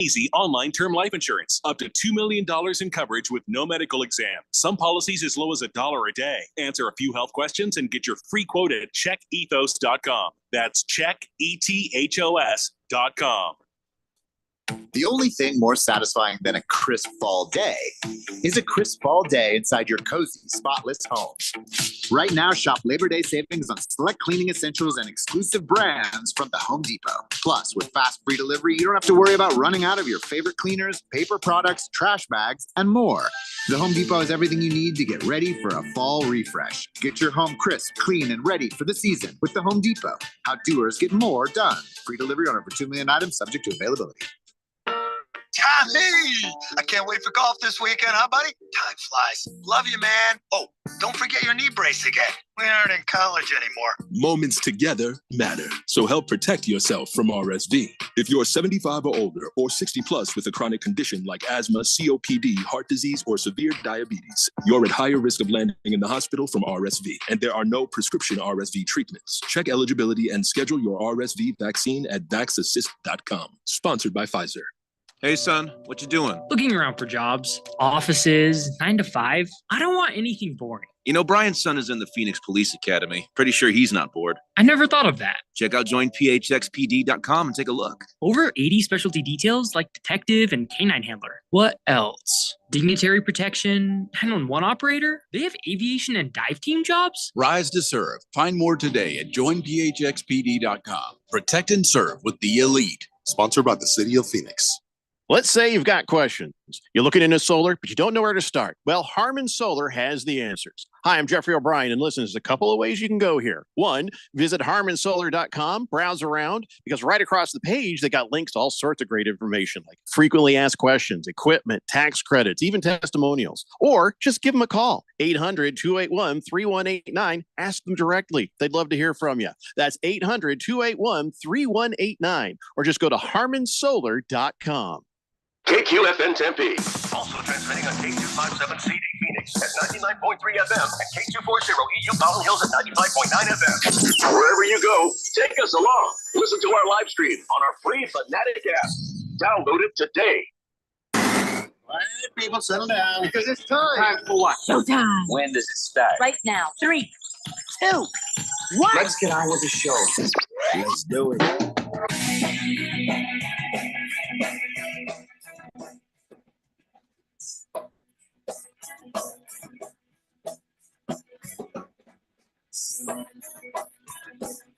Easy online term life insurance. Up to $2 million in coverage with no medical exam. Some policies as low as $1 a day. Answer a few health questions and get your free quote at checkethos.com. That's checkethos.com. The only thing more satisfying than a crisp fall day is a crisp fall day inside your cozy, spotless home. Right now, shop Labor Day savings on select cleaning essentials and exclusive brands from the Home Depot. Plus, with fast free delivery, you don't have to worry about running out of your favorite cleaners, paper products, trash bags, and more. The Home Depot has everything you need to get ready for a fall refresh. Get your home crisp, clean, and ready for the season with the Home Depot. How doers get more done. Free delivery on over 2 million items subject to availability. Tommy, I can't wait for golf this weekend, huh, buddy? Time flies. Love you, man. Oh, don't forget your knee brace again. We aren't in college anymore. Moments together matter, so help protect yourself from RSV. If you're 75 or older or 60 plus with a chronic condition like asthma, COPD, heart disease, or severe diabetes, you're at higher risk of landing in the hospital from RSV, and there are no prescription RSV treatments. Check eligibility and schedule your RSV vaccine at vaxassist.com. Sponsored by Pfizer. Hey, son, what you doing? Looking around for jobs, offices, 9 to 5. I don't want anything boring. You know, Brian's son is in the Phoenix Police Academy. Pretty sure he's not bored. I never thought of that. Check out joinphxpd.com and take a look. Over 80 specialty details like detective and canine handler. What else? Dignitary protection, 911 operator? They have aviation and dive team jobs? Rise to serve. Find more today at joinphxpd.com. Protect and serve with the elite. Sponsored by the City of Phoenix. Let's say you've got questions. You're looking into solar, but you don't know where to start. Well, Harmon Solar has the answers. Hi, I'm Jeffrey O'Brien, and listen, there's a couple of ways you can go here. One, visit harmonsolar.com, browse around, because right across the page, they got links to all sorts of great information, like frequently asked questions, equipment, tax credits, even testimonials. Or just give them a call, 800-281-3189. Ask them directly. They'd love to hear from you. That's 800-281-3189. Or just go to harmonsolar.com. KQFN Tempe. Also transmitting on K257CD Phoenix at 99.3 FM and K240 EU Mountain Hills at 95.9 FM. Wherever you go, take us along. Listen to our live stream on our free Fanatic app. Download it today. All right, people, settle down. Because it's time. Time for what? Showtime. When does it start? Right now. 3, 2, 1. Let's get on with the show. Let's do it.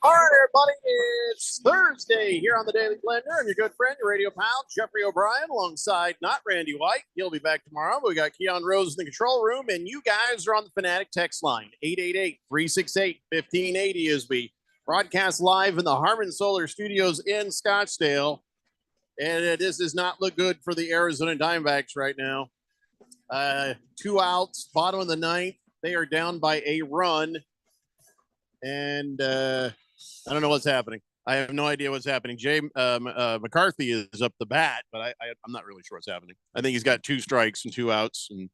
All right, everybody, it's Thursday here on the Daily Blender. I'm your good friend, your radio pal, Jeffrey O'Brien, alongside not Randy White. He'll be back tomorrow. But we got Keon Rose in the control room, and you guys are on the Fanatic text line, 888-368-1580 as we broadcast live in the Harmon Solar Studios in Scottsdale. And this does not look good for the Arizona Diamondbacks right now. 2 outs, bottom of the ninth. They are down by a run. And I don't know what's happening. I have no idea what's happening. Jay McCarthy is up the bat, but I'm not really sure what's happening. I think he's got 2 strikes and 2 outs, and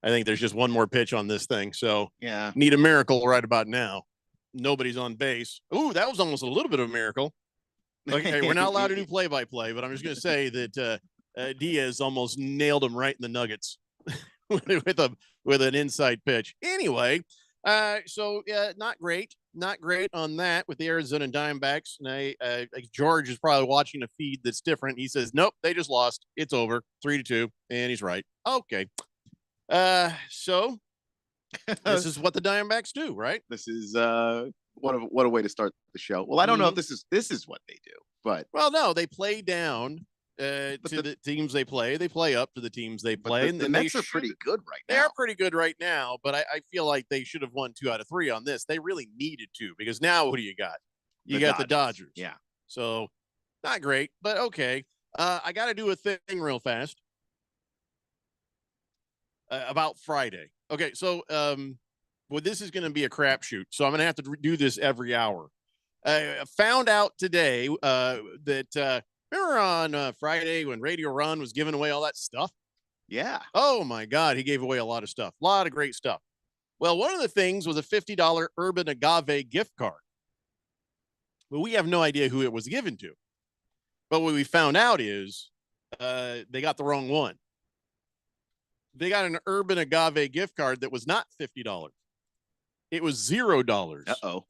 I think there's just one more pitch on this thing. So yeah, need a miracle right about now. Nobody's on base. Ooh, that was almost a little bit of a miracle. Okay, we're not allowed to do play-by-play, but I'm just going to say that Diaz almost nailed him right in the nuggets with an inside pitch. Anyway, so not great on that with the Arizona Diamondbacks. And George is probably watching a feed that's different. He says, nope, they just lost. It's over, 3-2, and he's right. Okay. So this is what the Diamondbacks do, right? This is what a way to start the show. Well, I don't know if this is what they do, but no, they play down to the teams they play. They play up to the teams they play. The Mets are pretty good right now. They are pretty good right now, but I feel like they should have won 2 out of 3 on this. They really needed to, because now what do you got? You got the Dodgers. Yeah. So not great, but okay. I got to do a thing real fast about Friday. Okay, so this is going to be a crapshoot, so I'm going to have to do this every hour. I found out today that remember on Friday when Radio Run was giving away all that stuff? Yeah. Oh, my God. He gave away a lot of stuff. A lot of great stuff. Well, one of the things was a $50 Urban Agave gift card. But we have no idea who it was given to. But what we found out is they got the wrong one. They got an Urban Agave gift card that was not $50. It was $0. Uh-oh.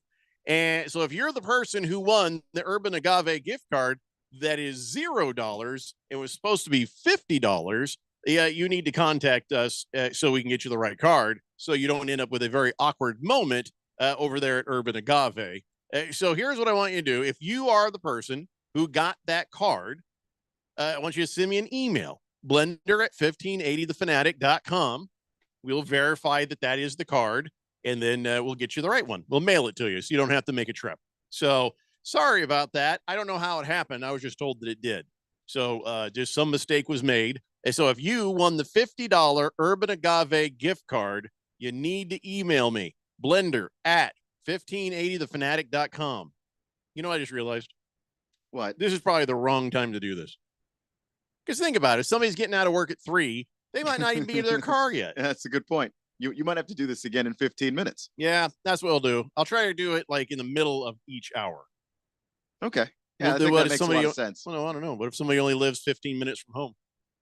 And so if you're the person who won the Urban Agave gift card that is $0 and was supposed to be $50, you need to contact us so we can get you the right card so you don't end up with a very awkward moment over there at Urban Agave. So here's what I want you to do. If you are the person who got that card, I want you to send me an email, blender@1580thefanatic.com. We'll verify that that is the card, and then we'll get you the right one. We'll mail it to you so you don't have to make a trip. So sorry about that. I don't know how it happened. I was just told that it did. So just some mistake was made. And so if you won the $50 Urban Agave gift card, you need to email me, blender@1580thefanatic.com. You know what I just realized? What? This is probably the wrong time to do this. Because think about it. If somebody's getting out of work at 3, they might not even be in their car yet. That's a good point. You might have to do this again in 15 minutes. Yeah, that's what I'll do. I'll try to do it like in the middle of each hour. Okay. Yeah, I think that makes a lot of sense. Well, no, I don't know. What if somebody only lives 15 minutes from home?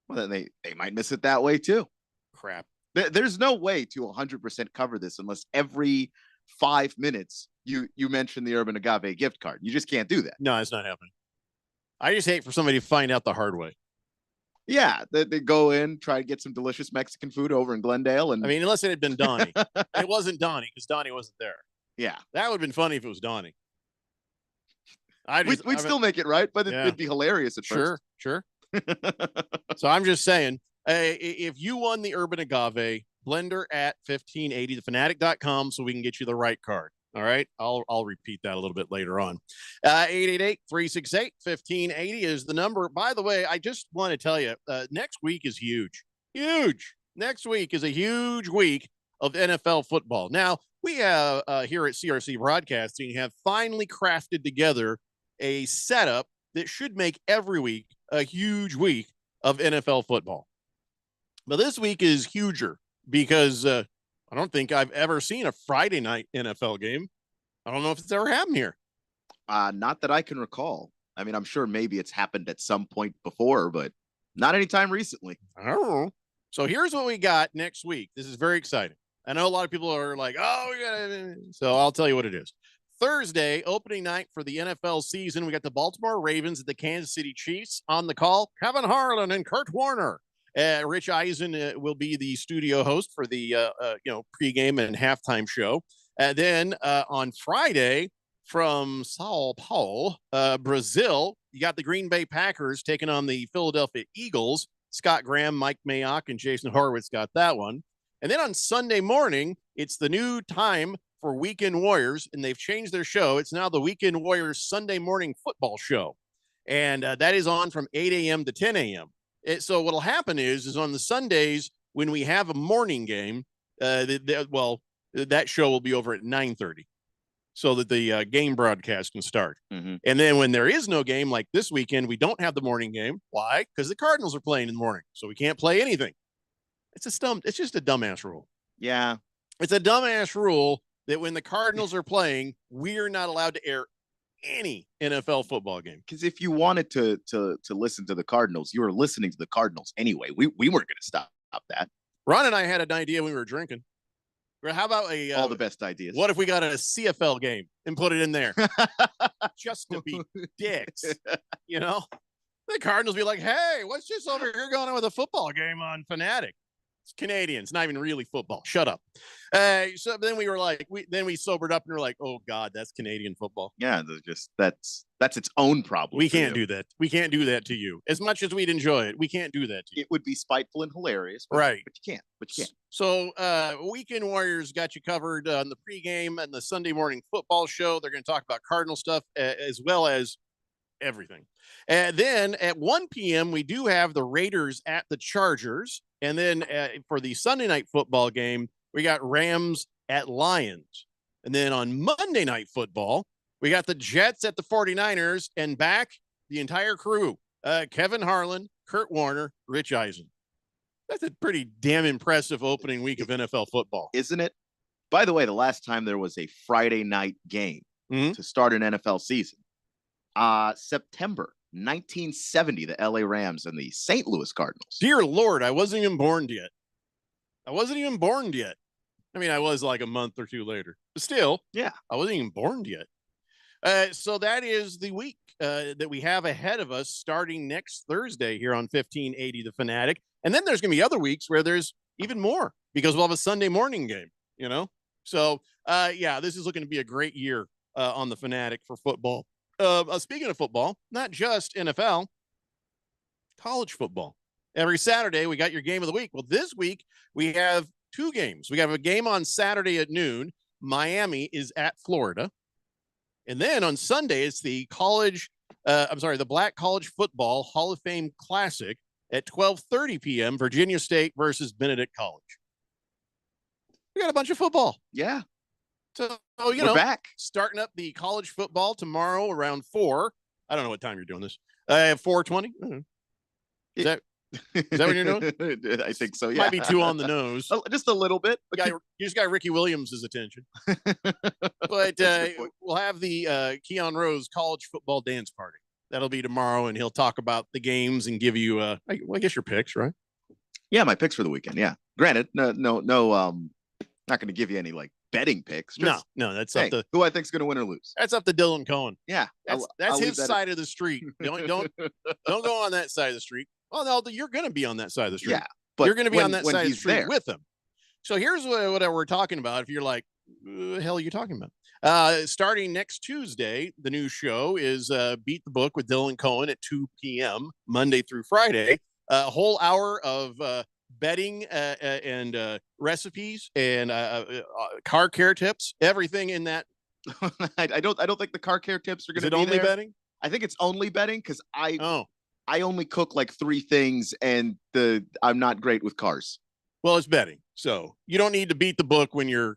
Well, then they might miss it that way too. Crap. There's no way to 100% cover this unless every 5 minutes you mention the Urban Agave gift card. You just can't do that. No, it's not happening. I just hate for somebody to find out the hard way. Yeah, they go in, try to get some delicious Mexican food over in Glendale. And I mean, unless it had been Donnie. It wasn't Donnie because Donnie wasn't there. Yeah. That would have been funny if it was Donnie. We'd still make it right, but it'd be hilarious at first. Sure. So I'm just saying, if you won the Urban Agave, blender@1580thefanatic.com so we can get you the right card. All right. I'll repeat that a little bit later on. 888-368-1580 is the number. By the way, I just want to tell you, next week is huge. Huge. Next week is a huge week of NFL football. Now, we have here at CRC Broadcasting have finally crafted together a setup that should make every week a huge week of NFL football. But this week is huger because I don't think I've ever seen a Friday night NFL game. I don't know if it's ever happened here. Not that I can recall. I mean, I'm sure maybe it's happened at some point before, but not anytime recently. I don't know. So here's what we got next week. This is very exciting. I know a lot of people are like, oh, we got. So I'll tell you what it is. Thursday, opening night for the NFL season. We got the Baltimore Ravens at the Kansas City Chiefs. On the call, Kevin Harlan and Kurt Warner. Rich Eisen will be the studio host for the pregame and halftime show. Then on Friday from Sao Paulo, Brazil, you got the Green Bay Packers taking on the Philadelphia Eagles. Scott Graham, Mike Mayock, and Jason Horowitz got that one. And then on Sunday morning, it's the new time for Weekend Warriors, and they've changed their show. It's now the Weekend Warriors Sunday morning football show. And that is on from 8 a.m. to 10 a.m. So what'll happen is on the Sundays when we have a morning game, that show will be over at 9:30 so that the game broadcast can start. Mm-hmm. And then when there is no game, like this weekend, we don't have the morning game. Why? Because the Cardinals are playing in the morning, so we can't play anything. It's just a dumbass rule. Yeah. It's a dumbass rule that when the Cardinals are playing, we're not allowed to air any NFL football game. Because if you wanted to listen to the Cardinals, you were listening to the Cardinals anyway. We weren't going to stop that. Ron and I had an idea when we were drinking. How about all the best ideas? What if we got a CFL game and put it in there just to be dicks? You know, the Cardinals be like, "Hey, what's this over here going on with a football game on Fanatic?" It's Canadians, not even really football. Shut up. So then we were like, we sobered up and we're like, oh God, that's Canadian football. Yeah, that's its own problem. We can't do that. We can't do that to you. As much as we'd enjoy it, we can't do that to you. It would be spiteful and hilarious, right? But you can't. So Weekend Warriors got you covered on the pregame and the Sunday morning football show. They're going to talk about Cardinal stuff as well as everything. And then at 1 p.m. we do have the Raiders at the Chargers. And then for the Sunday night football game, we got Rams at Lions. And then on Monday night football, we got the Jets at the 49ers and back the entire crew. Kevin Harlan, Kurt Warner, Rich Eisen. That's a pretty damn impressive opening week of NFL football. Isn't it? By the way, the last time there was a Friday night game to start an NFL season, September 1970, the LA Rams and the St. Louis Cardinals. Dear Lord, I wasn't even born yet. I mean, I was like a month or two later, but still, Yeah. I wasn't even born yet. So that is the week that we have ahead of us starting next Thursday here on 1580 The Fanatic. And then there's going to be other weeks where there's even more because we'll have a Sunday morning game, you know? So, yeah, this is looking to be a great year on The Fanatic for football. Speaking of football, not just NFL, college football. Every Saturday, we got your game of the week. Well, this week, we have two games. We have a game on Saturday at noon. Miami is at Florida. And then on Sunday, it's the the Black College Football Hall of Fame Classic at 12:30 p.m. Virginia State versus Benedict College. We got a bunch of football. Yeah. So, We're back. Starting up the college football tomorrow around 4. I don't know what time you're doing this. 4:20. Is that what you're doing? I think so, yeah. Might be too on the nose. Just a little bit. You just got Ricky Williams' attention. But we'll have the Keon Rose college football dance party. That'll be tomorrow, and he'll talk about the games and give you, I guess your picks, right? Yeah, my picks for the weekend. Yeah. Granted, no, not going to give you any like betting picks. No, that's up to who I think is going to win or lose. That's up to Dylan Cohen. Yeah, that's his side of the street. Don't go on that side of the street. Oh no, you're going to be on that side of the street. Yeah, but you're going to be on that side of the street there with him. So here's what we're talking about. If you're like, what the hell are you talking about? Starting next Tuesday, the new show is Beat the Book with Dylan Cohen at 2 p.m. Monday through Friday. A whole hour of betting and recipes and car care tips. Everything in that. I don't think the car care tips are going to be only there. Betting. I think it's only betting because I only cook like 3 things and I'm not great with cars. Well, it's betting. So you don't need to beat the book when you're,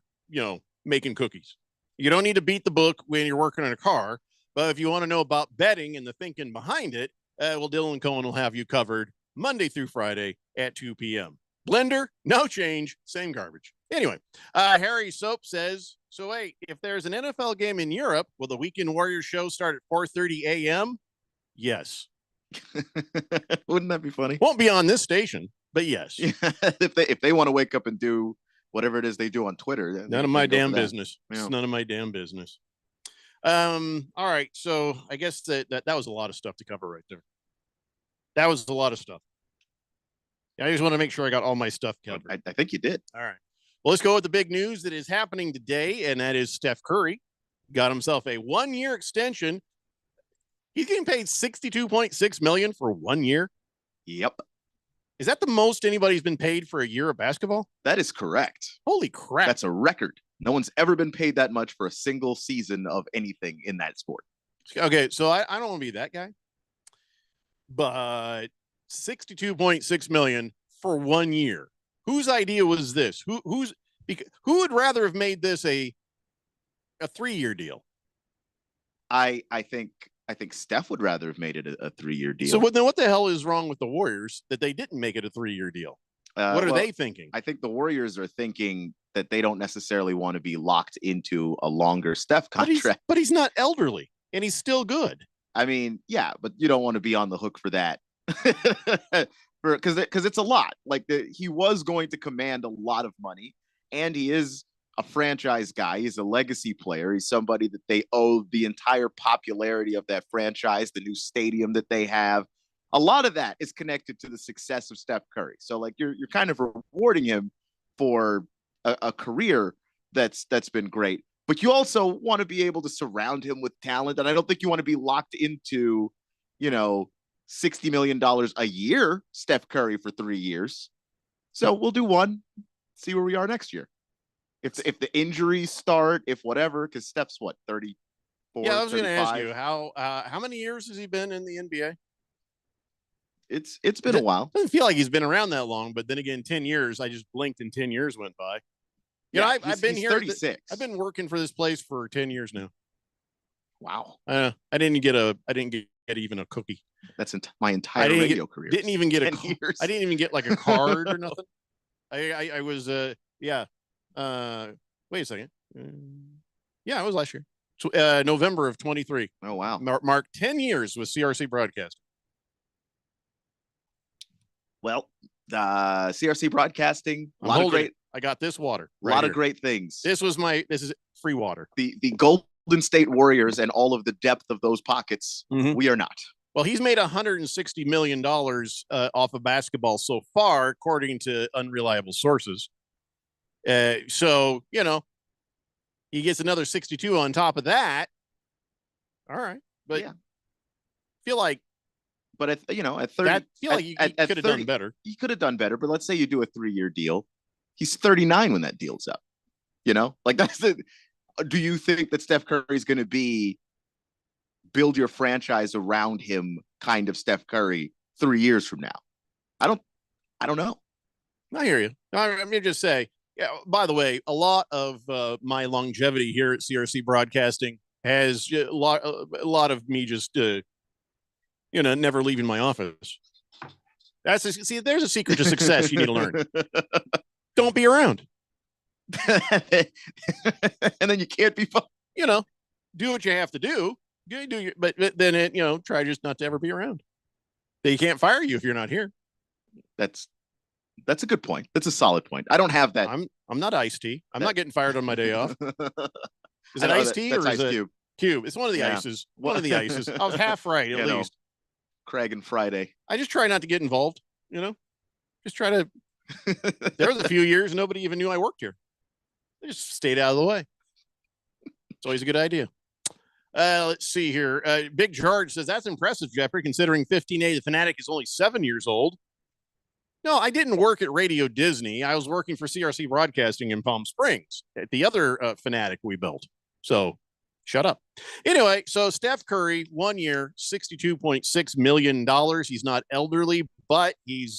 making cookies. You don't need to beat the book when you're working on a car. But if you want to know about betting and the thinking behind it, well, Dylan Cohen will have you covered Monday through Friday at 2 p.m. Blender, no change, same garbage. Anyway, Harry Soap says, so wait, if there's an NFL game in Europe, will the Weekend Warriors show start at 4:30 a.m.? Yes. Wouldn't that be funny? Won't be on this station, but yes. Yeah, if they want to wake up and do whatever it is they do on Twitter, none of my damn business. Yeah. It's none of my damn business. All right, so I guess that was a lot of stuff to cover right there. That was a lot of stuff. I just want to make sure I got all my stuff covered. I think you did. All right. Well, let's go with the big news that is happening today, and that is Steph Curry got himself a 1-year extension. He's getting paid $62.6 million for 1 year. Yep. Is that the most anybody's been paid for a year of basketball? That is correct. Holy crap. That's a record. No one's ever been paid that much for a single season of anything in that sport. Okay, so I don't want to be that guy. But $62.6 million for 1 year. Whose idea was this? Who would rather have made this a 3-year deal? I think Steph would rather have made it a 3-year deal. So then what the hell is wrong with the Warriors that they didn't make it a 3-year deal? What are they thinking? I think the Warriors are thinking that they don't necessarily want to be locked into a longer Steph contract. But he's not elderly and he's still good. I mean, yeah, but you don't want to be on the hook for that. Because it's a lot. Like he was going to command a lot of money, and he is a franchise guy. He's a legacy player. He's somebody that they owe the entire popularity of that franchise, the new stadium that they have. A lot of that is connected to the success of Steph Curry. So like you're kind of rewarding him for a career that's been great. But you also want to be able to surround him with talent. And I don't think you want to be locked into, $60 million a year, Steph Curry for 3 years. So we'll do one, see where we are next year. If the injuries start, if whatever, because Steph's what, 34? Yeah, I was going to ask you how many years has he been in the NBA? It's been a while. Doesn't feel like he's been around that long, but then again, 10 years. I just blinked and 10 years went by. I've been here. 36. I've been working for this place for 10 years now. Wow. I didn't get even a cookie. That's my entire radio career. Didn't even get I didn't even get like a card or nothing. I was wait a second. Yeah, it was last year. November of 23. Oh, wow. Mark 10 years with CRC Broadcasting. Well, CRC Broadcasting, a lot of great. I got this water. A lot of great things. This is free water. The Golden State Warriors and all of the depth of those pockets, we are not. Well, he's made $160 million off of basketball so far, according to unreliable sources. So, he gets another 62 on top of that. All right. But yeah. Feel like, but at 30, he could have done better. He could have done better, but let's say you do a 3-year deal. He's 39 when that deal's up. Do you think that Steph Curry is going to be build your franchise around him kind of Steph Curry 3 years from now? I don't know. I hear you. I'm going to just say, yeah, by the way, a lot of my longevity here at CRC Broadcasting has a lot of me just, never leaving my office. There's a secret to success you need to learn. Don't be around. And then you can't be fun. Do what you have to do. But then try just not to ever be around. They can't fire you if you're not here. That's a good point. That's a solid point. I don't have that. I'm not Ice-T. I'm not getting fired on my day off. Is it Ice-T or is it Cube? Cube? It's one of the ices. One of the ices. I was half right at least. Craig and Friday. I just try not to get involved. Just try to. There was a few years nobody even knew I worked here. I just stayed out of the way. It's always a good idea. Let's see here. Big George says, that's impressive, Jeffrey, considering 15A, the Fanatic, is only 7 years old. No, I didn't work at Radio Disney. I was working for CRC Broadcasting in Palm Springs at the other Fanatic we built. So shut up. Anyway, so Steph Curry, 1 year, $62.6 million. He's not elderly, but he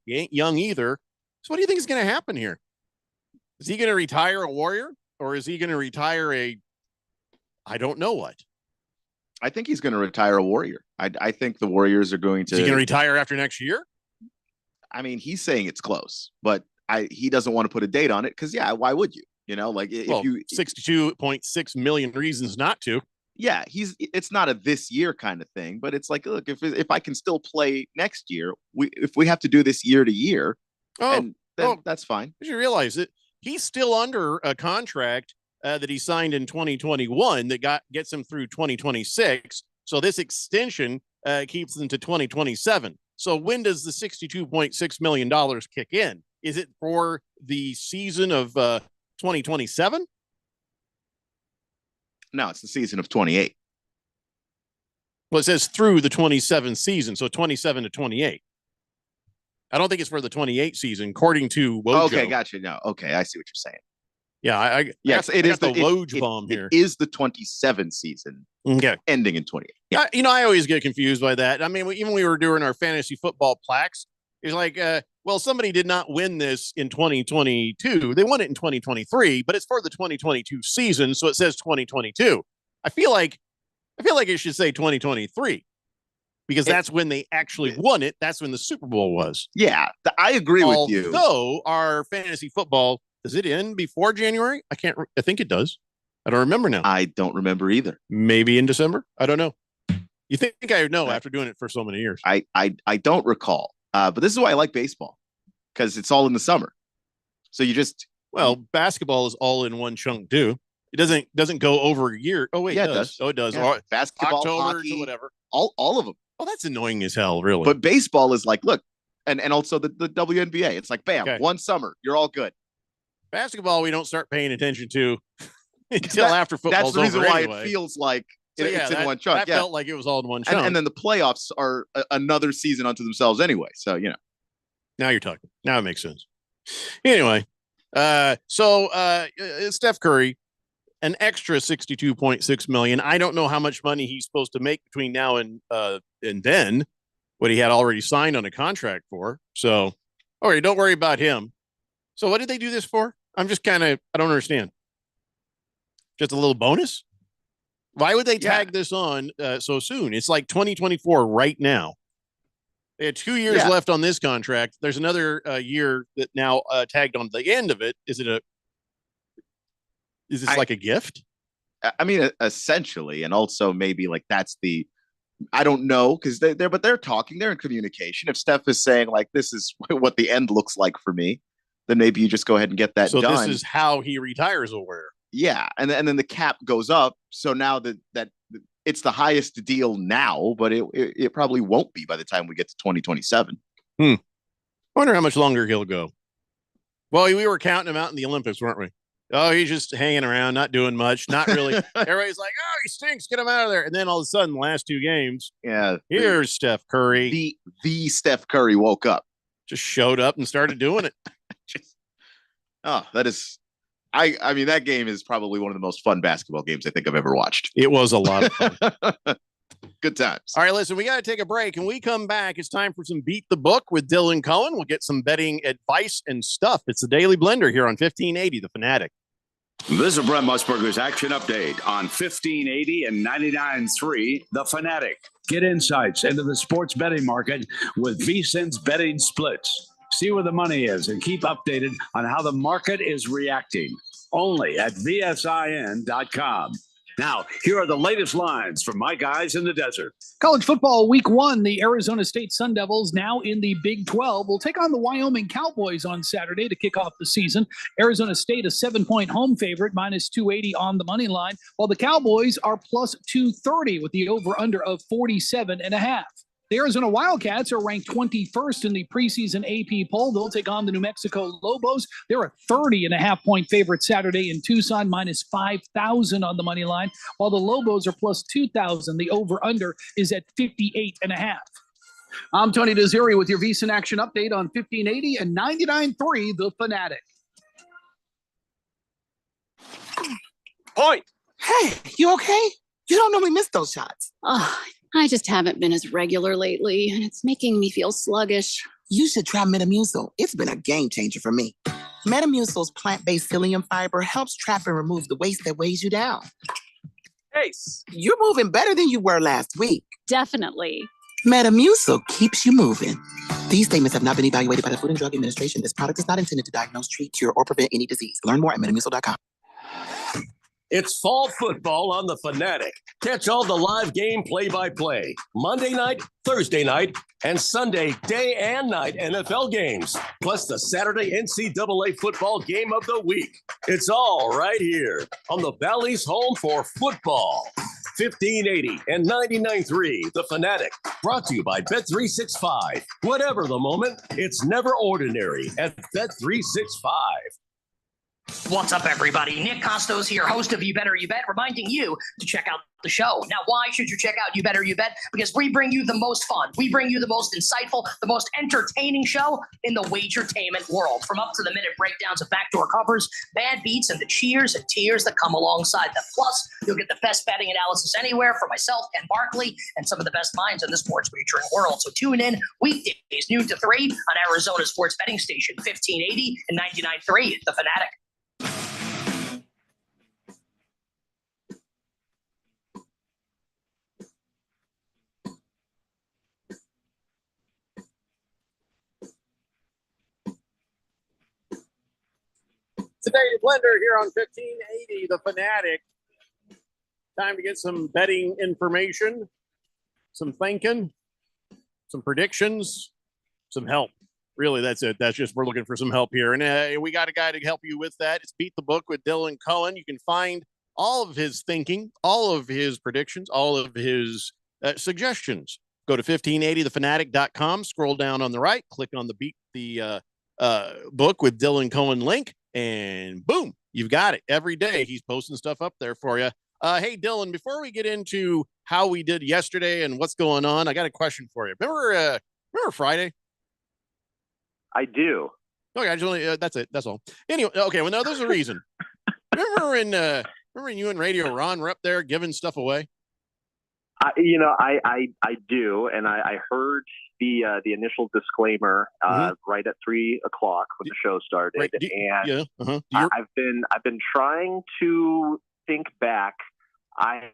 ain't young either. So what do you think is going to happen here? Is he going to retire a Warrior, or is he going to retire I don't know what? I think he's going to retire a Warrior. I think the Warriors are going to. Is he going to retire after next year? I mean, he's saying it's close, but he doesn't want to put a date on it because, why would you? If you 62.6 million reasons not to. Yeah, it's not a this year kind of thing, but it's like, look, if I can still play next year, if we have to do this year to year, then that's fine. You realize that he's still under a contract that he signed in 2021 that gets him through 2026. So this extension keeps them to 2027. So when does the $62.6 million kick in? Is it for the season of 2027? No, it's the season of 28. Well, it says through the 27 season, so 27 to 28. I don't think it's for the 28 season, according to Woj. Okay, gotcha. No, okay, I see what you're saying. Yeah, yes, it is the Woj bomb here. It is the 27 season, ending in 28. Yeah, I always get confused by that. I mean, even we were doing our fantasy football plaques. It's like, well, somebody did not win this in 2022. They won it in 2023, but it's for the 2022 season, so it says 2022. I feel like it should say 2023 because that's when they actually won it. That's when the Super Bowl was. Yeah, I agree with you. Although our fantasy football, does it end before January? I think it does. I don't remember now. I don't remember either. Maybe in December. I don't know. You think I would know after doing it for so many years? I don't recall. But this is why I like baseball, because it's all in the summer. So you just basketball is all in one chunk too. It doesn't go over a year. Oh wait, yeah, it does. Oh, it does. Yeah. Basketball, October, hockey, whatever. All of them. Oh, that's annoying as hell, really. But baseball is like, look, and also the WNBA. It's like, bam, one summer, you're all good. Basketball, we don't start paying attention to until after football's over. That's the reason why anyway. It feels like it's in one That chunk. felt like it was all in one chunk. And then the playoffs are another season unto themselves anyway. So, Now you're talking. Now it makes sense. Anyway, so Steph Curry, an extra $62.6 million. I don't know how much money he's supposed to make between now and then, what he had already signed on a contract for. So, all right, don't worry about him. So what did they do this for? I'm just I don't understand. Just a little bonus? Why would they tag this on so soon? It's like 2024 right now. They had 2 years left on this contract. There's another year that now tagged on the end of it. Is this like a gift? I mean, essentially, and also maybe like that's the. I don't know because they're talking, they're in communication. If Steph is saying like this is what the end looks like for me, then maybe you just go ahead and get that so done. This is how he retires, or yeah, and then the cap goes up. So now that it's the highest deal now, but it probably won't be by the time we get to 2027. I wonder how much longer he'll go. Well, we were counting him out in the Olympics, weren't we? Oh, he's just hanging around, not doing much, not really. Everybody's like, oh, he stinks, get him out of there. And then all of a sudden, last 2 games, here's Steph Curry. The Steph Curry woke up. Just showed up and started doing it. That is, I mean, that game is probably one of the most fun basketball games I think I've ever watched. It was a lot of fun. Good times. All right, listen, we got to take a break. And we come back, it's time for some Beat the Book with Dylan Cohen. We'll get some betting advice and stuff. It's the Daily Blender here on 1580, The Fanatic. This is Brent Musburger's action update on 1580 and 99.3 The Fanatic. Get insights into the sports betting market with VSiN's betting splits. See where the money is and keep updated on how the market is reacting. Only at VSIN.com. Now, here are the latest lines from my guys in the desert. College football week 1, the Arizona State Sun Devils, now in the Big 12, will take on the Wyoming Cowboys on Saturday to kick off the season. Arizona State, a 7-point home favorite, minus 280 on the money line, while the Cowboys are plus 230 with the over-under of 47.5. The Arizona Wildcats are ranked 21st in the preseason AP poll. They'll take on the New Mexico Lobos. They're a 30.5-point favorite Saturday in Tucson, minus 5,000 on the money line, while the Lobos are plus 2,000. The over-under is at 58.5. I'm Tony Desiri with your VSiN Action Update on 1580 and 99.3 The Fanatic. Point. Hey, you okay? You don't normally miss those shots. Oh, I just haven't been as regular lately, and it's making me feel sluggish. You should try Metamucil. It's been a game changer for me. Metamucil's plant-based psyllium fiber helps trap and remove the waste that weighs you down. Ace, you're moving better than you were last week. Definitely. Metamucil keeps you moving. These statements have not been evaluated by the Food and Drug Administration. This product is not intended to diagnose, treat, cure, or prevent any disease. Learn more at Metamucil.com. It's fall football on The Fanatic. Catch all the live game play-by-play, Monday night, Thursday night, and Sunday day and night NFL games, plus the Saturday NCAA football game of the week. It's all right here on the Valley's home for football. 1580 and 99.3 The Fanatic, brought to you by Bet365. Whatever the moment, it's never ordinary at Bet365. What's up, everybody? Nick Costos here, host of You Better You Bet, reminding you to check out the show. Now, why should you check out You Better You Bet? Because we bring you the most fun. We bring you the most insightful, the most entertaining show in the wagertainment world. From up-to-the-minute breakdowns of backdoor covers, bad beats, and the cheers and tears that come alongside them. Plus, you'll get the best betting analysis anywhere from myself, Ken Barkley, and some of the best minds in the sports wagering world. So tune in weekdays, noon to 3 on Arizona Sports Betting Station, 1580 and 99.3 The Fanatic. Today, Blender here on 1580, The Fanatic. Time to get some betting information, some thinking, some predictions, some help. Really, that's it. That's just, we're looking for some help here. And we got a guy to help you with that. It's Beat the Book with Dylan Cohen. You can find all of his thinking, all of his predictions, all of his suggestions. Go to 1580thefanatic.com, scroll down on the right, click on the Beat the Book with Dylan Cohen link, and boom, you've got it. Every day he's posting stuff up there for you. Hey, Dylan, before we get into how we did yesterday and what's going on, I got a question for you. Remember Friday? I do. Okay, I just only, that's it. That's all. Anyway, okay, well, no, there's a reason. remember in you and Radio Ron were up there giving stuff away? I do, and I heard the initial disclaimer right at 3 o'clock when the show started, and I've been trying to think back. I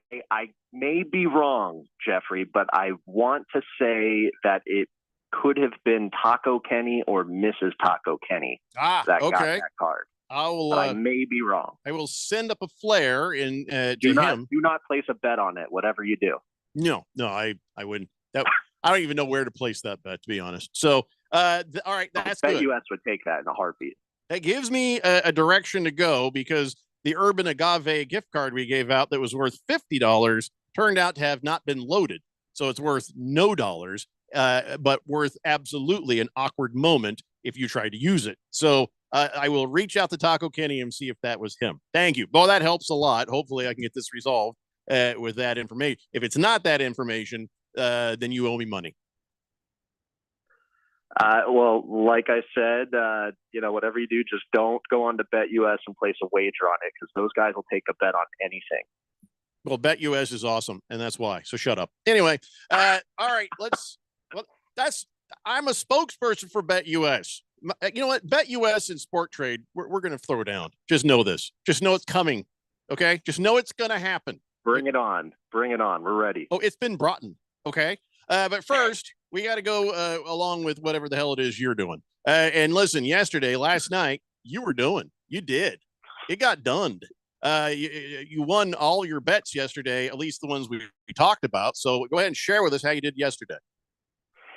may be wrong, Jeffrey, but I want to say that it could have been Taco Kenny or Mrs. Taco Kenny that got that card. I will. But I may be wrong. I will send up a flare in to Do him. not place a bet on it. Whatever you do. No, I wouldn't. I don't even know where to place that bet, to be honest. So, all right, that's good. US would take that in a heartbeat. That gives me a direction to go because the Urban Agave gift card we gave out that was worth $50 turned out to have not been loaded. So it's worth no dollars, but worth absolutely an awkward moment if you try to use it. So I will reach out to Taco Kenny and see if that was him. Thank you. Well, that helps a lot. Hopefully I can get this resolved with that information. If it's not that information, then you owe me money. Well, like I said, whatever you do, just don't go on to BetUS and place a wager on it because those guys will take a bet on anything. Well, BetUS is awesome, and that's why. So shut up. Anyway, all right, I'm a spokesperson for BetUS. You know what? BetUS and Sport Trade, we're going to throw down. Just know this. Just know it's coming. Okay? Just know it's going to happen. Bring it on. Bring it on. We're ready. Oh, it's been brought in. Okay? But first, we got to go along with whatever the hell it is you're doing. And listen, last night, you did. It got done. You won all your bets yesterday, at least the ones we talked about. So go ahead and share with us how you did yesterday.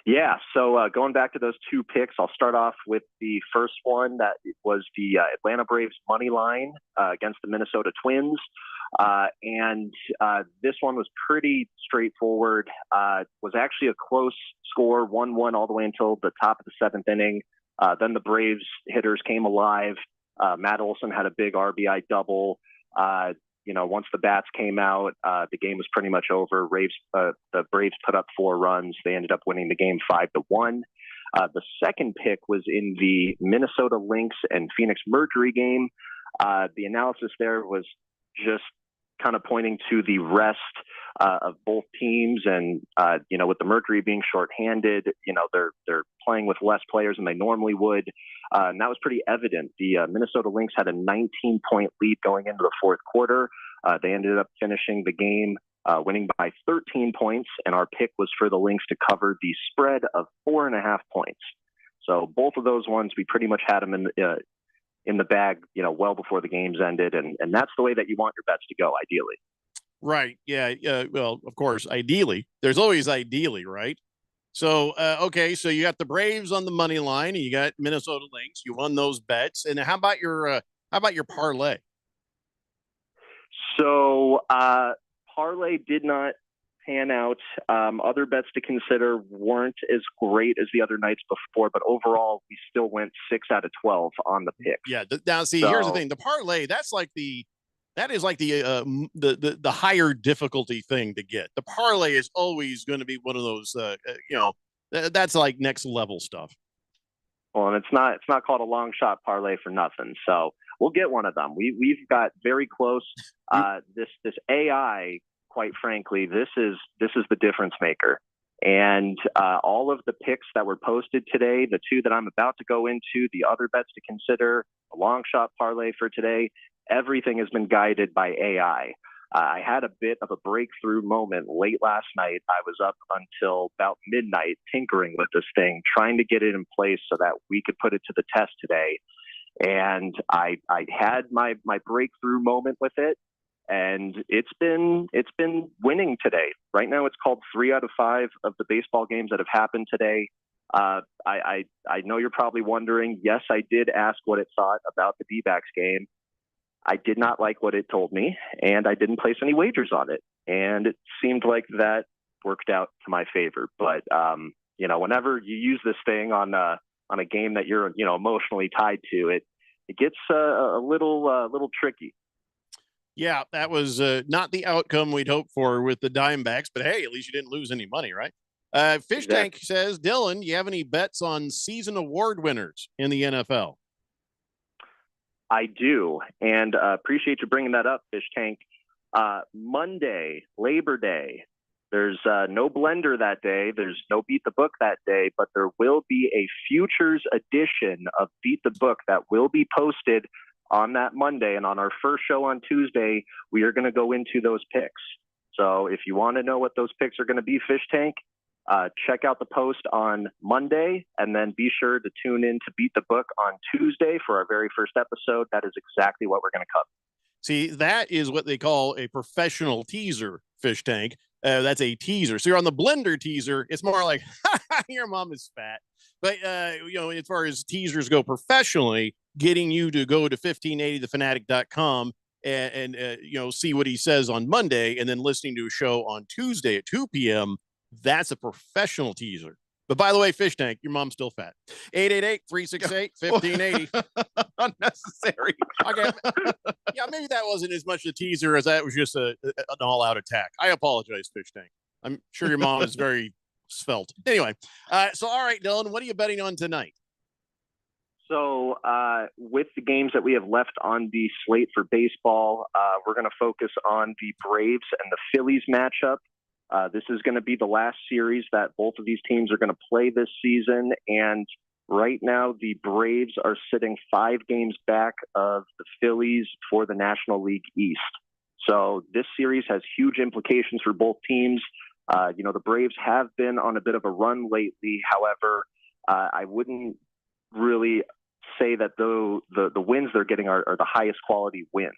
Yeah. So going back to those two picks, I'll start off with the first one. That was the Atlanta Braves money line against the Minnesota Twins. And this one was pretty straightforward. Was actually a close score, 1-1 all the way until the top of the seventh inning. Then the Braves hitters came alive. Matt Olson had a big RBI double. Once the bats came out, the game was pretty much over. The Braves put up 4 runs. They ended up winning the game 5-1. The second pick was in the Minnesota Lynx and Phoenix Mercury game. The analysis there was just kind of pointing to the rest of both teams, and with the Mercury being shorthanded, they're playing with less players than they normally would, and that was pretty evident. The Minnesota Lynx had a 19-point lead going into the fourth quarter. They ended up finishing the game winning by 13 points, and our pick was for the Lynx to cover the spread of 4.5 points. So both of those ones, we pretty much had them in the bag, well before the games ended. And that's the way that you want your bets to go, ideally. Right. Yeah. Well, of course, ideally. There's always ideally, right? So, okay, so you got the Braves on the money line, and you got Minnesota Lynx. You won those bets. And how about your parlay? So, parlay did not pan out. Other bets to consider weren't as great as the other nights before, but overall, we still went 6 out of 12 on the picks. Yeah. Now, see, here's the thing: the parlay that is like the higher difficulty thing to get. The parlay is always going to be one of those, that's like next level stuff. Well, and it's not called a long shot parlay for nothing. So we'll get one of them. We've got very close. This AI. Quite frankly, this is the difference maker. And all of the picks that were posted today, the 2 that I'm about to go into, the other bets to consider, a long shot parlay for today, everything has been guided by AI. I had a bit of a breakthrough moment late last night. I was up until about midnight tinkering with this thing, trying to get it in place so that we could put it to the test today. And I had my breakthrough moment with it. And it's been winning today. Right now, it's called 3 out of 5 of the baseball games that have happened today. I know you're probably wondering. Yes, I did ask what it thought about the D-backs game. I did not like what it told me, and I didn't place any wagers on it. And it seemed like that worked out to my favor. But whenever you use this thing on a game that you're emotionally tied to, it gets a little tricky. Yeah, that was not the outcome we'd hoped for with the Dimebacks, but hey, at least you didn't lose any money, right? Fish Tank says, Dylan, do you have any bets on season award winners in the NFL? I do, and appreciate you bringing that up, Fish Tank. Monday, Labor Day, there's no blender that day. There's no Beat the Book that day, but there will be a futures edition of Beat the Book that will be posted on that Monday. And on our first show on Tuesday, we are going to go into those picks. So if you want to know what those picks are going to be, Fish Tank, Check out the post on Monday, and then be sure to tune in to Beat the Book on Tuesday for our very first episode. That is exactly what we're going to cover. See, that is what they call a professional teaser, Fish Tank. That's a teaser. So you're on the Blender teaser. It's more like, your mom is fat. But, as far as teasers go professionally, getting you to go to 1580thefanatic.com and see what he says on Monday, and then listening to a show on Tuesday at 2 p.m., that's a professional teaser. But by the way, Fish Tank, your mom's still fat. 888-368-1580. Unnecessary. Okay. Yeah, maybe that wasn't as much a teaser as that was just an all-out attack. I apologize, Fish Tank. I'm sure your mom is very svelte. Anyway, so all right, Dylan, what are you betting on tonight? So with the games that we have left on the slate for baseball, we're going to focus on the Braves and the Phillies matchup. This is going to be the last series that both of these teams are going to play this season. And right now, the Braves are sitting 5 games back of the Phillies for the National League East. So this series has huge implications for both teams. The Braves have been on a bit of a run lately. However, I wouldn't really say that the wins they're getting are the highest quality wins.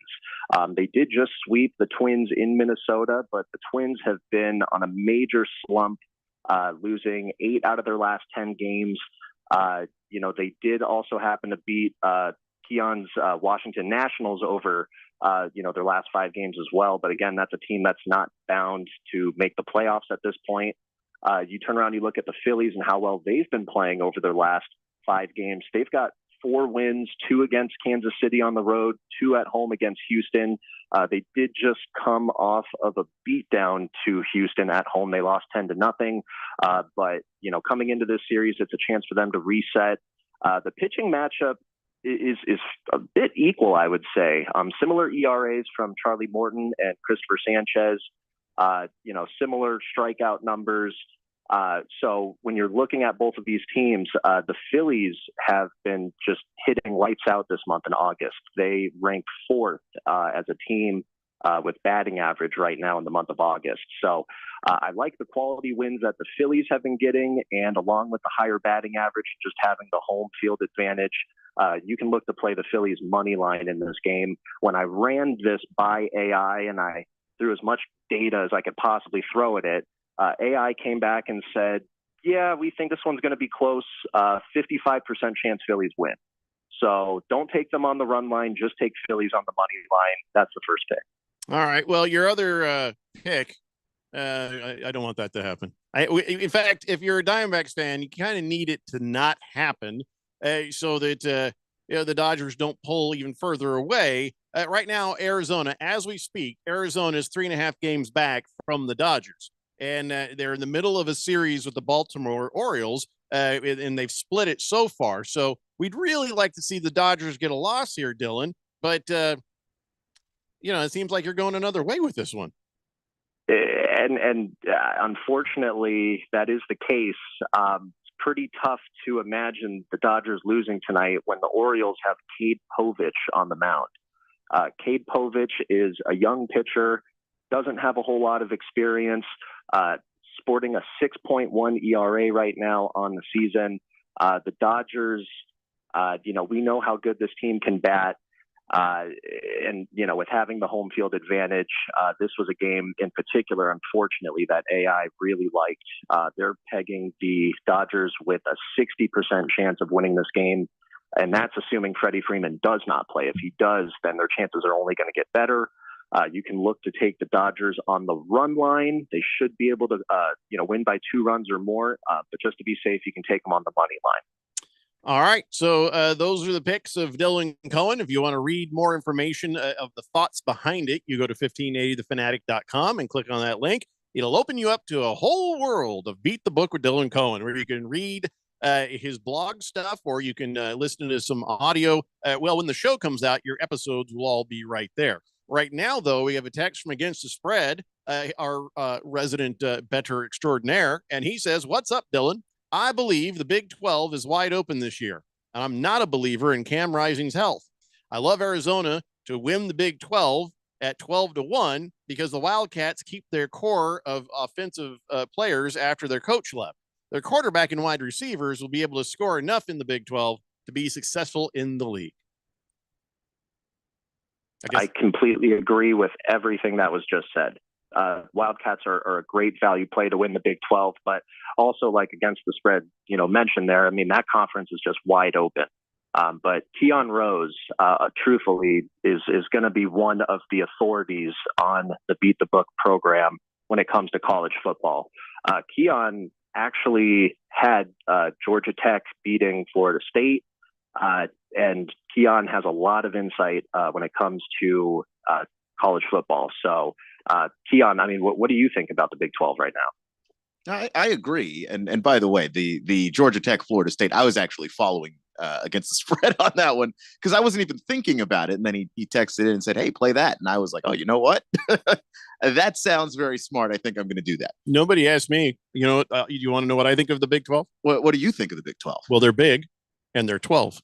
They did just sweep the Twins in Minnesota, but the Twins have been on a major slump, losing 8 out of their last 10 games. They did also happen to beat Keon's Washington Nationals over their last 5 games as well. But again, that's a team that's not bound to make the playoffs at this point. You turn around, you look at the Phillies and how well they've been playing over their last 5 games. They've got 4 wins, 2 against Kansas City on the road, 2 at home against Houston. They did just come off of a beatdown to Houston at home. They lost 10-0. But coming into this series, it's a chance for them to reset. The pitching matchup is a bit equal, I would say. Similar ERAs from Charlie Morton and Christopher Sanchez. Similar strikeout numbers. So when you're looking at both of these teams, the Phillies have been just hitting lights out this month in August. They rank 4th as a team with batting average right now in the month of August. So I like the quality wins that the Phillies have been getting, and along with the higher batting average, just having the home field advantage, you can look to play the Phillies money line in this game. When I ran this by AI and I threw as much data as I could possibly throw at it, AI came back and said, yeah, we think this one's going to be close. 55% chance Phillies win. So don't take them on the run line. Just take Phillies on the money line. That's the first pick. All right. Well, your other pick, I don't want that to happen. In fact, if you're a Diamondbacks fan, you kind of need it to not happen so that the Dodgers don't pull even further away. Right now, Arizona, as we speak, Arizona is 3.5 games back from the Dodgers. And they're in the middle of a series with the Baltimore Orioles, and they've split it so far. So we'd really like to see the Dodgers get a loss here, Dylan. But, it seems like you're going another way with this one. And unfortunately, that is the case. It's pretty tough to imagine the Dodgers losing tonight when the Orioles have Cade Povich on the mound. Cade Povich is a young pitcher, doesn't have a whole lot of experience, sporting a 6.1 ERA right now on the season. The Dodgers, we know how good this team can bat. And with having the home field advantage, this was a game in particular, unfortunately, that AI really liked. They're pegging the Dodgers with a 60% chance of winning this game. And that's assuming Freddie Freeman does not play. If he does, then their chances are only going to get better. You can look to take the Dodgers on the run line. They should be able to, win by 2 runs or more. But just to be safe, you can take them on the money line. All right. So those are the picks of Dylan Cohen. If you want to read more information of the thoughts behind it, you go to 1580thefanatic.com and click on that link. It'll open you up to a whole world of Beat the Book with Dylan Cohen, where you can read his blog stuff, or you can listen to some audio. When the show comes out, your episodes will all be right there. Right now, though, we have a text from Against the Spread, our resident bettor extraordinaire, and he says, "What's up, Dylan? I believe the Big 12 is wide open this year, and I'm not a believer in Cam Rising's health. I love Arizona to win the Big 12, at 12-1 because the Wildcats keep their core of offensive players after their coach left. Their quarterback and wide receivers will be able to score enough in the Big 12 to be successful in the league. I completely agree with everything that was just said. Wildcats are a great value play to win the Big 12, but also like against the spread, mentioned there. I mean, that conference is just wide open. But Keon Rose, truthfully, is going to be one of the authorities on the Beat the Book program when it comes to college football. Keon actually had Georgia Tech beating Florida State, and Keon has a lot of insight when it comes to college football. So, Keon, I mean, what do you think about the Big 12 right now? I agree. And by the way, the Georgia Tech Florida State, I was actually following against the spread on that one because I wasn't even thinking about it. And then he texted in and said, "Hey, play that." And I was like, "Oh, you know what? That sounds very smart. I think I'm going to do that." Nobody asked me. You want to know what I think of the Big 12? What do you think of the Big 12? Well, they're big, and they're 12.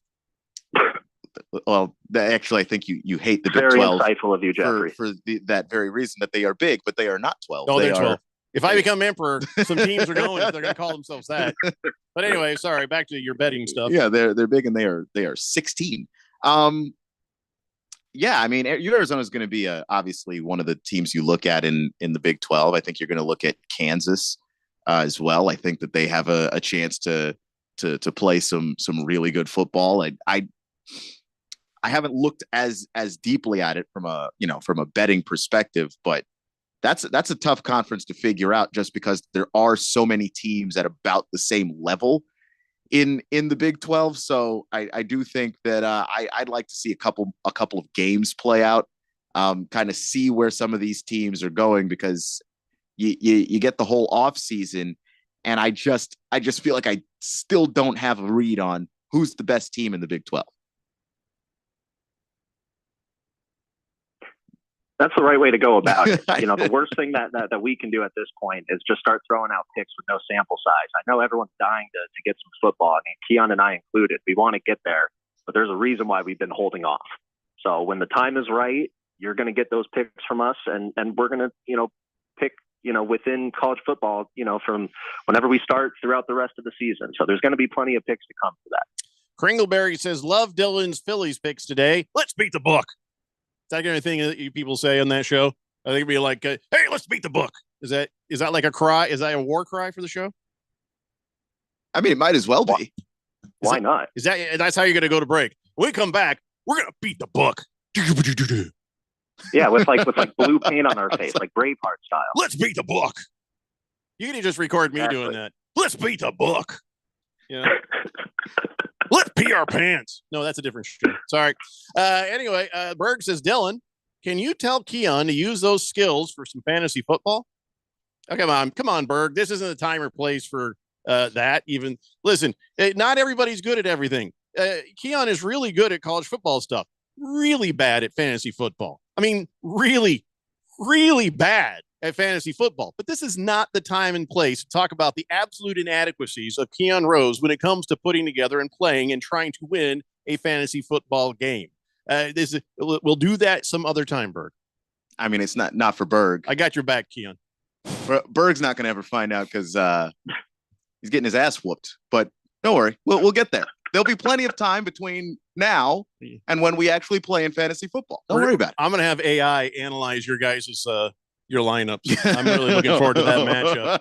Well, actually, I think you hate the Big 12. Very insightful of you, Jeffrey. For that very reason that they are big, but they are not 12. Oh, they're 12. If I become emperor, some teams are going. They're going to call themselves that. But anyway, sorry. Back to your betting stuff. Yeah, they're big, and they are 16. Yeah, I mean, Arizona is going to be obviously one of the teams you look at in the Big 12. I think you're going to look at Kansas as well. I think that they have a chance to play some really good football. I haven't looked as deeply at it from a betting perspective, but that's a tough conference to figure out just because there are so many teams at about the same level in the Big 12. So I do think that I'd like to see a couple of games play out, kind of see where some of these teams are going, because you get the whole off season, and I just feel like I still don't have a read on who's the best team in the Big 12. That's the right way to go about it. The worst thing that we can do at this point is just start throwing out picks with no sample size. I know everyone's dying to get some football. I mean, Keon and I included. We want to get there, but there's a reason why we've been holding off. So when the time is right, you're going to get those picks from us, and we're going to, pick, within college football, from whenever we start throughout the rest of the season. So there's going to be plenty of picks to come for that. Kringleberry says, "Love Dylan's Phillies picks today. Let's beat the book." Is that kind of thing that you people say on that show? I think it'd be like, "Hey, let's beat the book." Is that like a cry? Is that a war cry for the show? I mean, it might as well be. Why not? That's how you're going to go to break. When we come back, we're going to beat the book. Yeah, with blue paint on our face, like Braveheart style. Let's beat the book. You can just record me doing that. Let's beat the book. Let's pee our pants. No, that's a different show. Sorry. Anyway, Berg says, "Dylan, can you tell Keon to use those skills for some fantasy football?" Oh, come on, Berg. This isn't the time or place for that. Even listen, not everybody's good at everything. Keon is really good at college football stuff. Really bad at fantasy football. I mean, really, really bad at fantasy football. But this is not the time and place to talk about the absolute inadequacies of Keon Rose when it comes to putting together and playing and trying to win a fantasy football game. We'll do that some other time, Berg. I mean, it's not for Berg. I got your back, Keon. Berg's not going to ever find out because he's getting his ass whooped. But don't worry, we'll get there. There'll be plenty of time between now and when we actually play in fantasy football. Don't worry about it. I'm going to have AI analyze your guys' your lineups. I'm really looking forward to that matchup.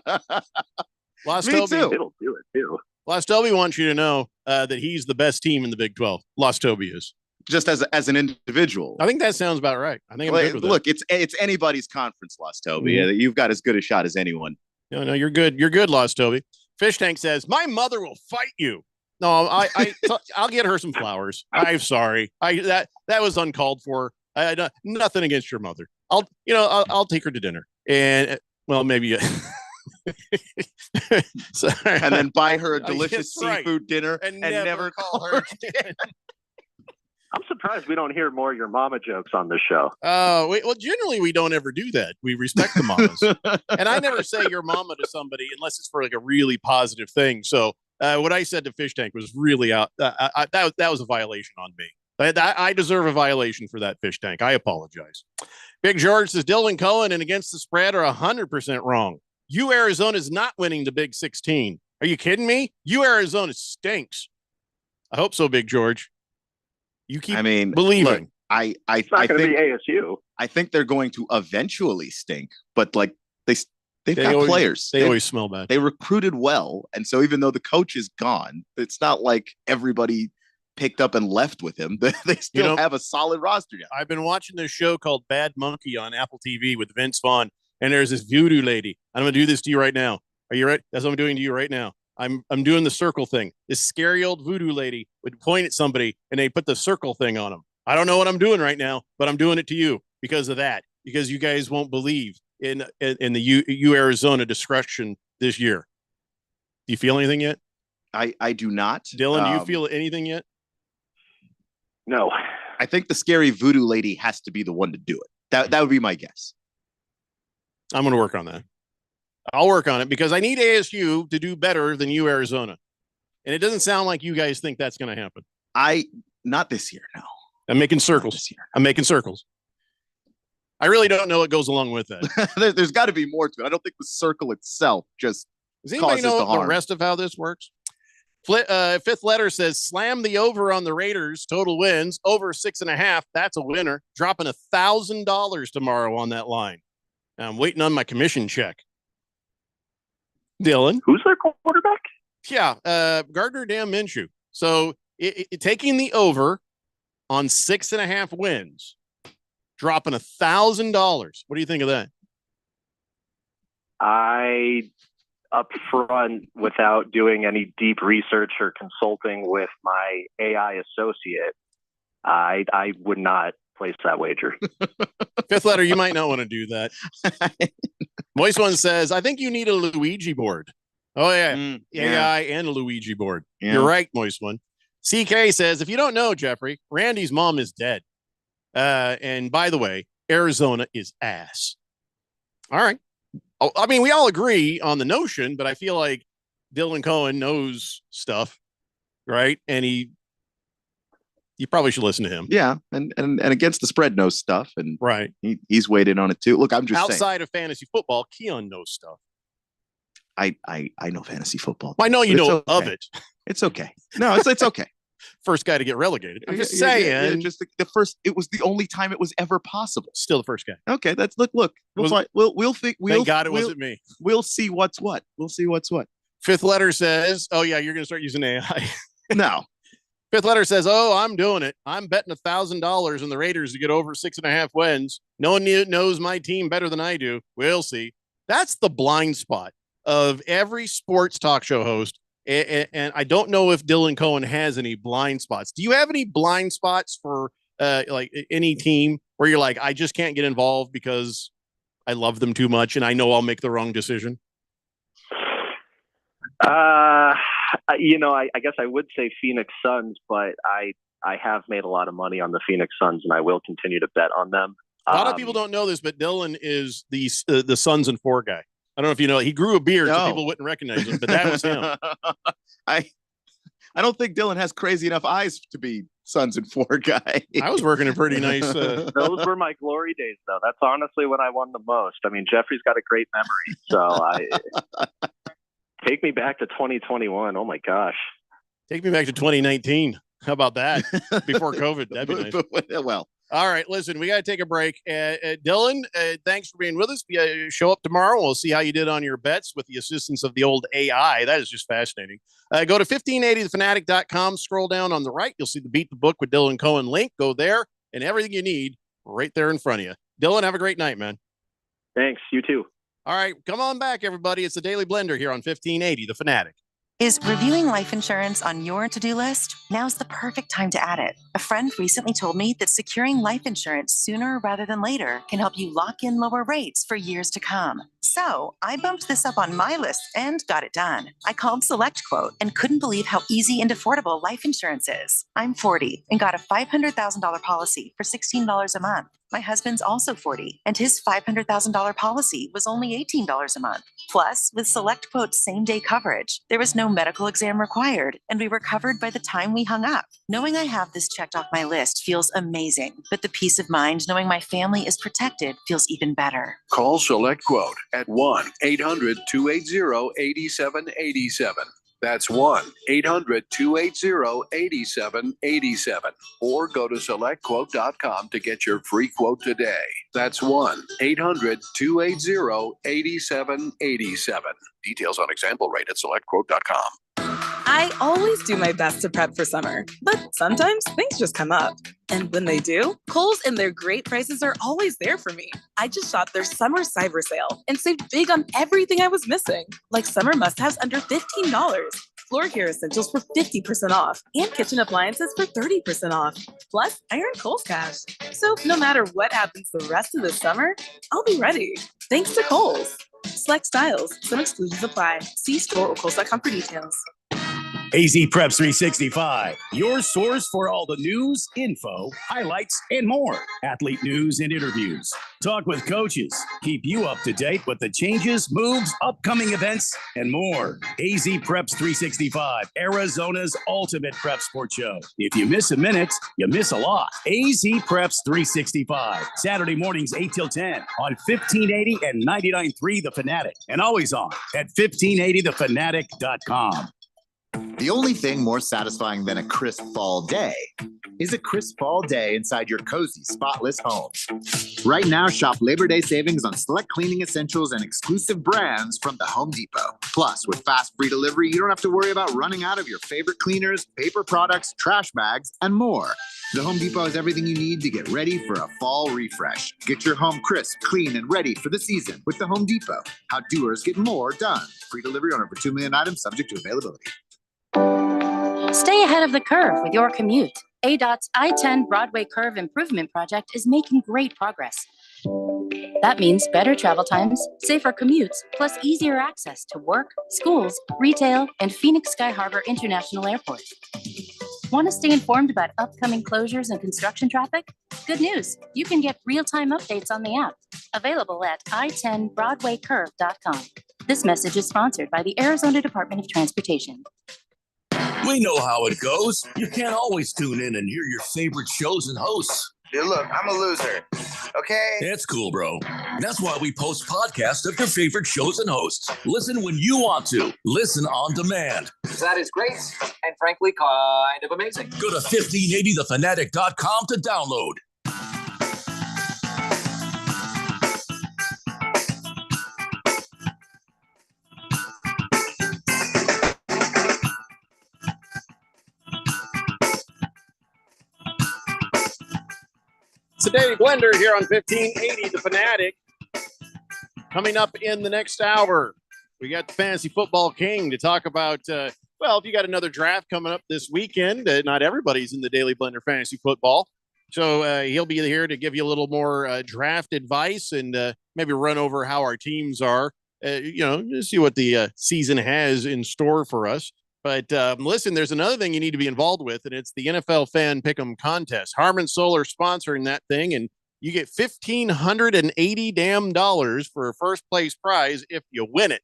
Me too. It'll do it too. Lost Toby wants you to know that he's the best team in the Big 12. Lost Toby is. Just as an individual. I think that sounds about right. I think I'm good with that. Look, it's anybody's conference, Lost Toby. Mm-hmm. You've got as good a shot as anyone. No, you're good. You're good, Lost Toby. Fish Tank says, "My mother will fight you." No, I'll get her some flowers. I'm sorry. That was uncalled for. Nothing against your mother. I'll take her to dinner, and well, maybe. And then buy her a delicious seafood dinner and never call her again. I'm surprised we don't hear more of your mama jokes on this show. Well, generally we don't ever do that. We respect the mamas, and I never say your mama to somebody unless it's for like a really positive thing. So what I said to Fish Tank was really out. That was a violation on me. I deserve a violation for that, fish tank. I apologize. Big George says Dylan Cohen and against the spread are 100% wrong. Arizona is not winning the Big 16. Are you kidding me? Arizona stinks. I hope so, Big George. You keep believing. Look, I It's not going to think be ASU. I think they're going to eventually stink, but like they've got players. They always smell bad. They recruited well, and so even though the coach is gone, it's not like everybody picked up and left with him. They still have a solid roster now. I've been watching this show called Bad Monkey on Apple TV with Vince Vaughn, and there's this voodoo lady. I'm going to do this to you right now. Are you ready? That's what I'm doing to you right now. I'm doing the circle thing. This scary old voodoo lady would point at somebody, and they put the circle thing on them. I don't know what I'm doing right now, but I'm doing it to you because of that, because you guys won't believe in the Arizona discretion this year. Do you feel anything yet? I do not. Dylan, do you feel anything yet? No. I think the scary voodoo lady has to be the one to do it. That would be my guess. I'm going to work on that. I'll work on it because I need ASU to do better than Arizona. And it doesn't sound like you guys think that's going to happen. Not this year, no. I'm making circles. I'm making circles. I really don't know what goes along with that. There's got to be more to it. I don't think the circle itself just Does anybody causes know the harm. the rest of how this works? Fifth letter says, slam the over on the Raiders. Total wins. Over 6.5. That's a winner. Dropping $1,000 tomorrow on that line. Now, I'm waiting on my commission check. Dylan. Who's their quarterback? Yeah, Gardner Minshew. So taking the over on 6.5 wins, dropping $1,000. What do you think of that? I, up front, without doing any deep research or consulting with my AI associate, I would not place that wager. Fifth letter, you might not want to do that. Moist One says, I think you need a Luigi board. Oh, yeah. AI and a Luigi board. Yeah. You're right, Moist One. CK says, if you don't know, Jeffrey, Randy's mom is dead. And by the way, Arizona is ass. All right. Oh, I mean, we all agree on the notion, but I feel like Dylan Cohen knows stuff, right? And you probably should listen to him. Yeah, and against the spread knows stuff, and right, he's weighed in on it too. Look, I'm just outside saying. of fantasy football, Keon knows stuff. I know fantasy football. I know you know of it. It's okay. No, it's okay. First guy to get relegated. I'm just saying. Yeah, just the first. It was the only time it was ever possible. Still the first guy. Okay, that's look. We'll think. Thank God it wasn't me. We'll see what's what. We'll see what's what. Fifth letter says, "Oh yeah, you're going to start using AI." No. Fifth letter says, "Oh, I'm doing it. I'm betting $1,000 on the Raiders to get over 6.5 wins. No one knows my team better than I do. We'll see." That's the blind spot of every sports talk show host. And I don't know if Dylan Cohen has any blind spots. Do you have any blind spots for like any team where you're like, I just can't get involved because I love them too much and I know I'll make the wrong decision? I guess I would say Phoenix Suns, but I have made a lot of money on the Phoenix Suns and I will continue to bet on them. A lot of people don't know this, but Dylan is the Suns and 4 guy. I don't know if you know, he grew a beard so people wouldn't recognize him, but that was him. I don't think Dylan has crazy enough eyes to be Suns and 4 guy. I was working a pretty nice. Those were my glory days, though. That's honestly when I won the most. I mean, Jeffrey's got a great memory, so take me back to 2021. Oh my gosh, take me back to 2019. How about that? Before COVID, that'd be nice. Well. All right, listen, we got to take a break. Dylan, thanks for being with us. Show up tomorrow. We'll see how you did on your bets with the assistance of the old AI. That is just fascinating. Go to 1580thefanatic.com. Scroll down on the right. You'll see the Beat the Book with Dylan Cohen link. Go there, and everything you need right there in front of you. Dylan, have a great night, man. Thanks. You too. All right, come on back, everybody. It's the Daily Blender here on 1580 The Fanatic. Is reviewing life insurance on your to-do list? Now's the perfect time to add it. A friend recently told me that securing life insurance sooner rather than later can help you lock in lower rates for years to come. So I bumped this up on my list and got it done. I called SelectQuote and couldn't believe how easy and affordable life insurance is. I'm 40 and got a $500,000 policy for $16 a month. My husband's also 40 and his $500,000 policy was only $18 a month. Plus, with SelectQuote's same-day coverage, there was no medical exam required, and we were covered by the time we hung up. Knowing I have this checked off my list feels amazing, but the peace of mind knowing my family is protected feels even better. Call SelectQuote at 1-800-280-8787. That's 1-800-280-8787. Or go to SelectQuote.com to get your free quote today. That's 1-800-280-8787. Details on example rate at SelectQuote.com. I always do my best to prep for summer, but sometimes things just come up. And when they do, Kohl's and their great prices are always there for me. I just shot their summer cyber sale and saved big on everything I was missing, like summer must-haves under $15, floor care essentials for 50% off, and kitchen appliances for 30% off. Plus, I earned Kohl's cash. So no matter what happens the rest of the summer, I'll be ready. Thanks to Kohl's. Select styles. Some exclusions apply. See store or Kohl's.com for details. AZ Preps 365, your source for all the news, info, highlights, and more. Athlete news and interviews. Talk with coaches. Keep you up to date with the changes, moves, upcoming events, and more. AZ Preps 365, Arizona's ultimate prep sports show. If you miss a minute, you miss a lot. AZ Preps 365, Saturday mornings 8 till 10 on 1580 and 99.3 The Fanatic, and always on at 1580thefanatic.com. The only thing more satisfying than a crisp fall day is a crisp fall day inside your cozy, spotless home. Right now, shop Labor Day savings on select cleaning essentials and exclusive brands from the Home Depot. Plus, with fast free delivery, you don't have to worry about running out of your favorite cleaners, paper products, trash bags, and more. The Home Depot has everything you need to get ready for a fall refresh. Get your home crisp, clean, and ready for the season with the Home Depot. How doers get more done. Free delivery on over 2 million items subject to availability. Stay ahead of the curve with your commute. ADOT's I-10 Broadway Curve Improvement Project is making great progress. That means better travel times, safer commutes, plus easier access to work, schools, retail, and Phoenix Sky Harbor International Airport. Want to stay informed about upcoming closures and construction traffic? Good news, you can get real-time updates on the app, available at i10broadwaycurve.com. This message is sponsored by the Arizona Department of Transportation. We know how it goes. You can't always tune in and hear your favorite shows and hosts. Dude, look, I'm a loser. Okay? It's cool, bro. That's why we post podcasts of your favorite shows and hosts. Listen when you want to. Listen on demand. That is great and frankly kind of amazing. Go to 1580thefanatic.com to download. It's the Daily Blender here on 1580 The Fanatic. Coming up in the next hour, we got the Fantasy Football King to talk about, well, if you got another draft coming up this weekend, not everybody's in the Daily Blender Fantasy Football. So he'll be here to give you a little more draft advice and maybe run over how our teams are, see what the season has in store for us. But listen, there's another thing you need to be involved with, and it's the NFL Fan Pick'em contest. Harmon Solar sponsoring that thing, and you get $1,580 for a first place prize if you win it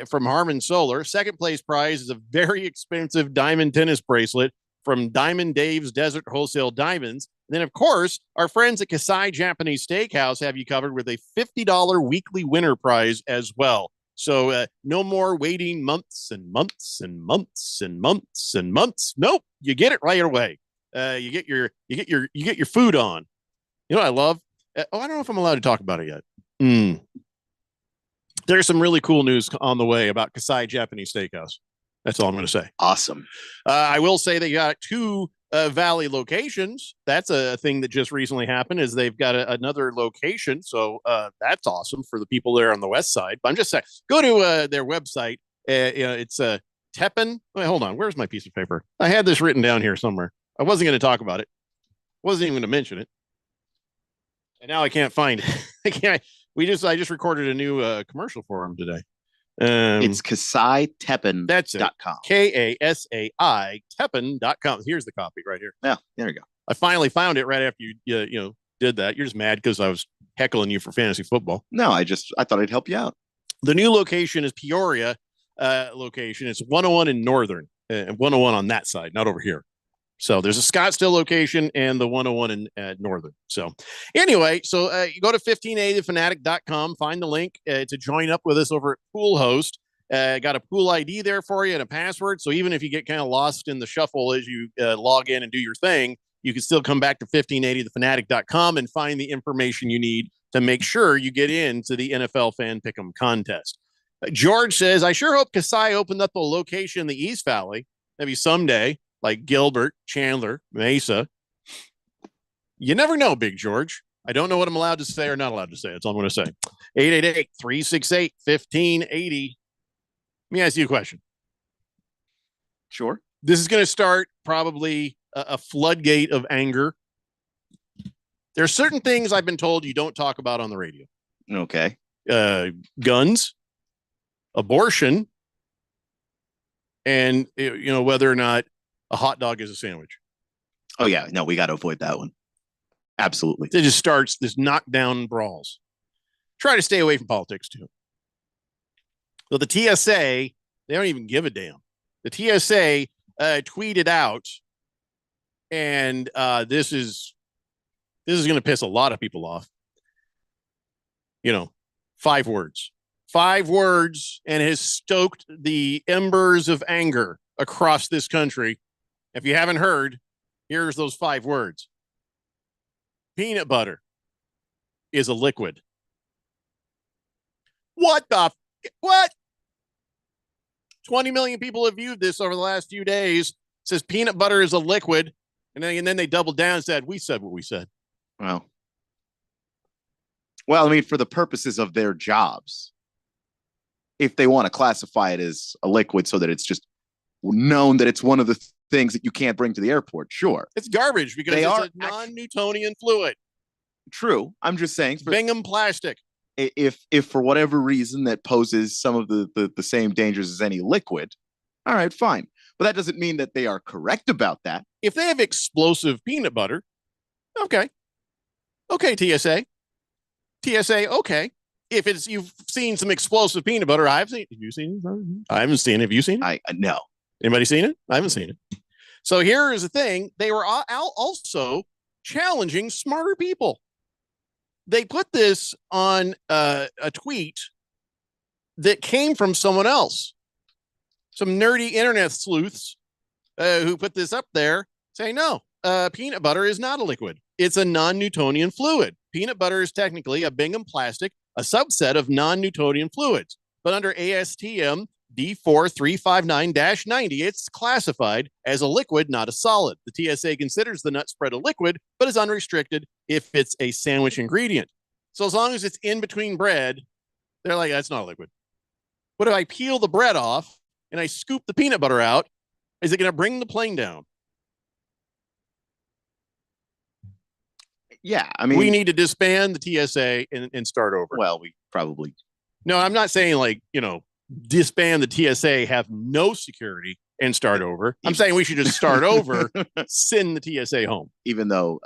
from Harmon Solar. Second place prize is a very expensive diamond tennis bracelet from Diamond Dave's Desert Wholesale Diamonds. And then, of course, our friends at Kasai Japanese Steakhouse have you covered with a $50 weekly winner prize as well. So no more waiting months and months and months and months and months. Nope, you get it right away. You get your food on. You know what I love? I don't know if I'm allowed to talk about it yet. There's some really cool news on the way about Kasai Japanese Steakhouse. That's all I'm going to say. Awesome. I will say they got 2 Valley locations. That's a thing that just recently happened, is they've got another location. So that's awesome for the people there on the west side. But I'm just saying, go to their website. It's Teppan. Wait, hold on. Where's my piece of paper? I had this written down here somewhere. I wasn't going to talk about it. Wasn't even going to mention it. And now I can't find it. I can't. I just recorded a new commercial for them today. It's KasaiTeppan.com. That's it. KASAI Teppan.com. Here's the copy right here. Yeah, there you go. I finally found it right after you did that. You're just mad because I was heckling you for fantasy football. No, I thought I'd help you out. The new location is Peoria location. It's 101 in Northern, 101 on that side, not over here. So there's a Scottsdale location and the 101 in Northern. So anyway, you go to 1580thefanatic.com, find the link to join up with us over at Pool Host. Got a pool ID there for you and a password. So even if you get kind of lost in the shuffle as you log in and do your thing, you can still come back to 1580thefanatic.com and find the information you need to make sure you get into the NFL Fan Pick'em contest. George says, I sure hope Kasai opened up a location in the East Valley, maybe someday, like Gilbert, Chandler, Mesa. You never know, Big George. I don't know what I'm allowed to say or not allowed to say. That's all I'm going to say. 888-368-1580. Let me ask you a question. Sure. This is going to start probably a floodgate of anger. There are certain things I've been told you don't talk about on the radio. Okay. Guns, abortion, and whether or not a hot dog is a sandwich. Oh yeah, no, we got to avoid that one. Absolutely. It just starts this knockdown brawls. Try to stay away from politics too. So the TSA, they don't even give a damn. The TSA tweeted out, and this is going to piss a lot of people off. 5 words. 5 words, and has stoked the embers of anger across this country. If you haven't heard, here's those 5 words. Peanut butter is a liquid. What? 20 million people have viewed this over the last few days. It says peanut butter is a liquid. And then they doubled down and said, we said what we said. Well, I mean, for the purposes of their jobs, if they want to classify it as a liquid so that it's just known that it's one of the things that you can't bring to the airport, sure. It's garbage because it's a non-Newtonian fluid. True. I'm just saying. Bingham plastic. If for whatever reason that poses some of the same dangers as any liquid, all right, fine. But that doesn't mean that they are correct about that. If they have explosive peanut butter, okay. Okay, TSA, okay. If you've seen some explosive peanut butter, I've seen. Have you seen it? I haven't seen it. Have you seen it? No. Anybody seen it? I haven't seen it. So here is the thing. They were also challenging smarter people. They put this on a tweet that came from someone else. Some nerdy internet sleuths who put this up there saying, no, peanut butter is not a liquid. It's a non-Newtonian fluid. Peanut butter is technically a Bingham plastic, a subset of non-Newtonian fluids. But under ASTM D4359-90, it's classified as a liquid, not a solid. The TSA considers the nut spread a liquid, but is unrestricted if it's a sandwich ingredient. So as long as it's in between bread, they're like, that's not a liquid. What if I peel the bread off and I scoop the peanut butter out? Is it going to bring the plane down? Yeah, I mean, we need to disband the TSA and start over. Well, we probably. No, I'm not saying disband the TSA, have no security and start over. I'm saying we should just start over, send the TSA home. Even though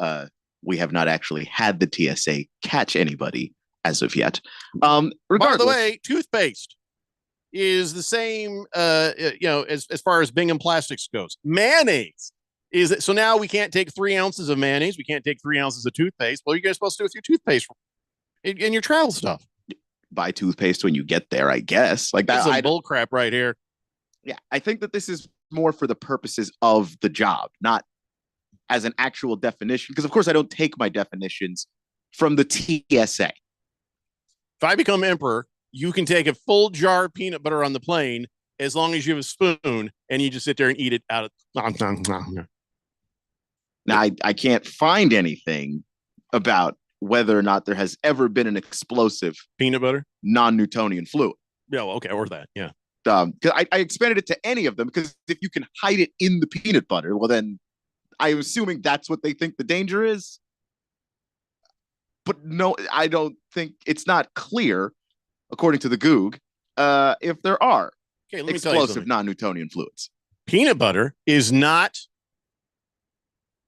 we have not actually had the TSA catch anybody as of yet. By the way, toothpaste is the same, as far as Bingham Plastics goes. Mayonnaise is it? So now we can't take 3 ounces of mayonnaise. We can't take 3 ounces of toothpaste. What are you guys supposed to do with your toothpaste in your travel stuff? Buy toothpaste when you get there, I guess. Like that's some bull crap right here. Yeah, I think that this is more for the purposes of the job, not as an actual definition. Because of course I don't take my definitions from the TSA. If I become emperor, you can take a full jar of peanut butter on the plane as long as you have a spoon and you just sit there and eat it out of. Now, I can't find anything about whether or not there has ever been an explosive peanut butter non-Newtonian fluid. Yeah, well, okay, or that, yeah. Because I expanded it to any of them because if you can hide it in the peanut butter, well, then I'm assuming that's what they think the danger is. But no, I don't think it's not clear, according to the Goog, if there are explosive non-Newtonian fluids. Peanut butter is not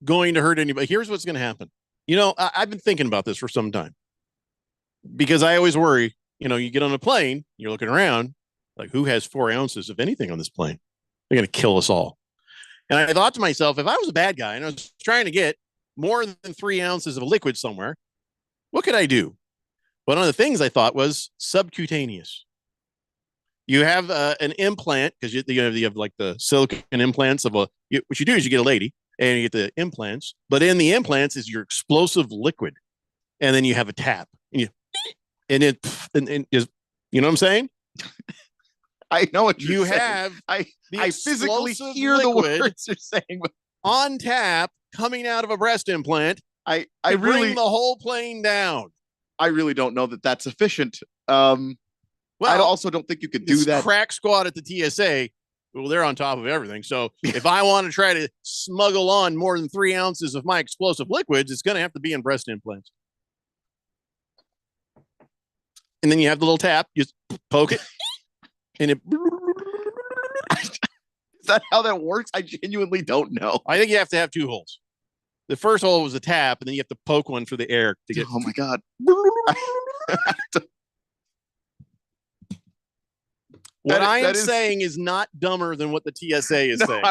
going to hurt anybody. Here's what's going to happen. I've been thinking about this for some time because I always worry you get on a plane, you're looking around, like who has 4 ounces of anything on this plane? They're going to kill us all. And I thought to myself, if I was a bad guy and I was trying to get more than 3 ounces of a liquid somewhere, what could I do? One of the things I thought was subcutaneous. You have an implant because you have like the silicone implants of what you do is you get a lady and you get the implants, but in the implants is your explosive liquid, and then you have a tap and is, you know what I'm saying? I know what you have. I physically hear the words you're saying but on tap coming out of a breast implant. I bring really the whole plane down. I really don't know that that's sufficient. I also don't think you could do that. Crack squad at the TSA, well, they're on top of everything. So if I want to try to smuggle on more than 3 ounces of my explosive liquids, it's going to have to be in breast implants. And then you have the little tap, you just poke it, and it. Is that how that works? I genuinely don't know. I think you have to have 2 holes. The first hole was a tap, and then you have to poke one for the air to get. Oh my God. What I am saying is not dumber than what the TSA is saying.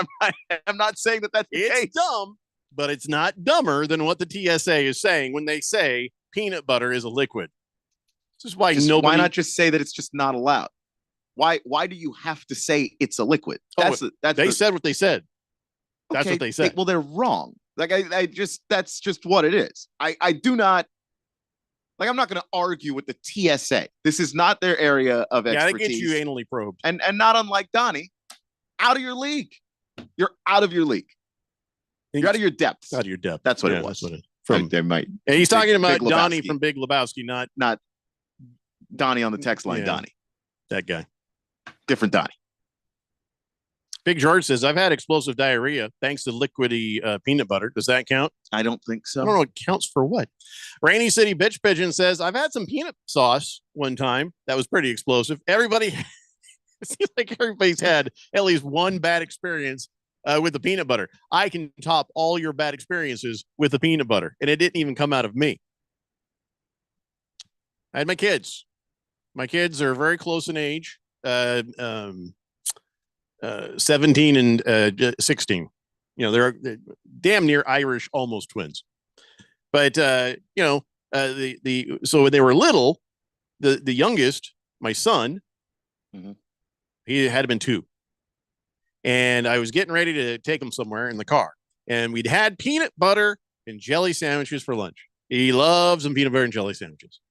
I'm not saying that that's the case. It's dumb, but it's not dumber than what the TSA is saying when they say peanut butter is a liquid. This is why Why not just say that it's just not allowed? Why do you have to say it's a liquid? They said what they said. That's what they said. Well, they're wrong. Like that's just what it is. I do not. Like, I'm not going to argue with the TSA. This is not their area of expertise. Yeah, they get you anally probed. And not unlike Donnie, out of your league. You're out of your league. You're out of your depth. Out of your depth. That's what it was. That's what from they might. And he's talking about Donnie from Big Lebowski, not Donnie on the text line. Donnie, that guy. Different Donnie. Big George says, I've had explosive diarrhea thanks to liquidy peanut butter. Does that count? I don't think so. I don't know. It counts for what? Rainy City Bitch Pigeon says, I've had some peanut sauce one time. That was pretty explosive. Everybody, it seems like everybody's had at least one bad experience with the peanut butter. I can top all your bad experiences with the peanut butter, and it didn't even come out of me. I had my kids. My kids are very close in age. 17 and 16. They're damn near Irish, almost twins. But so when they were little, the youngest, my son, he had been 2. And I was getting ready to take him somewhere in the car. And we'd had peanut butter and jelly sandwiches for lunch. He loves some peanut butter and jelly sandwiches.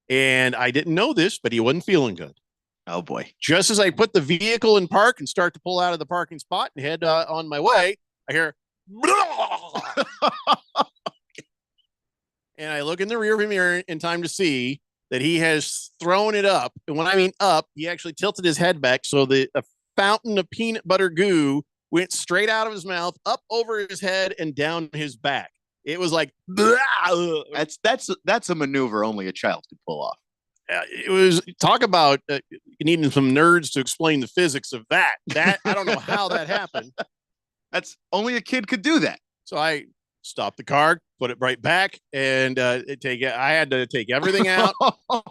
And I didn't know this, but he wasn't feeling good. Oh, boy. Just as I put the vehicle in park and start to pull out of the parking spot and head on my way, I hear, and I look in the rearview mirror in time to see that he has thrown it up. And when I mean up, he actually tilted his head back so that a fountain of peanut butter goo went straight out of his mouth, up over his head, and down his back. It was like, that's a maneuver only a child could pull off. It was talk about needing some nerds to explain the physics of that. I don't know how that happened. That's only a kid could do that. So I stopped the car, put it right back, and I had to take everything out.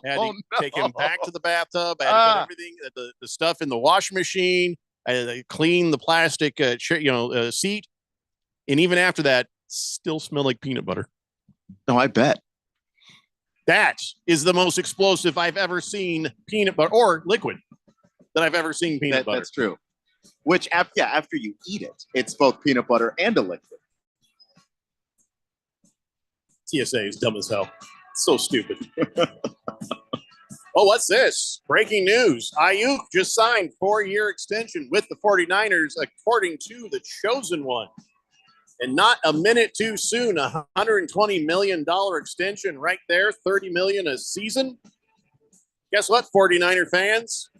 Had to take him back to the bathtub. I had to put everything, the stuff in the washing machine. I had to clean the plastic, seat. And even after that, still smelled like peanut butter. No, I bet. That is the most explosive I've ever seen peanut butter or liquid that I've ever seen peanut butter. That's true. Which, after you eat it, it's both peanut butter and a liquid. TSA is dumb as hell. So stupid. Oh, what's this? Breaking news. Ayuk just signed 4-year extension with the 49ers, according to The Chosen One. And not a minute too soon, $120 million extension right there, $30 million a season. Guess what, 49er fans?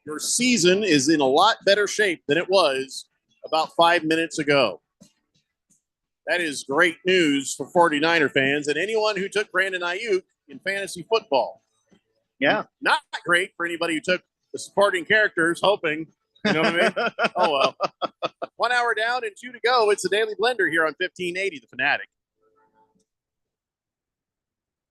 Your season is in a lot better shape than it was about 5 minutes ago. That is great news for 49er fans and anyone who took Brandon Ayuk in fantasy football. Yeah. Not great for anybody who took the supporting characters, hoping. You know what I mean? Oh, well. 1 hour down and 2 to go. It's the Daily Blender here on 1580, The Fanatic.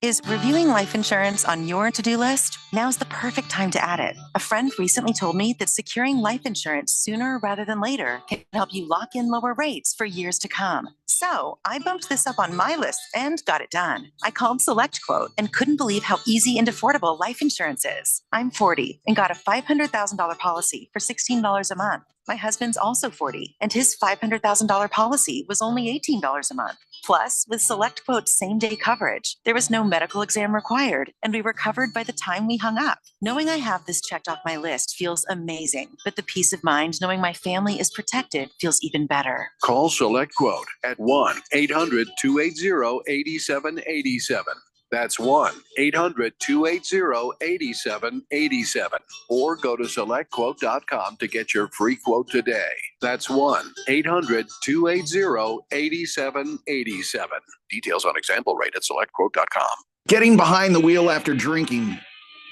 Is reviewing life insurance on your to-do list? Now's the perfect time to add it. A friend recently told me that securing life insurance sooner rather than later can help you lock in lower rates for years to come. So I bumped this up on my list and got it done. I called SelectQuote and couldn't believe how easy and affordable life insurance is. I'm 40 and got a $500,000 policy for $16 a month. My husband's also 40, and his $500,000 policy was only $18 a month. Plus, with SelectQuote's same-day coverage, there was no medical exam required, and we were covered by the time we hung up. Knowing I have this checked off my list feels amazing, but the peace of mind knowing my family is protected feels even better. Call SelectQuote at 1-800-280-8787. That's 1-800-280-8787. Or go to SelectQuote.com to get your free quote today. That's 1-800-280-8787. Details on example rate at SelectQuote.com. Getting behind the wheel after drinking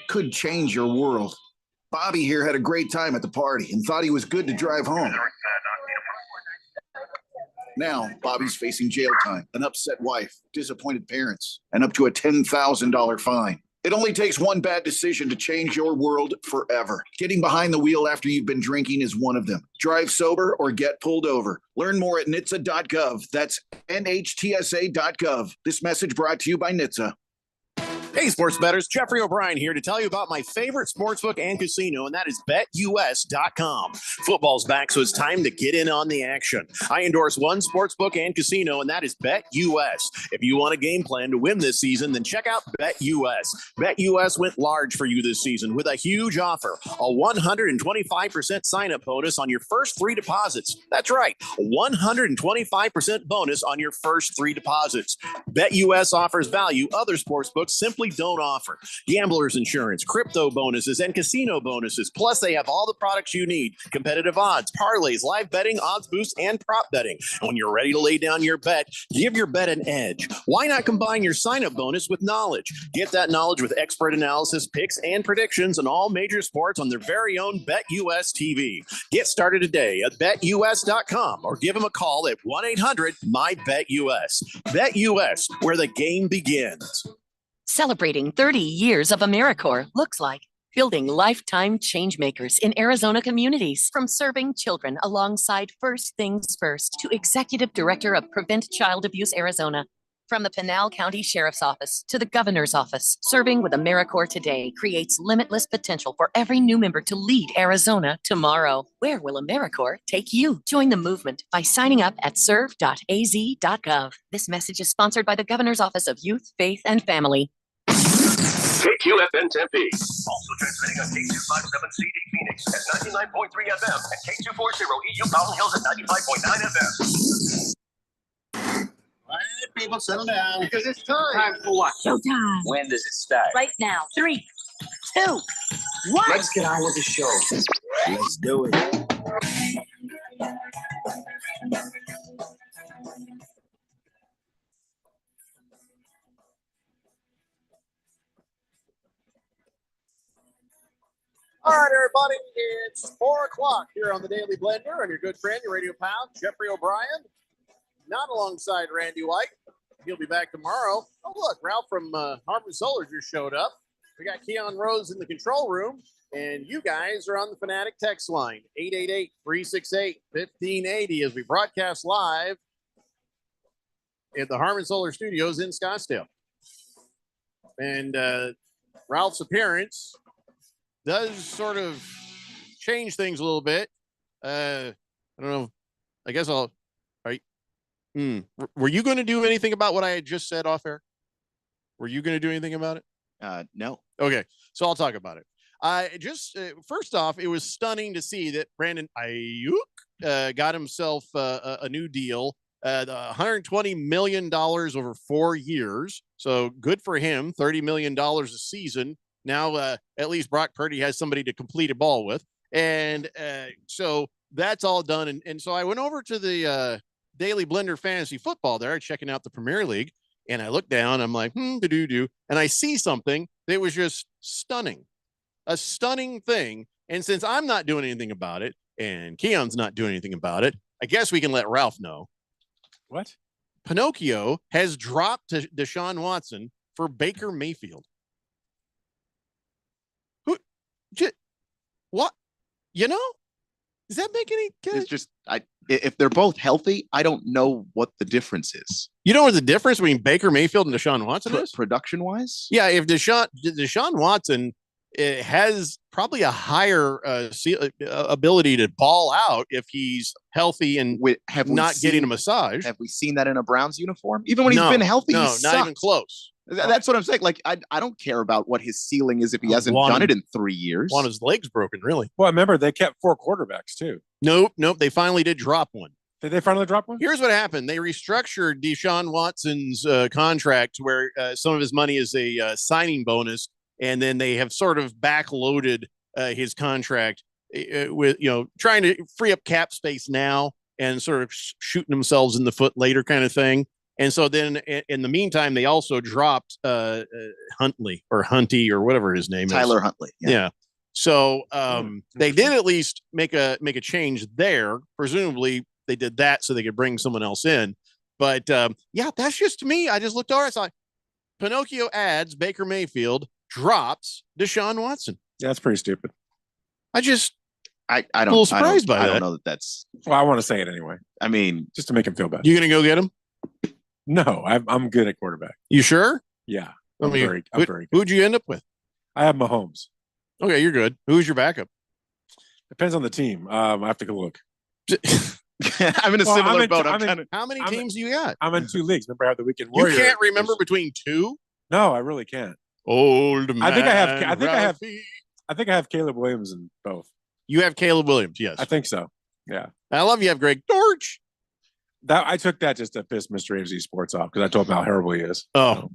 could change your world. Bobby here had a great time at the party and thought he was good to drive home. Now, Bobby's facing jail time, an upset wife, disappointed parents, and up to a $10,000 fine. It only takes one bad decision to change your world forever. Getting behind the wheel after you've been drinking is one of them. Drive sober or get pulled over. Learn more at NHTSA.gov. That's NHTSA.gov. This message brought to you by NHTSA. Hey, sports bettors, Jeffrey O'Brien here to tell you about my favorite sportsbook and casino, and that is BetUS.com. Football's back, so it's time to get in on the action. I endorse one sportsbook and casino, and that is BetUS. If you want a game plan to win this season, then check out BetUS. BetUS went large for you this season with a huge offer, a 125% sign-up bonus on your first 3 deposits. That's right, a 125% bonus on your first 3 deposits. BetUS offers value other sportsbooks simply don't offer. Gamblers insurance, crypto bonuses, and casino bonuses. Plus, they have all the products you need. Competitive odds, parlays, live betting, odds boosts, and prop betting. And when you're ready to lay down your bet, give your bet an edge. Why not combine your sign-up bonus with knowledge? Get that knowledge with expert analysis, picks, and predictions on all major sports on their very own BetUS TV. Get started today at BetUS.com or give them a call at 1-800-MyBetUS. BetUS, where the game begins. Celebrating 30 years of AmeriCorps looks like building lifetime change makers in Arizona communities. From serving children alongside First Things First to Executive Director of Prevent Child Abuse Arizona. From the Pinal County Sheriff's Office to the Governor's Office, serving with AmeriCorps today creates limitless potential for every new member to lead Arizona tomorrow. Where will AmeriCorps take you? Join the movement by signing up at serve.az.gov. This message is sponsored by the Governor's Office of Youth, Faith, and Family. KQFN Tempe. Also transmitting on K257CD Phoenix at 99.3 FM and K240 EU Mountain Hills at 95.9 FM. All right, people, settle down. Because it's time. Time for what? Showtime. When does it start? Right now. 3, 2, 1. Let's get on with the show. Let's do it. All right, everybody, it's 4 o'clock here on the Daily Blender, and your good friend, your radio pal, Jeffrey O'Brien, not alongside Randy White. He'll be back tomorrow. Oh, look, Ralph from Harmon Solar just showed up. We got Keon Rose in the control room, and you guys are on the Fanatic text line, 888-368-1580, as we broadcast live at the Harmon Solar Studios in Scottsdale. And Ralph's appearance does sort of change things a little bit. I don't know. I guess I'll. All right. Were you going to do anything about what I had just said off air? Were you going to do anything about it? No. Okay, so I'll talk about it. First off, it was stunning to see that Brandon Ayuk got himself a new deal, $120 million over 4 years. So good for him. $30 million a season. Now, at least Brock Purdy has somebody to complete a ball with. And so that's all done. And so I went over to the Daily Blender Fantasy Football there, checking out the Premier League. And I look down, I'm like, and I see something that was just stunning, a stunning thing. And since I'm not doing anything about it and Keon's not doing anything about it, I guess we can let Ralph know. What? Pinocchio has dropped to Deshaun Watson for Baker Mayfield. What? Does that make any sense? It's just if they're both healthy, I don't know what the difference is. You know what the difference between Baker Mayfield and Deshaun Watson is? Production wise? Yeah, if Deshaun Watson has probably a higher ability to ball out if he's healthy and not getting a massage. Have we seen that in a Browns uniform? Even when he's been healthy, no, not even close. That's what I'm saying. Like, I don't care about what his ceiling is if he hasn't done it in 3 years. Want his legs broken, really. Well, remember, they kept 4 quarterbacks, too. Nope. They finally did drop one. Did they finally drop one? Here's what happened. They restructured Deshaun Watson's contract where some of his money is a signing bonus, and then they have sort of backloaded his contract with, trying to free up cap space now and sort of shooting themselves in the foot later kind of thing. And so then in the meantime, they also dropped Huntley or Hunty or whatever his name is. Tyler Huntley. Yeah. So they did at least make a change there. Presumably they did that so they could bring someone else in. But that's just me. I just looked over. I saw Pinocchio adds Baker Mayfield, drops Deshaun Watson. Yeah, that's pretty stupid. I don't. A little surprised by that. I don't know that's. Well, I want to say it anyway. I mean, just to make him feel better. You gonna go get him? No, I'm good at quarterback. You sure? Yeah, I'm very good. Who'd you end up with? I have Mahomes. Okay, you're good. Who's your backup? Depends on the team. I have to go look. I'm in a similar boat. How many teams do you got? I'm in 2 leagues. Remember, I have the Weekend Warrior. You can't remember between 2? No, I really can't. Old man. I think I have Caleb Williams in both. You have Caleb Williams, yes. I think so. Yeah. I love you have Greg Dortch. I took that just to piss Mr. AFC Sports off because I told him how horrible he is. Oh.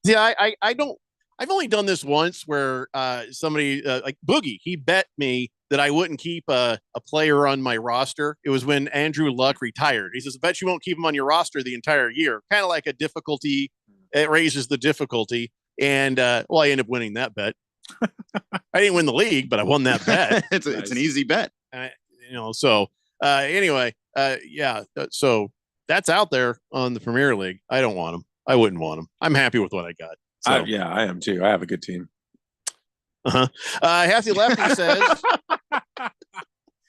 Yeah, I don't. I've only done this once where somebody like Boogie, he bet me that I wouldn't keep a player on my roster. It was when Andrew Luck retired. He says, I bet you won't keep him on your roster the entire year. Kind of like a difficulty. It raises the difficulty. And I ended up winning that bet. I didn't win the league, but I won that bet. It's an easy bet. So that's out there on the Premier League. I don't want him. I wouldn't want him. I'm happy with what I got. So. I am too. I have a good team. Hefty Lefty says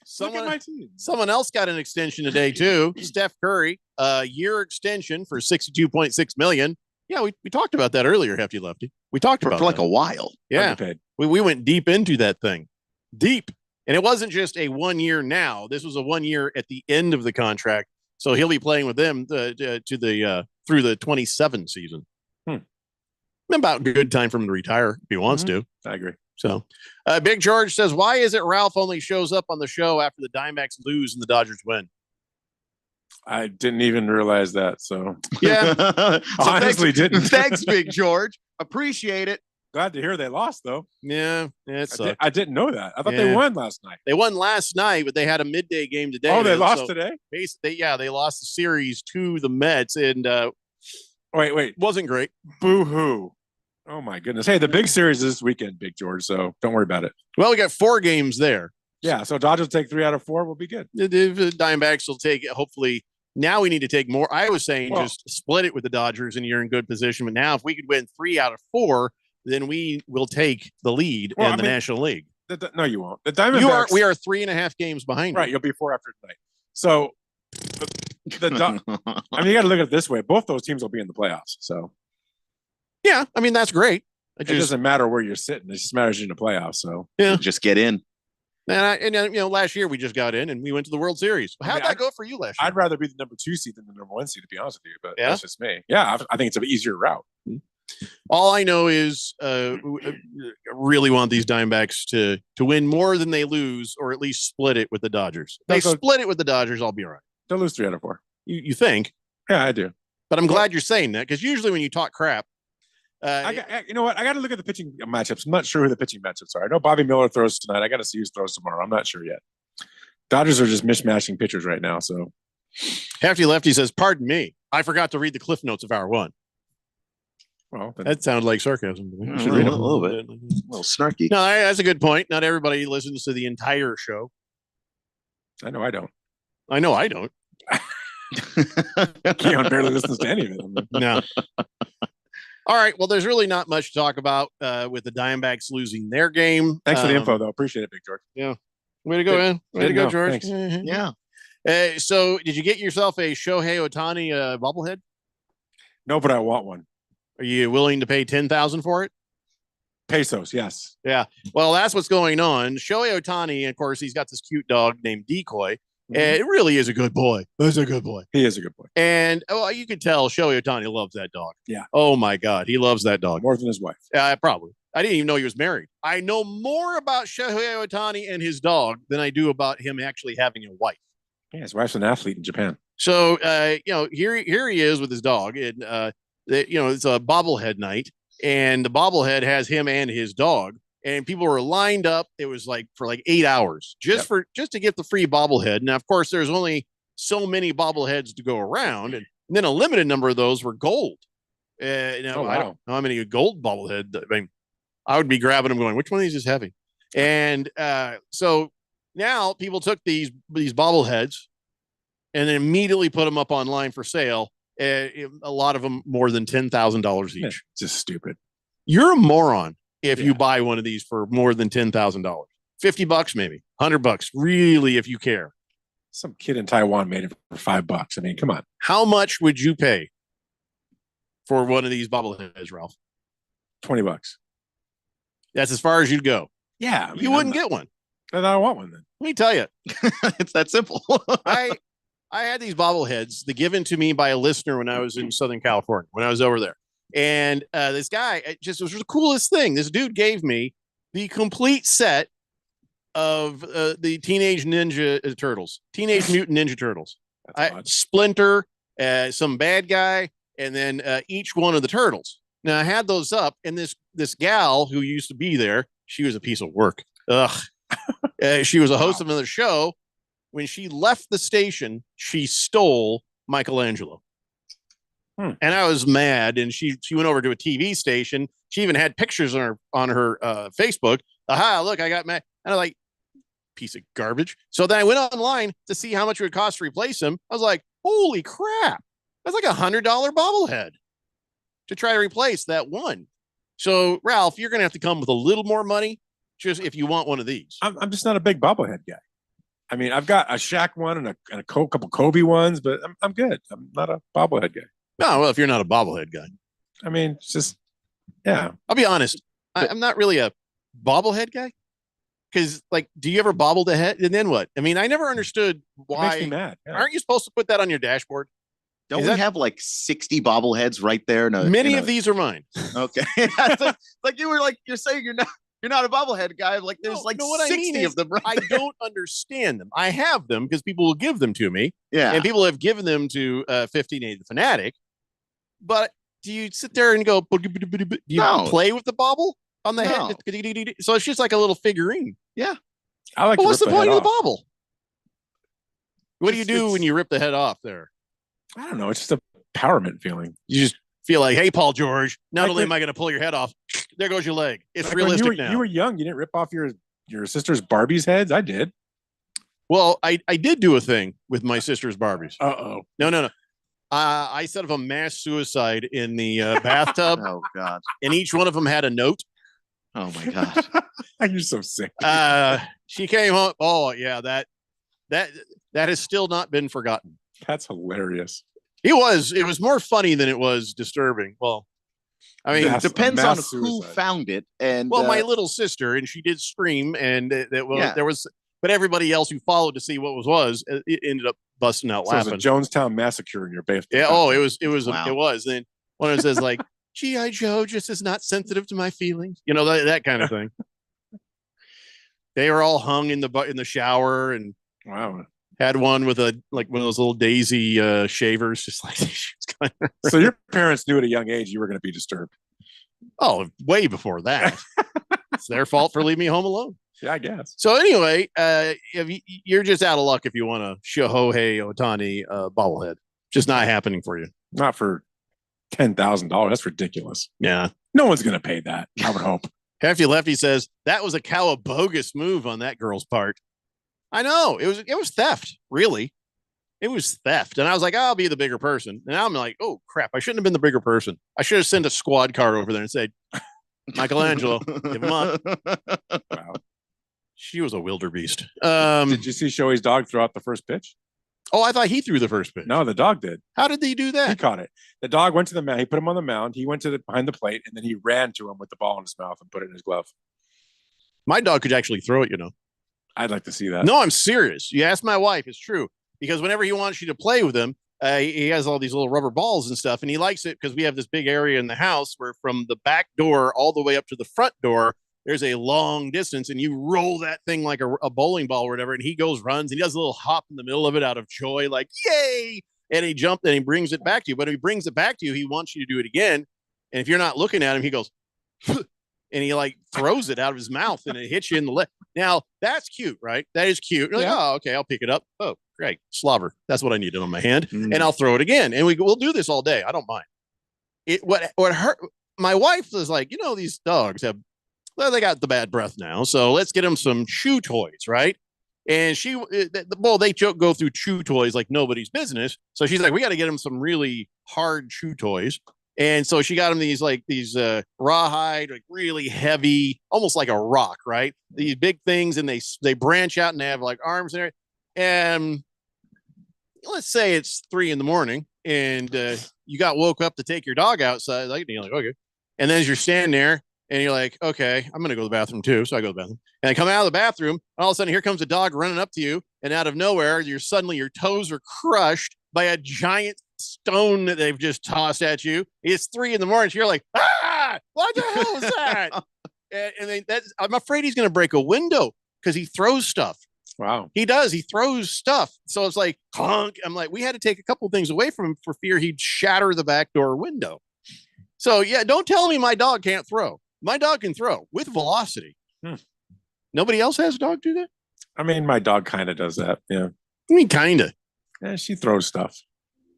someone else got an extension today too. Steph Curry, year extension for $62.6 million. Yeah, we talked about that earlier, Hefty Lefty. We talked about for like a while. Yeah, we went deep into that thing, deep, and it wasn't just a 1 year. Now this was a 1 year at the end of the contract, so he'll be playing with them through the 27 season. About good time for him to retire if he wants to. I agree. So, Big George says, why is it Ralph only shows up on the show after the Diamondbacks lose and the Dodgers win? I didn't even realize that. So, yeah, honestly, didn't. Thanks, Big George. Appreciate it. Glad to hear they lost, though. Yeah, I didn't know that. I thought they won last night. They won last night, but they had a midday game today. Oh, they lost today? They lost the series to the Mets, and wait, wasn't great. Boo-hoo. Oh my goodness. Hey, the big series is this weekend, Big George, so don't worry about it. Well, we got 4 games there. Yeah, so Dodgers take 3 out of 4, we'll be good. The Diamondbacks will take it. Hopefully, now we need to take more. I was saying just split it with the Dodgers and you're in good position. But now if we could win 3 out of 4, then we will take the lead in the National League. No, you won't. The Diamondbacks. We are 3.5 games behind. Right, you'll be 4 after tonight. So you got to look at it this way. Both those teams will be in the playoffs. So yeah, I mean that's great. It doesn't matter where you're sitting; it just matters in the playoffs. So yeah, just get in. And last year we just got in and we went to the World Series. How'd that go for you last year? I'd rather be the number 2 seed than the number 1 seed, to be honest with you. But that's just me. Yeah, I think it's an easier route. All I know is really want these Diamondbacks to win more than they lose, or at least split it with the Dodgers. If they split it with the Dodgers, I'll be all right. They'll lose 3 out of 4. You think? Yeah, I do. But I'm glad you're saying that because usually when you talk crap, you know what? I got to look at the pitching matchups. I'm not sure who the pitching matchups are. I know Bobby Miller throws tonight. I got to see who throws tomorrow. I'm not sure yet. Dodgers are just mishmashing pitchers right now. So, Hefty Lefty says, "Pardon me, I forgot to read the cliff notes of hour 1." Well, that sounded like sarcasm to me. I should read a little bit, a little snarky. No, that's a good point. Not everybody listens to the entire show. I know I don't. I know I don't. Keon barely listens to any of it. No. All right. Well, there's really not much to talk about with the Diamondbacks losing their game. Thanks for the info, though. Appreciate it, Big George. Yeah. Way to go, man. Way to go, George. Yeah. So, did you get yourself a Shohei Ohtani bobblehead? No, but I want one. Are you willing to pay $10,000 for it? Pesos, yes. Yeah. Well, that's what's going on. Shohei Ohtani, of course, he's got this cute dog named Decoy. Mm-hmm. And it really is a good boy. He's a good boy. He is a good boy. And you can tell Shohei Ohtani loves that dog. Yeah. Oh my God, he loves that dog more than his wife. Probably. I didn't even know he was married. I know more about Shohei Ohtani and his dog than I do about him actually having a wife. Yeah, his wife's an athlete in Japan. So here he is with his dog, and it's a bobblehead night, and the bobblehead has him and his dog. And people were lined up. It was for 8 hours just to get the free bobblehead. Now, of course, there's only so many bobbleheads to go around, and then a limited number of those were gold. I don't know how many gold bobblehead. I mean, I would be grabbing them, going, "Which one of these is heavy?" And so now people took these bobbleheads and then immediately put them up online for sale. A lot of them more than $10,000 each. Just stupid. You're a moron if you buy one of these for more than $10,000. $50 maybe, $100 really, if you care. Some kid in Taiwan made it for $5. I mean, come on. How much would you pay for one of these bobbleheads, Ralph? $20. That's as far as you'd go. Yeah, I mean, you wouldn't get one. Then I don't want one. Then let me tell you, it's that simple. I had these bobbleheads given to me by a listener when I was in Southern California, when I was over there. And this guy, it was the coolest thing. This dude gave me the complete set of the Teenage Mutant Ninja Turtles. Splinter, some bad guy, and then each one of the turtles. Now I had those up, and this gal who used to be there, she was a piece of work. Ugh. She was a host of another show. When she left the station, she stole Michelangelo. And I was mad, and she went over to a TV station. She even had pictures on her Facebook. Aha, look, I got mad. And I'm like, piece of garbage. So then I went online to see how much it would cost to replace him. I was like, holy crap. That's like $100 bobblehead to try to replace that one. So, Ralph, you're going to have to come with a little more money just if you want one of these. I'm just not a big bobblehead guy. I mean, I've got a Shaq one and a couple Kobe ones, but I'm good. I'm not a bobblehead guy. No, well, if you're not a bobblehead guy. I mean, it's just, yeah. I'll be honest. I'm not really a bobblehead guy. Because, do you ever bobble the head? And then what? I mean, I never understood why. It makes me mad. Yeah. Aren't you supposed to put that on your dashboard? Don't we have 60 bobbleheads right there? Many of these are mine. Okay. You're saying you're not a bobblehead guy. There's 60 of them. Right I don't understand them. I have them because people will give them to me. Yeah. And people have given them to 1580 the Fanatic. But do you sit there and go, do you play with the bobble on the head? So it's just like a little figurine. Yeah. I like. What's the point of the bobble? What do you do when you rip the head off there? I don't know. It's just a empowerment feeling. You just feel like, hey, Paul George, not only am I going to pull your head off, there goes your leg. It's realistic now. You were young. You didn't rip off your sister's Barbie's heads. I did. Well, I did do a thing with my sister's Barbies. Uh-oh. No. I set up a mass suicide in the bathtub. Oh, God. And each one of them had a note. Oh, my God. You're so sick. She came home. Oh, yeah, that has still not been forgotten. That's hilarious. It was more funny than it was disturbing. Well, I mean, it depends on who found it. And my little sister, and she did scream, and there was, but everybody else who followed to see what was, it ended up busting out laughing. It was a Jonestown massacre in your basement. Yeah. Oh, it was. Wow. It was. And one of them says like, G.I. Joe just is not sensitive to my feelings. That kind of thing. They were all hung in the shower, and wow. Had one with one of those little daisy shavers, just like. So your parents knew at a young age you were going to be disturbed. Oh, way before that. It's their fault for leaving me home alone. Yeah, I guess. So anyway, you're just out of luck if you want a Shohei Ohtani bobblehead. Just not happening for you. Not for $10,000. That's ridiculous. Yeah, no one's going to pay that. I would hope. Hefty Lefty says that was a bogus move on that girl's part. I know it was theft, really. It was theft. And I was like, I'll be the bigger person. And I'm like, oh, crap. I shouldn't have been the bigger person. I should have sent a squad car over there and said, Michelangelo, give him up. Wow. She was a wildebeest. Did you see Shohei's dog throw out the first pitch? Oh, I thought he threw the first pitch. No, the dog did. How did he do that? He caught it. The dog went to the mound. He put him on the mound. He went to behind the plate, and then he ran to him with the ball in his mouth and put it in his glove. My dog could actually throw it, I'd like to see that. No, I'm serious. You ask my wife, it's true. Because whenever he wants you to play with him, he has all these little rubber balls and stuff, and he likes it because we have this big area in the house where from the back door all the way up to the front door, there's a long distance, and you roll that thing like a bowling ball or whatever, and he runs, and he does a little hop in the middle of it out of joy, like, yay! And he jumped, and he brings it back to you. But if he brings it back to you, he wants you to do it again. And if you're not looking at him, he goes, and he like throws it out of his mouth, and it hits you in the leg. Now, that's cute, right? That is cute. You're like, oh, okay, I'll pick it up. Oh, great. Slobber. That's what I needed on my hand. And I'll throw it again. And we'll do this all day. I don't mind. What hurt, my wife was like, these dogs they got the bad breath now. So let's get them some chew toys, right? And they go through chew toys like nobody's business. So she's like, we got to get them some really hard chew toys. And so she got him these rawhide, like really heavy, almost like a rock, right? These big things, and they branch out and they have like arms and everything. And let's say it's 3 a.m. and you got woke up to take your dog outside. You're like, okay. And then as you're standing there and you're like, okay, I'm going to go to the bathroom too. So I go to the bathroom and I come out of the bathroom. And all of a sudden here comes a dog running up to you. And out of nowhere, your toes are crushed by a giant stone that they've just tossed at you. It's 3 a.m. So you're like, what the hell was that? and I'm afraid he's going to break a window because he throws stuff. Wow. He does. He throws stuff. So it's like, honk. I'm like, we had to take a couple things away from him for fear he'd shatter the back door window. So yeah, don't tell me my dog can't throw. My dog can throw with velocity. Nobody else has a dog do that? I mean, my dog kind of does that. Yeah. I mean, kind of. Yeah, she throws stuff.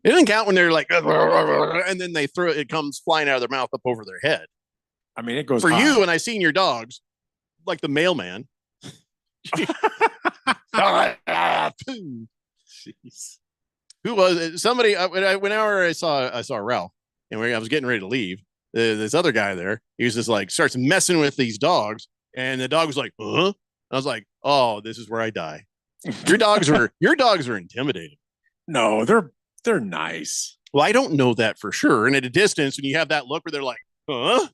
It doesn't count when they're like, and then they throw it comes flying out of their mouth up over their head. I mean, it goes for high. you. And I seen your dogs, like the mailman. Jeez. Who was it? Somebody? Whenever I saw Ralph, and I was getting ready to leave, this other guy there, he was just like starts messing with these dogs, and the dog was like, huh? I was like, oh, this is where I die. Your dogs are intimidating. No, they're nice. Well, I don't know that for sure. And at a distance, when you have that look where they're like, huh?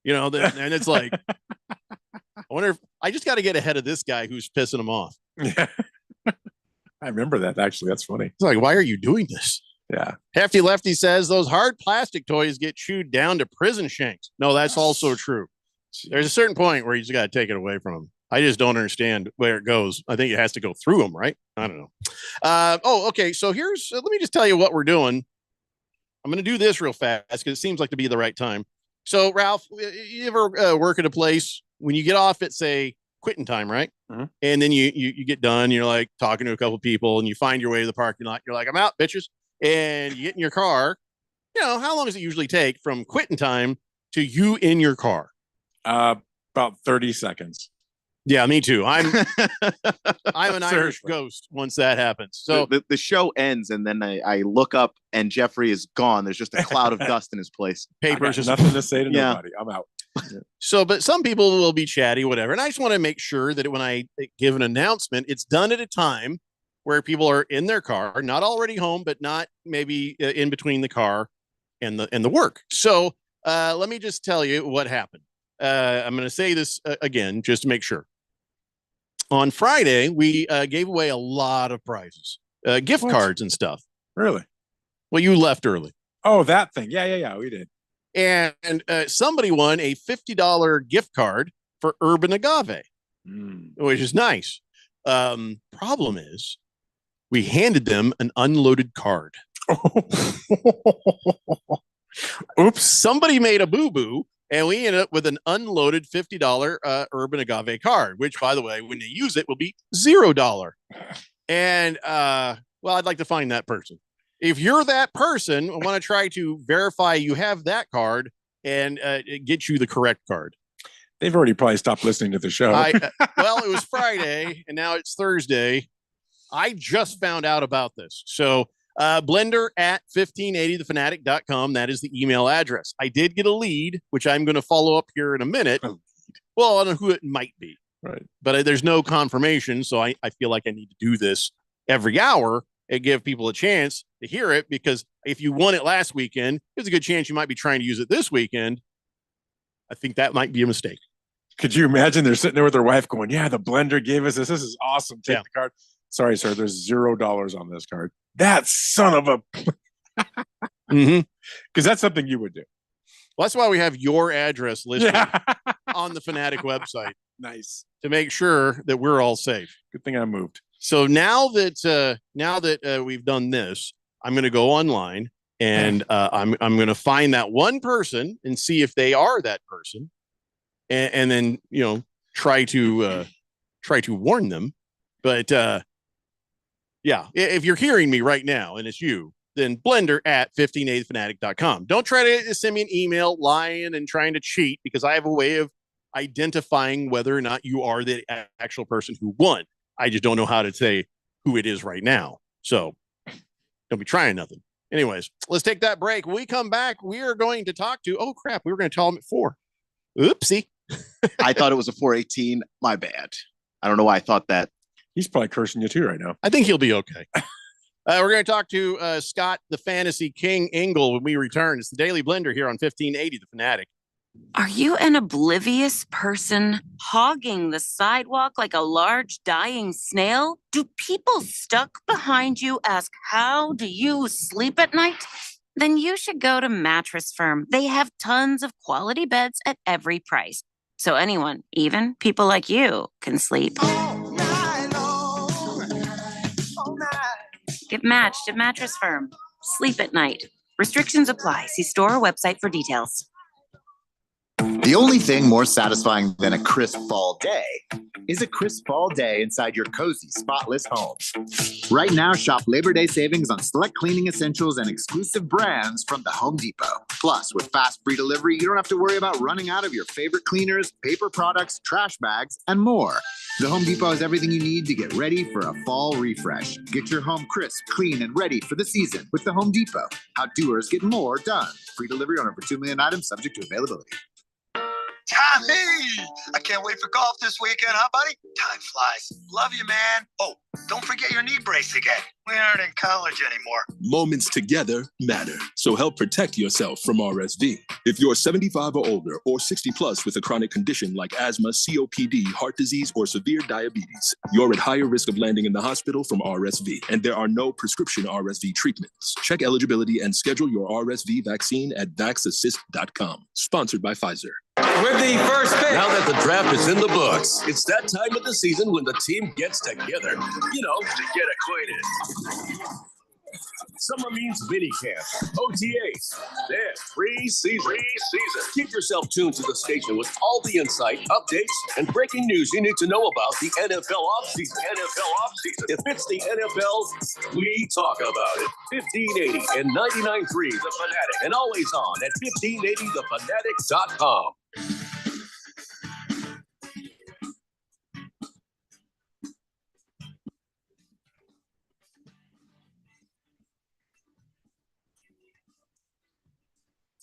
And it's like, I wonder if I just got to get ahead of this guy who's pissing him off. Yeah. I remember that actually. That's funny. It's like, why are you doing this? Yeah. Hefty Lefty says those hard plastic toys get chewed down to prison shanks. No, that's also true. There's a certain point where you just got to take it away from them. I just don't understand where it goes. I think it has to go through them, right? I don't know. Okay. So let me just tell you what we're doing. I'm going to do this real fast because it seems like to be the right time. So, Ralph, you ever work at a place when you get off at, say, quitting time, right? Mm-hmm. And then you get done, you're like talking to a couple people and you find your way to the parking lot. You're like, I'm out, bitches. And you get in your car. How long does it usually take from quitting time to you in your car? About 30 seconds. Yeah, me too. I'm an Irish ghost once that happens. So the show ends and then I look up and Jeffrey is gone. There's just a cloud of dust in his place. Papers, just nothing to say to nobody. I'm out. So, but some people will be chatty, whatever. And I just want to make sure that when I give an announcement, it's done at a time where people are in their car, not already home, but not maybe in between the car and the work. So let me just tell you what happened. I'm going to say this again, just to make sure. On Friday, we gave away a lot of prizes, gift cards and stuff. Really? Well, you left early. Oh, that thing. Yeah, we did. And somebody won a $50 gift card for Urban Agave, which is nice. Problem is, we handed them an unloaded card. Oops. Somebody made a boo-boo. And we ended up with an unloaded $50 Urban Agave card, which, by the way, when you use it, will be $0. And, well, I'd like to find that person. If you're that person, I want to try to verify you have that card and get you the correct card. They've already probably stopped listening to the show. Well, it was Friday, and now it's Thursday. I just found out about this. So blender at 1580thefanatic.com. That is the email address. I did get a lead, which I'm going to follow up here in a minute. Well, I don't know who it might be. Right. But there's no confirmation. So I feel like I need to do this every hour and give people a chance to hear it, because if you won it last weekend, there's a good chance you might be trying to use it this weekend. I think that might be a mistake. Could you imagine they're sitting there with their wife going, yeah, the blender gave us this. This is awesome. Take the card. Sorry, sir. There's $0 on this card. That son of a. Because that's something you would do. Well, that's why we have your address listed on the Fanatic website. Nice. To make sure that we're all safe. Good thing I moved. So now that we've done this, I'm going to go online and I'm going to find that one person and see if they are that person, and then try to warn them. But if you're hearing me right now and it's you, then blender at 1580thefanatic.com. Don't try to send me an email lying and trying to cheat, because I have a way of identifying whether or not you are the actual person who won. I just don't know how to say who it is right now. So don't be trying nothing. Anyways, let's take that break. When we come back, we are going to talk to, oh crap, we were going to tell him at 4. Oopsie. I thought it was a 418. My bad. I don't know why I thought that. He's probably cursing you too right now. I think he'll be okay. We're going to talk to Scott, the Fantasy King Engel, when we return. It's the Daily Blender here on 1580 The Fanatic. Are you an oblivious person hogging the sidewalk like a large dying snail? Do people stuck behind you ask, how do you sleep at night? Then you should go to Mattress Firm. They have tons of quality beds at every price. So anyone, even people like you, can sleep. Get matched at Mattress Firm. Sleep at night. Restrictions apply. See store or website for details. The only thing more satisfying than a crisp fall day is a crisp fall day inside your cozy, spotless home. Right now, shop Labor Day savings on select cleaning essentials and exclusive brands from the Home Depot. Plus, with fast free delivery, you don't have to worry about running out of your favorite cleaners, paper products, trash bags, and more. The Home Depot has everything you need to get ready for a fall refresh. Get your home crisp, clean, and ready for the season with the Home Depot. How doers get more done. Free delivery on over 2 million items subject to availability. Tommy, I can't wait for golf this weekend, huh, buddy? Time flies. Love you, man. Oh, don't forget your knee brace again. We aren't in college anymore. Moments together matter, so help protect yourself from RSV. If you're 75 or older or 60 plus with a chronic condition like asthma, COPD, heart disease, or severe diabetes, you're at higher risk of landing in the hospital from RSV, and there are no prescription RSV treatments. Check eligibility and schedule your RSV vaccine at vaxassist.com. Sponsored by Pfizer. With the first pick. Now that the draft is in the books, it's that time of the season when the team gets together, to get acquainted. Summer means mini camp, OTAs, then pre-season. Keep yourself tuned to the station with all the insight, updates, and breaking news you need to know about the NFL offseason. If it's the NFL, we talk about it. 1580 and 99.3 The Fanatic, and always on at 1580thefanatic.com.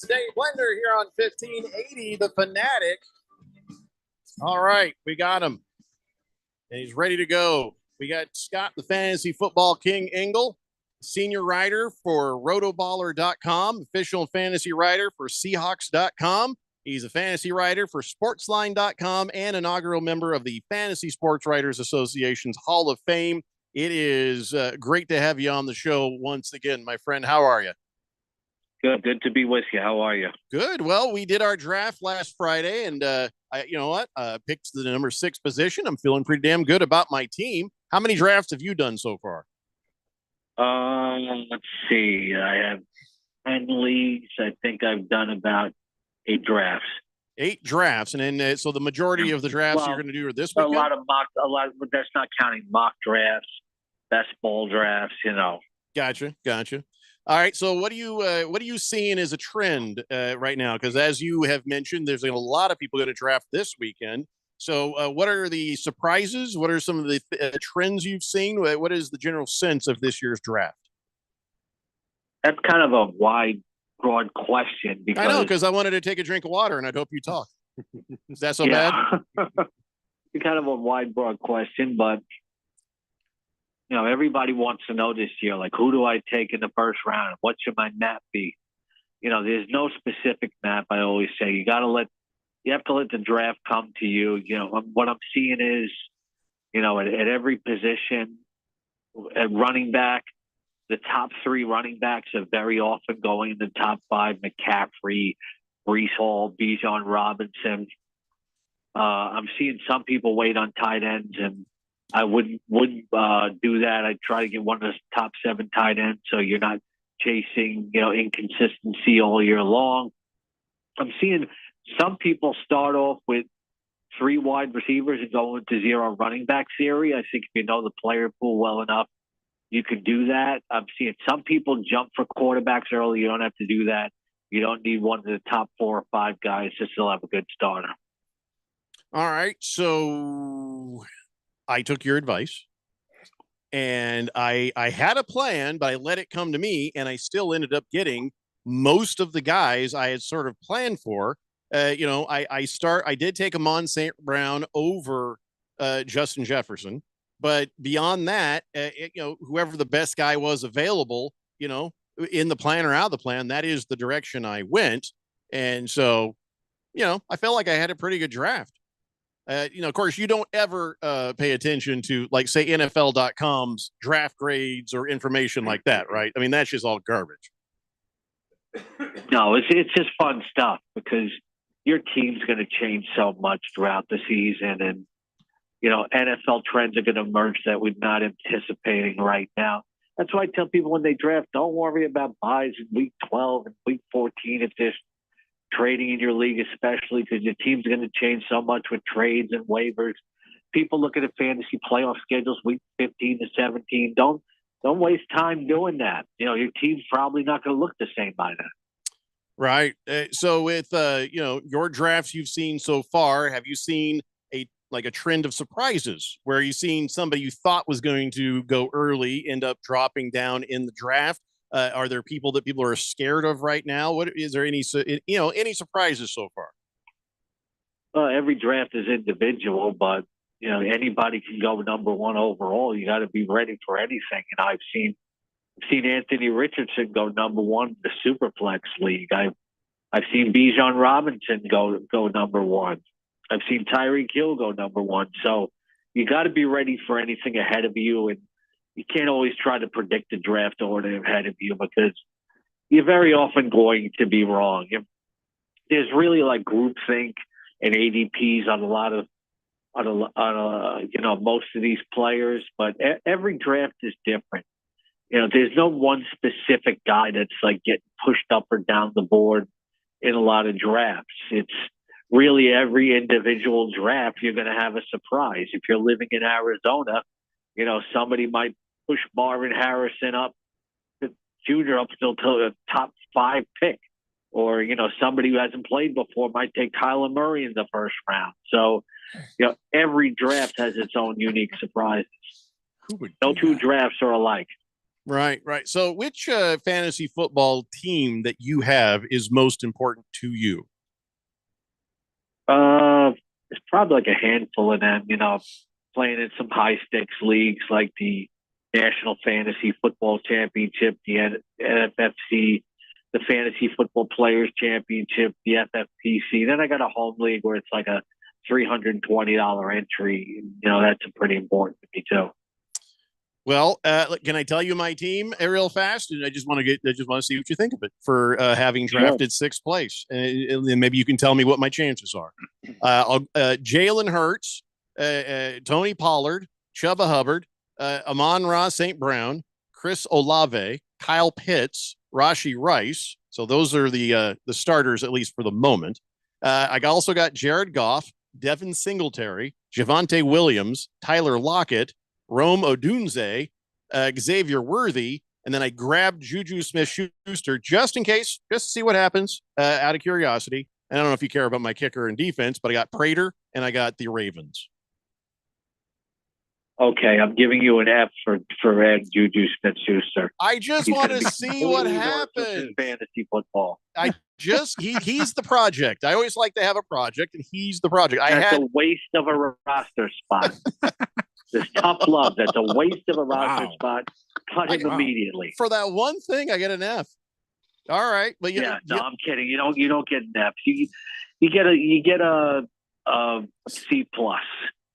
Today Blender here on 1580 The Fanatic. All right, we got him. And he's ready to go. We got Scott, the Fantasy Football King Engel, senior writer for rotoballer.com, official fantasy writer for Seahawks.com. He's a fantasy writer for sportsline.com and inaugural member of the Fantasy Sports Writers Association's Hall of Fame. It is great to have you on the show once again, my friend. How are you? Good to be with you. How are you? Good. Well, we did our draft last Friday, and I picked the number 6 position. I'm feeling pretty damn good about my team. How many drafts have you done so far? Let's see. I have 10 leagues. I think I've done about 8 drafts. 8 drafts, and then so the majority of the drafts you're going to do are this weekend? A lot, but that's not counting mock drafts, best ball drafts. Gotcha. All right. So what are you seeing as a trend right now? Because as you have mentioned, there's a lot of people going to draft this weekend. So, what are the surprises? What are some of the trends you've seen? What is the general sense of this year's draft? That's kind of a wide, broad question. Because I know, because I wanted to take a drink of water, and I'd hope you talk. Is that so bad? It's kind of a wide, broad question, but everybody wants to know this year, like, who do I take in the first round? What should my map be? There's no specific map. I always say you have to let the draft come to you. What I'm seeing is, at every position, at running back, the top 3 running backs are very often going in the top 5: McCaffrey, Breece Hall, Bijan Robinson. I'm seeing some people wait on tight ends, and I wouldn't do that. I'd try to get one of the top 7 tight ends, so you're not chasing, inconsistency all year long. I'm seeing some people start off with 3 wide receivers and go into 0 running back theory. I think if you know the player pool well enough, you could do that. I'm seeing some people jump for quarterbacks early. You don't have to do that. You don't need one of the top 4 or 5 guys to still have a good starter. All right. So I took your advice, and I had a plan, but I let it come to me, and I still ended up getting most of the guys I had sort of planned for. I did take Amon St. Brown over Justin Jefferson, but beyond that, whoever the best guy was available, in the plan or out of the plan, that is the direction I went. And so, I felt like I had a pretty good draft. Of course, you don't ever pay attention to, like, say, NFL.com's draft grades or information like that, right? I mean, that's just all garbage. No, it's just fun stuff because your team's going to change so much throughout the season, and NFL trends are going to emerge that we're not anticipating right now. That's why I tell people when they draft, don't worry about buys in week 12 and week 14 if there's trading in your league, especially because your team's going to change so much with trades and waivers. People look at the fantasy playoff schedules week 15 to 17. Don't waste time doing that. Your team's probably not going to look the same by then. Right. So with your drafts you've seen so far, have you seen a trend of surprises where you've seen somebody you thought was going to go early end up dropping down in the draft? Are there people that people are scared of right now? What is there any surprises so far? Every draft is individual, but anybody can go number 1 overall. You got to be ready for anything. And I've seen Anthony Richardson go number 1 in the Superflex League. I've seen Bijan Robinson go number 1. I've seen Tyreek Hill go number 1. So you got to be ready for anything ahead of you, and you can't always try to predict the draft order ahead of you because you're very often going to be wrong. There's really like groupthink and ADPs on most of these players, but every draft is different. There's no one specific guy that's like getting pushed up or down the board in a lot of drafts. It's really every individual draft, you're going to have a surprise. If you're living in Arizona, somebody might push Marvin Harrison up, Jr. up till a top 5 pick. Or, somebody who hasn't played before might take Kyler Murray in the first round. So, every draft has its own unique surprises. No 2 drafts are alike. Right. So which fantasy football team that you have is most important to you? It's probably like a handful of them, playing in some high stakes leagues like the National Fantasy Football Championship, the NFFC, the Fantasy Football Players Championship, the FFPC. Then I got a home league where it's like a $320 entry. That's pretty important to me too. Well, can I tell you my team real fast? And I just want to see what you think of it for having drafted 6th place. And maybe you can tell me what my chances are. Jalen Hurts, Tony Pollard, Chuba Hubbard, Amon-Ra St. Brown, Chris Olave, Kyle Pitts, Rashee Rice. So those are the starters, at least for the moment. I also got Jared Goff, Devin Singletary, Javonte Williams, Tyler Lockett, Rome Odunze, Xavier Worthy, and then I grabbed Juju Smith-Schuster just in case, just to see what happens, out of curiosity. And I don't know if you care about my kicker and defense, but I got Prater and I got the Ravens. Okay, I'm giving you an F for Ed Juju Smith-Schuster. I just want to see what happens. Fantasy football. He's the project. I always like to have a project, and he's the project. That's a waste of a roster spot. This tough love. That's a waste of a roster spot. Cut him immediately. For that one thing, I get an F. All right, but I'm kidding. You don't get an F. You get a C plus.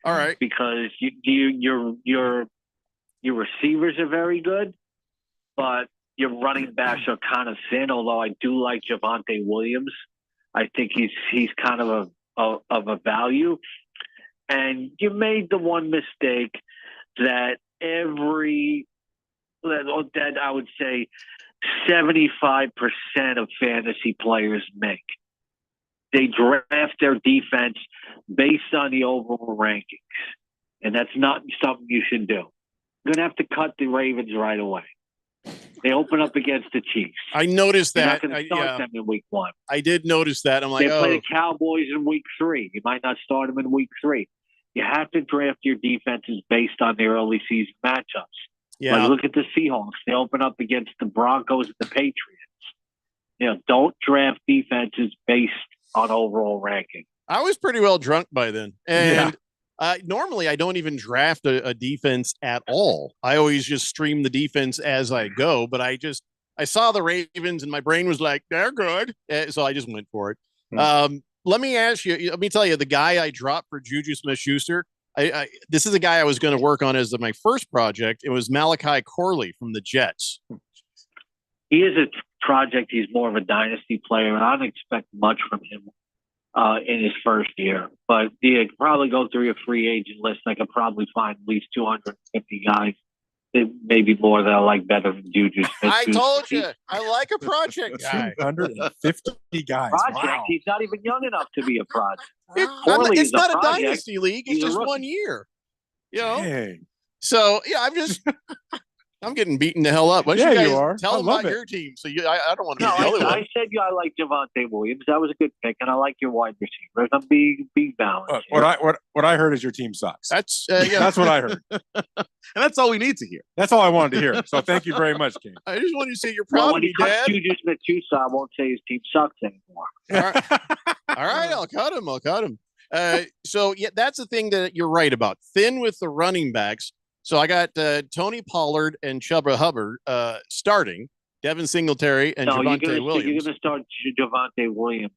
All right, because your receivers are very good, but your running backs are kind of thin. Although I do like Javonte Williams, I think he's kind of a value. And you made the one mistake that that I would say 75% of fantasy players make. They draft their defense based on the overall rankings, and that's not something you should do. You're going to have to cut the Ravens right away. They open up against the Chiefs. I noticed that. You're not going to start them in week 1. I did notice that. I'm like, they play the Cowboys in week 3. You might not start them in week 3. You have to draft your defenses based on their early season matchups. Yeah. Like, look at the Seahawks. They open up against the Broncos and the Patriots. Don't draft defenses based on overall ranking. I was pretty well drunk by then. And normally I don't even draft a defense at all. I always just stream the defense as I go. But I saw the Ravens and my brain was like, they're good. So I just went for it. Let me tell you, the guy I dropped for Juju Smith-Schuster, this is a guy I was going to work on as my first project. It was Malachi Corley from the Jets. He is a project. He's more of a dynasty player, and I don't expect much from him in his first year. But yeah, probably go through your free agent list. I could probably find at least 250 guys, maybe more, that I like better than Juju Smith. I told you, I like a project guy. 250 guys. Project. Wow. He's not even young enough to be a project. It's not a dynasty league. It's just 1 year. Dang. So I'm getting beaten the hell up. Why don't you guys you are. Tell them about your team. So I don't want to be the only one. I said I like Javonte Williams. That was a good pick, and I like your wide receivers. I'm being balanced. What I heard is your team sucks. That's that's what I heard, and that's all we need to hear. That's all I wanted to hear. So thank you very much, King. I just wanted to say you're proud of me, Dad. Juju Smith-Schuster, I won't say his team sucks anymore. All right, I'll cut him. So that's the thing that you're right about. Thin with the running backs. So I got Tony Pollard and Chuba Hubbard starting, Devin Singletary and Javonte Williams. You're going to start Javonte Williams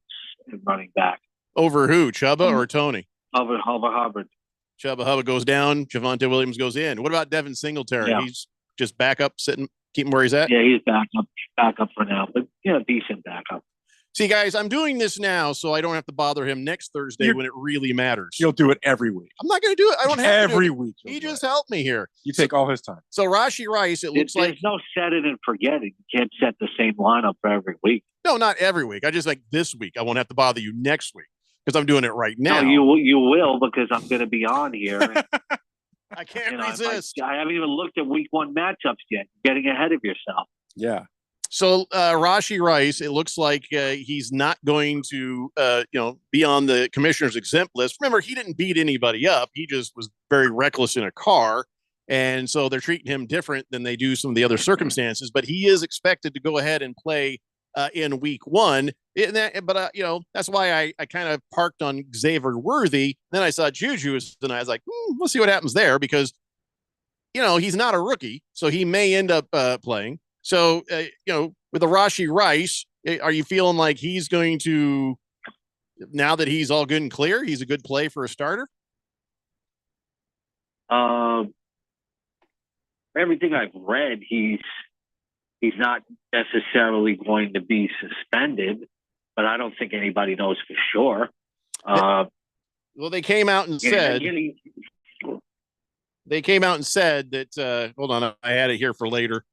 and running back. Over who, Chuba or Tony? Hubbard. Chuba Hubbard goes down, Javonte Williams goes in. What about Devin Singletary? Yeah. He's just back up, keep him where he's at? Yeah, he's back up for now, but decent backup. See, guys, I'm doing this now so I don't have to bother him next Thursday when it really matters. You'll do it every week. I'm not going to do it. I don't have every to week. He just helped me here. You take all his time. So Rashee Rice, looks like there's no set it and forget it. You can't set the same lineup for every week. No, not every week. I just like this week. I won't have to bother you next week because I'm doing it right now. No, you will because I'm going to be on here. And, I can't resist. I haven't even looked at week 1 matchups yet. You're getting ahead of yourself. Yeah. So Rashee Rice, it looks like he's not going to, be on the commissioner's exempt list. Remember, he didn't beat anybody up. He just was very reckless in a car. And so they're treating him different than they do some of the other circumstances. But he is expected to go ahead and play in week 1. But that's why I kind of parked on Xavier Worthy. Then I saw Juju, and I was like, we'll see what happens there because, he's not a rookie. So he may end up playing. So, with the Rashee Rice, are you feeling like he's going to, now that he's all good and clear, he's a good play for a starter? Everything I've read, he's not necessarily going to be suspended, but I don't think anybody knows for sure. Well, they came out and said that, hold on, I had it here for later.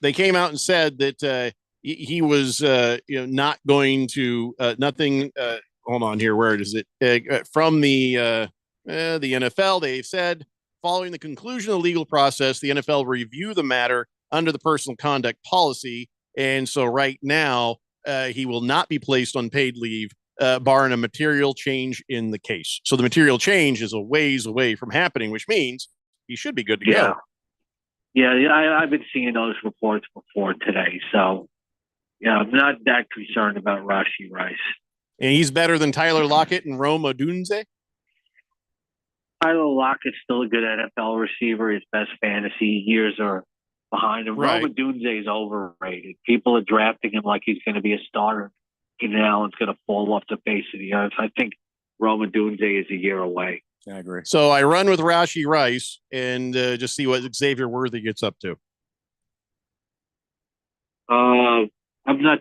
They came out and said that he was, not going to nothing. Hold on here. Where is it? From the NFL, they've said following the conclusion of the legal process, the NFL will review the matter under the personal conduct policy. And so right now, he will not be placed on paid leave barring a material change in the case. So the material change is a ways away from happening, which means he should be good to go. Yeah, I've been seeing those reports before today. So, yeah, I'm not that concerned about Rashee Rice. And he's better than Tyler Lockett and Rome Odunze? Tyler Lockett's still a good NFL receiver. His best fantasy years are behind him. Right. Rome Odunze is overrated. People are drafting him like he's going to be a starter. Keenan Allen's going to fall off the face of the earth. I think Rome Odunze is a year away. I agree. So I run with Rashee Rice and just see what Xavier Worthy gets up to. I'm not.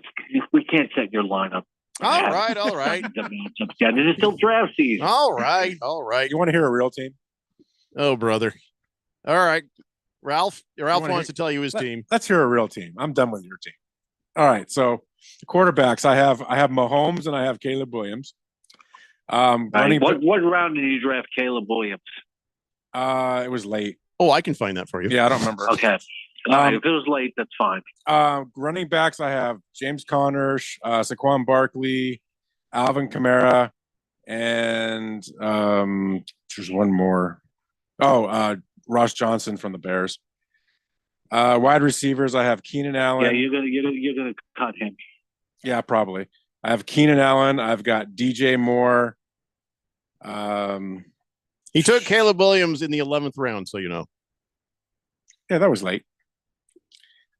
We can't set your lineup. All right. It is still draft season. All right. You want to hear a real team? Oh, brother. All right. Ralph wants hear- to tell you his team. Let's hear a real team. I'm done with your team. All right. So the quarterbacks, I have Mahomes and I have Caleb Williams. What round did you draft Caleb Williams? It was late. Oh, I can find that for you. Yeah, I don't remember. Okay. All right, if it was late, that's fine. Running backs, I have James Conner, Saquon Barkley, Alvin Kamara, and there's one more. Ross Johnson from the Bears. Wide receivers, I have Keenan Allen. Yeah, you're gonna cut him. Yeah, probably. I have Keenan Allen. I've got DJ Moore. He took Caleb Williams in the 11th round, so you know. Yeah, that was late.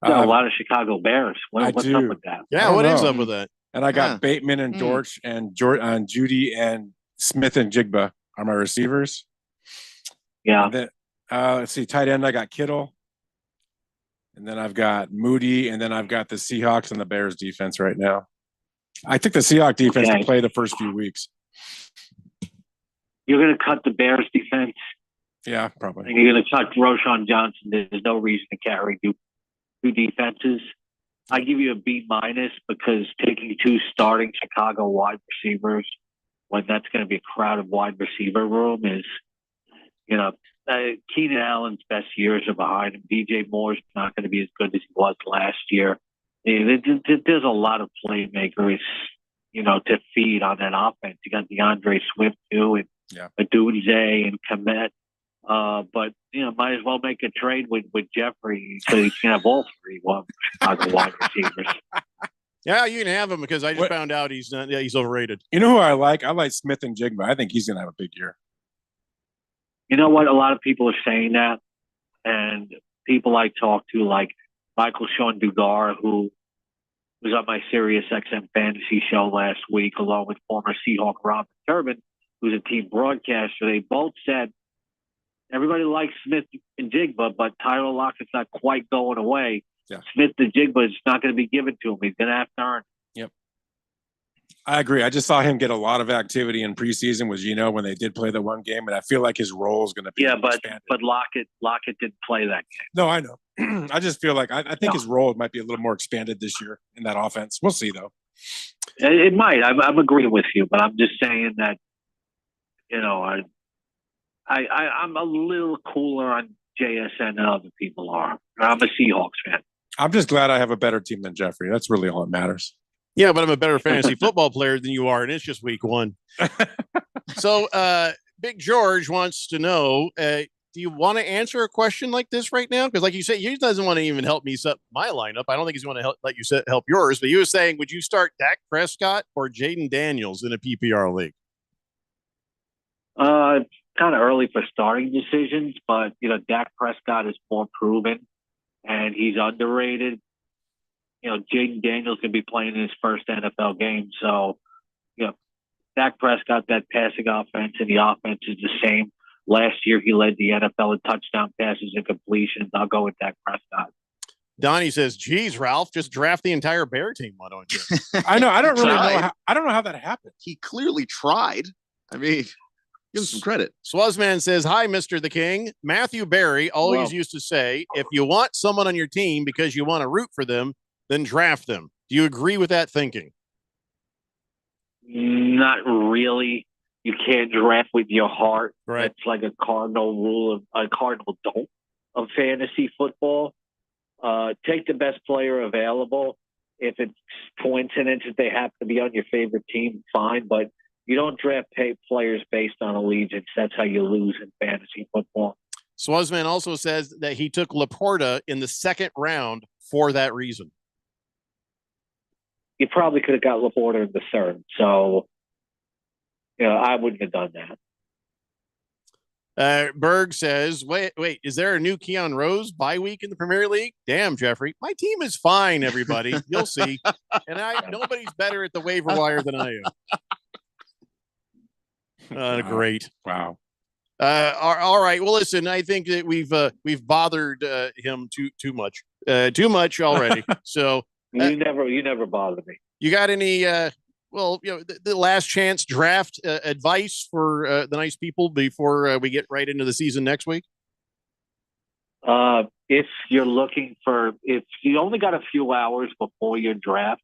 A lot of Chicago Bears. What's do. up with that? Yeah, what is up with that? And I got Bateman and Dortch and Judy and Smith and Jigba are my receivers. Yeah. And then, let's see, tight end, I got Kittle. And then I've got Moody, and then I've got the Seahawks and the Bears defense right now. I took the Seahawks defense to play the first few weeks. You're going to cut the Bears defense. Yeah, probably. And you're going to cut Roshan Johnson. There's no reason to carry two defenses. I give you a B- because taking two starting Chicago wide receivers when that's going to be a crowded wide receiver room is, Keenan Allen's best years are behind him. DJ Moore's not going to be as good as he was last year. There's a lot of playmakers, to feed on that offense. You got DeAndre Swift too, and Odunze and Kmet. But might as well make a trade with Jeffrey so you can have all three Chicago wide receivers. Yeah, you can have him because I just found out he's overrated. You know who I like? I like Smith and Jigba. I think he's going to have a big year. You know what? A lot of people are saying that, and people I talk to, like Michael Sean Dugar, who was on my Sirius XM fantasy show last week, along with former Seahawk Robin Turbin, who's a team broadcaster. They both said everybody likes Smith and Jigba, but Tyler Lockett's not quite going away. Yeah. Smith and Jigba is not going to be given to him. He's going to have to earn. Yep. I agree. I just saw him get a lot of activity in preseason with Geno when they did play the one game, and I feel like his role is going to be expanded. But Lockett didn't play that game. No, I know. I just feel like I think his role might be a little more expanded this year in that offense. We'll see, though. It might. I'm agreeing with you, but I'm just saying that, I'm a little cooler on JSN than other people are. I'm a Seahawks fan. I'm just glad I have a better team than Jeffrey. That's really all that matters. Yeah, but I'm a better fantasy football player than you are, and it's just week one. So, Big George wants to know, do you want to answer a question like this right now? Because like you said, he doesn't want to even help me set my lineup. I don't think he's going to let you help yours, but he was saying, would you start Dak Prescott or Jaden Daniels in a PPR league? Kind of early for starting decisions, but, Dak Prescott is more proven, and he's underrated. Jaden Daniels going to be playing in his first NFL game. So, Dak Prescott, that passing offense, and the offense is the same. Last year, he led the NFL in touchdown passes and completions. I'll go with Dak Prescott. Donnie says, geez, Ralph, just draft the entire Bear team. Why don't you? I know. I don't really know. I don't know how that happened. He clearly tried. I mean, give him some credit. Swazman says, hi, Mr. the King. Matthew Berry always used to say, if you want someone on your team because you want to root for them, then draft them. Do you agree with that thinking? Not really. You can't draft with your heart. Right. That's like a cardinal rule a cardinal don't of fantasy football. Take the best player available. If it's coincidence that they happen to be on your favorite team, fine. But you don't draft players based on allegiance. That's how you lose in fantasy football. Swazman also says that he took Laporta in the second round for that reason. You probably could have got Laporta in the third. So, I wouldn't have done that. Berg says, wait, is there a new Keon Rose bye week in the Premier League? Damn, Jeffrey. My team is fine, everybody. You'll see. And nobody's better at the waiver wire than I am. Great. Wow. All right. Well, listen, I think that we've bothered him too much already. So you never bothered me. You got any the last chance draft advice for the nice people before we get right into the season next week? If you're looking if you only got a few hours before your draft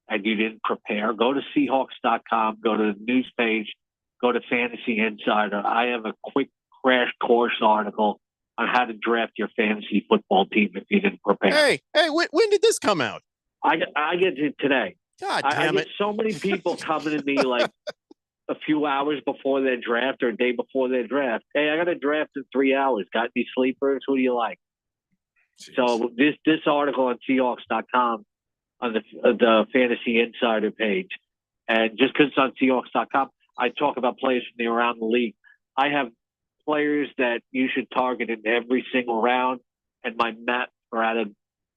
and you didn't prepare, go to Seahawks.com, go to the news page, go to Fantasy Insider. I have a quick crash course article on how to draft your fantasy football team if you didn't prepare. Hey, when did this come out? I get it today. God I damn get it. so many people coming to me like a few hours before their draft or a day before their draft. Hey, I got a draft in 3 hours. Got any sleepers? Who do you like? Jeez. So this article on Seahawks.com on the Fantasy Insider page, and just because it's on Seahawks.com, I talk about players from around the league. I have players that you should target in every single round, and my map for how to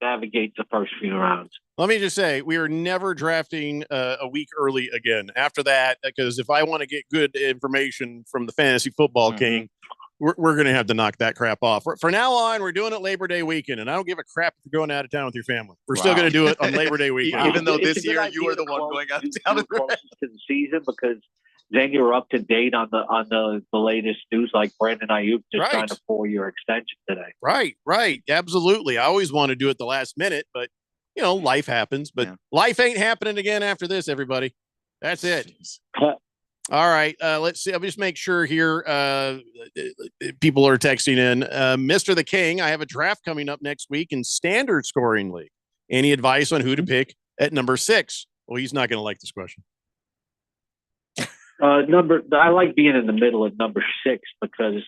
navigate the first few rounds. Let me just say, we are never drafting a week early again after that, because if I want to get good information from the Fantasy Football King, we're going to have to knock that crap off. For now on, we're doing it Labor Day weekend, and I don't give a crap if you're going out of town with your family. We're still going to do it on Labor Day weekend. Even though this year you were the one going out of town to the season, because then you're up to date on the latest news, like Brandon Ayuk just signed a 4-year extension today. Right. Absolutely. I always want to do it the last minute, but life happens. But life ain't happening again after this, everybody. That's it. All right. Let's see. I'll just make sure here. People are texting in. Mr. The King, I have a draft coming up next week in standard scoring league. Any advice on who to pick at number 6? Well, he's not going to like this question. I like being in the middle at number 6 because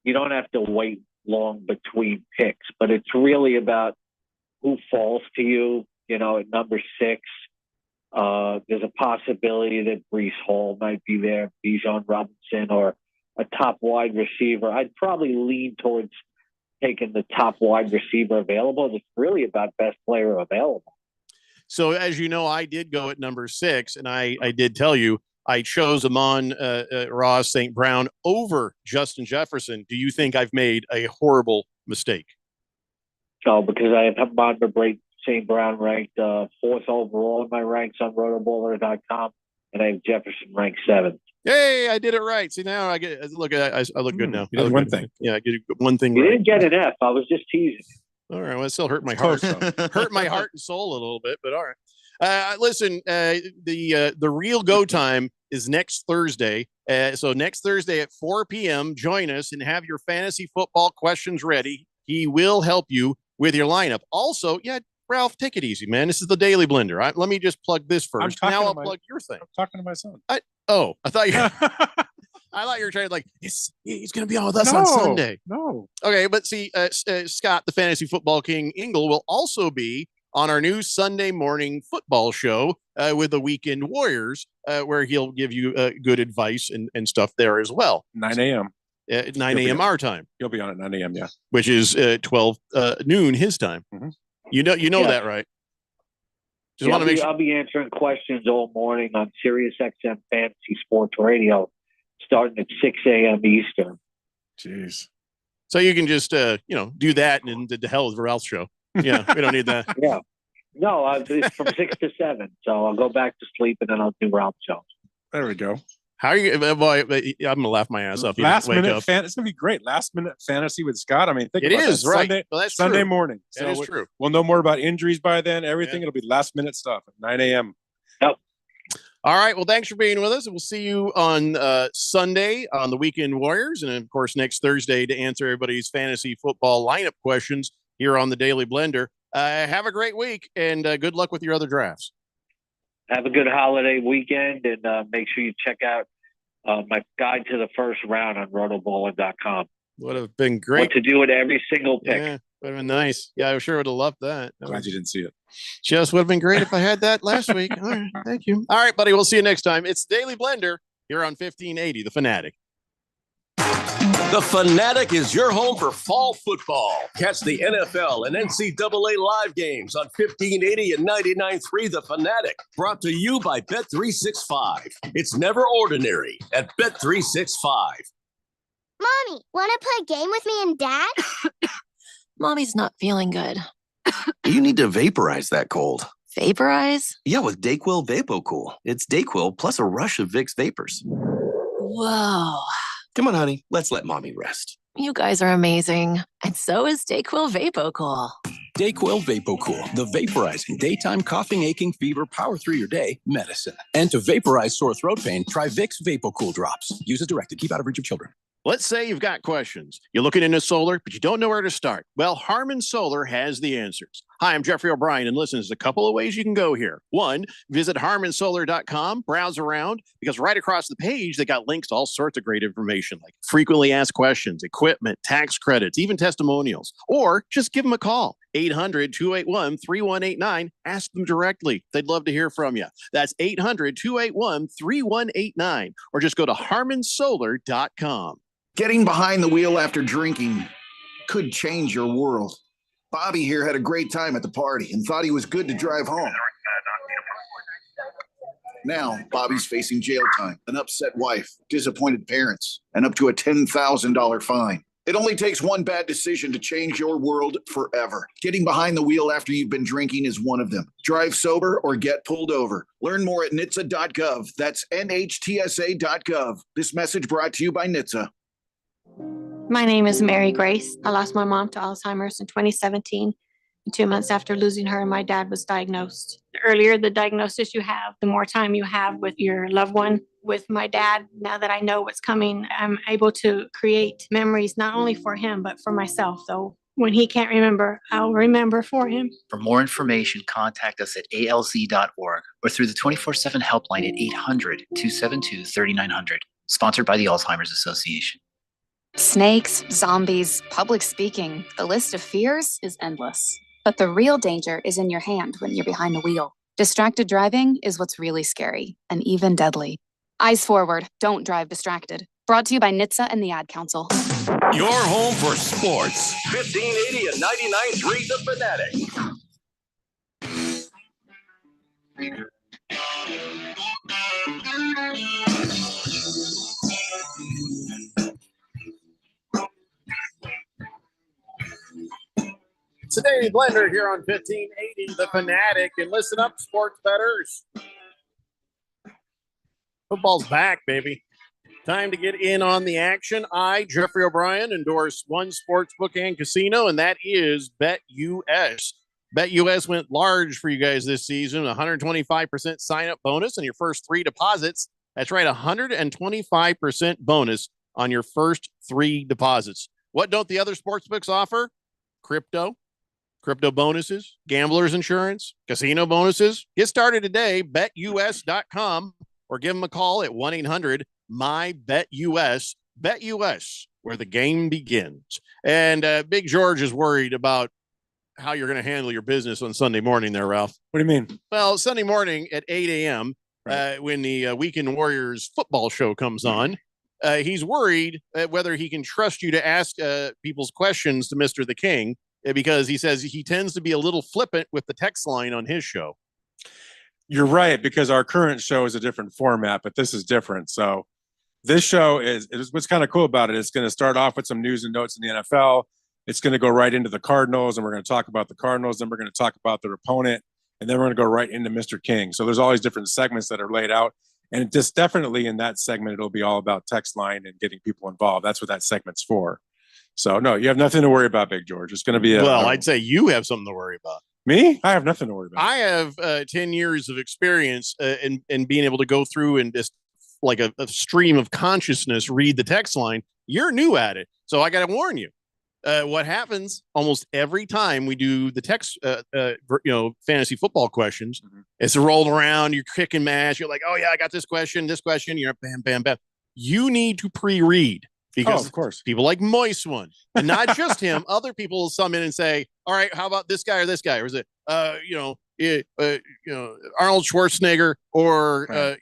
you don't have to wait long between picks, but it's really about who falls to you. At number 6, there's a possibility that Breece Hall might be there, Bijan Robinson, or a top wide receiver. I'd probably lean towards taking the top wide receiver available. It's really about best player available. So as you know, I did go at number 6, and I did tell you I chose Amon-Ra St. Brown over Justin Jefferson. Do you think I've made a horrible mistake? No, because I have Amon-Ra St. Brown ranked 4th overall in my ranks on rotoballer.com, and I have Jefferson ranked 7th. Hey, I did it right. See, now I look good now. You did one thing. Yeah, I get one thing You right. didn't get an F. I was just teasing. All right. Well, it still hurt my heart. Hurt my heart and soul a little bit, but all right. Listen, the real go time is next Thursday. So next Thursday at 4 p.m., join us and have your fantasy football questions ready. He will help you with your lineup. Also, Ralph, take it easy, man. This is the Daily Blender. Let me just plug this first. Now I'll plug your thing. I'm talking to my son. I thought you. I thought you were trying to he's going to be on with us on Sunday. No. Okay, but see, Scott, the Fantasy Football King Ingle, will also be on our new Sunday morning football show with the Weekend Warriors, where he'll give you good advice and stuff there as well. 9 a.m. 9 a.m. our time. You'll be on at 9 a.m. Yeah, which is 12 noon his time. Mm-hmm. You know that, right? Just want to make sure. I'll be answering questions all morning on Sirius XM Fantasy Sports Radio, starting at 6 a.m. Eastern. Jeez. So you can just do that and the hell with Ralph's show. Yeah, we don't need that. Yeah. No, it's from 6 to 7. So I'll go back to sleep and then I'll do Ralph's show. There we go. How are you? Boy, I'm gonna laugh my ass off. Last minute it's gonna be great. Last minute fantasy with Scott. I mean, think it about is that. right. Sunday, well, that's Sunday true. morning. That is true. We'll know more about injuries by then. Everything. It'll be last minute stuff at 9 a.m. Yep. All right. Well, thanks for being with us, and we'll see you on Sunday on the Weekend Warriors, and of course next Thursday to answer everybody's fantasy football lineup questions here on the Daily Blender. Have a great week, and good luck with your other drafts. Have a good holiday weekend, and make sure you check out my guide to the first round on rotobowling.com. Would have been great. What to do with every single pick. Yeah, would have been nice. Yeah, I sure would have loved that. Glad you didn't see it. Just would have been great if I had that last week. All right, thank you. All right, buddy. We'll see you next time. It's Daily Blender here on 1580, The Fanatic. The Fanatic is your home for fall football. Catch the NFL and NCAA live games on 1580 and 99.3 The Fanatic. Brought to you by Bet365. It's never ordinary at Bet365. Mommy, want to play a game with me and Dad? Mommy's not feeling good. You need to vaporize that cold. Vaporize? Yeah, with Dayquil VapoCool. It's Dayquil plus a rush of Vicks vapors. Whoa. Come on, honey. Let's let mommy rest. You guys are amazing. And so is Dayquil VapoCool. Dayquil VapoCool, the vaporizing daytime coughing, aching, fever, power through your day medicine. And to vaporize sore throat pain, try Vicks VapoCool drops. Use as directed. Keep out of reach of children. Let's say you've got questions. You're looking into solar, but you don't know where to start. Well, Harmon Solar has the answers. Hi, I'm Jeffrey O'Brien, and listen, there's a couple of ways you can go here. One, visit harmonsolar.com, browse around, because right across the page, they got links to all sorts of great information, like frequently asked questions, equipment, tax credits, even testimonials. Or just give them a call, 800-281-3189. Ask them directly. They'd love to hear from you. That's 800-281-3189. Or just go to harmonsolar.com. Getting behind the wheel after drinking could change your world. Bobby here had a great time at the party and thought he was good to drive home. Now, Bobby's facing jail time, an upset wife, disappointed parents, and up to a $10,000 fine. It only takes one bad decision to change your world forever. Getting behind the wheel after you've been drinking is one of them. Drive sober or get pulled over. Learn more at NHTSA.gov. That's NHTSA.gov. This message brought to you by NHTSA. My name is Mary Grace. I lost my mom to Alzheimer's in 2017. 2 months after losing her, my dad was diagnosed. The earlier the diagnosis you have, the more time you have with your loved one. With my dad, now that I know what's coming, I'm able to create memories not only for him, but for myself. So when he can't remember, I'll remember for him. For more information, contact us at alz.org or through the 24/7 helpline at 800-272-3900. Sponsored by the Alzheimer's Association. Snakes, zombies, public speaking. The list of fears is endless. But the real danger is in your hand when you're behind the wheel. Distracted driving is what's really scary and even deadly. Eyes forward, don't drive distracted. Brought to you by NHTSA and the Ad Council. Your home for sports. 1580 and 99.3 The Fanatic. It's the Daily Blender here on 1580 The Fanatic. And listen up, sports bettors. Football's back, baby. Time to get in on the action. I, Jeffrey O'Brien, endorse one sports book and casino, and that is BetUS. BetUS went large for you guys this season, 125% sign-up bonus on your first 3 deposits. That's right, 125% bonus on your first 3 deposits. What don't the other sports books offer? Crypto bonuses, gamblers insurance, casino bonuses. Get started today, betus.com, or give them a call at 1-800-MY-BETUS. BetUS, where the game begins. And Big George is worried about how you're going to handle your business on Sunday morning there, Ralph. What do you mean? Well, Sunday morning at 8 a.m., when the Weekend Warriors football show comes on, he's worried whether he can trust you to ask people's questions to Mr. the King, because he says he tends to be a little flippant with the text line on his show. You're right, because our current show is a different format, but this is different. So this show is what's kind of cool about it. It's going to start off with some news and notes in the NFL. It's going to go right into the Cardinals, and we're going to talk about the Cardinals. Then we're going to talk about their opponent, and then we're going to go right into Mr. King. So there's all these different segments that are laid out. And just definitely in that segment, it'll be all about text line and getting people involved. That's what that segment's for. So, no, you have nothing to worry about, Big George. It's going to be I'd say you have something to worry about. Me? I have nothing to worry about. I have 10 years of experience in being able to go through and just like a stream of consciousness read the text line. You're new at it. So I got to warn you. what happens almost every time we do the text, fantasy football questions, it's rolled around. You're kicking mash. You're like, oh yeah, I got this question. You're bam, bam, bam. You need to pre-read because of course people like Moist one, and not just him. Other people will come in and say, all right, how about this guy or this guy, or is it, Arnold Schwarzenegger or Right.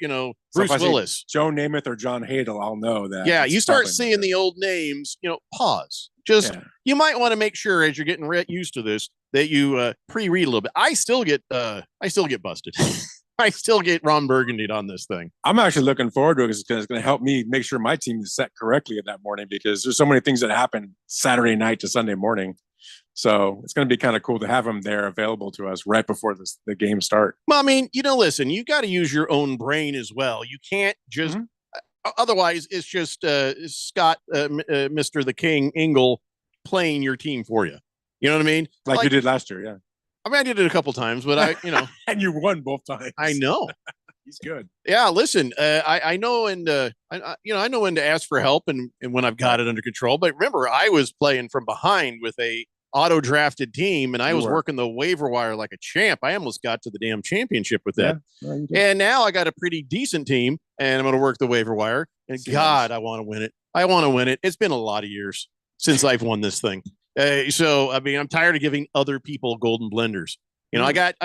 Bruce if I say Willis. Joe Namath or John Hadle, I'll know that. Yeah, it's you start probably- seeing the old names, pause. Just you might want to make sure as you're getting used to this that you pre-read a little bit. I still get busted. I still get Ron Burgundy on this thing. I'm actually looking forward to it because it's going to help me make sure my team is set correctly that morning because there's so many things that happen Saturday night to Sunday morning. So it's going to be kind of cool to have them there available to us right before the game start. Well, I mean, listen, you got to use your own brain as well. You can't just otherwise it's just Scott, Mr. the King Engel playing your team for you. You know what I mean? Like you did last year, yeah. I mean, I did it a couple times, but and you won both times. I know. He's good. Yeah, listen, I know, and I know when to ask for help and when I've got it under control. But remember, I was playing from behind with a auto drafted team, and I was working the waiver wire like a champ. I almost got to the damn championship with that. Yeah, you did. And now I got a pretty decent team, and I'm going to work the waiver wire. And God, I want to win it. I want to win it. It's been a lot of years since I've won this thing. So I mean, I'm tired of giving other people golden blenders. I got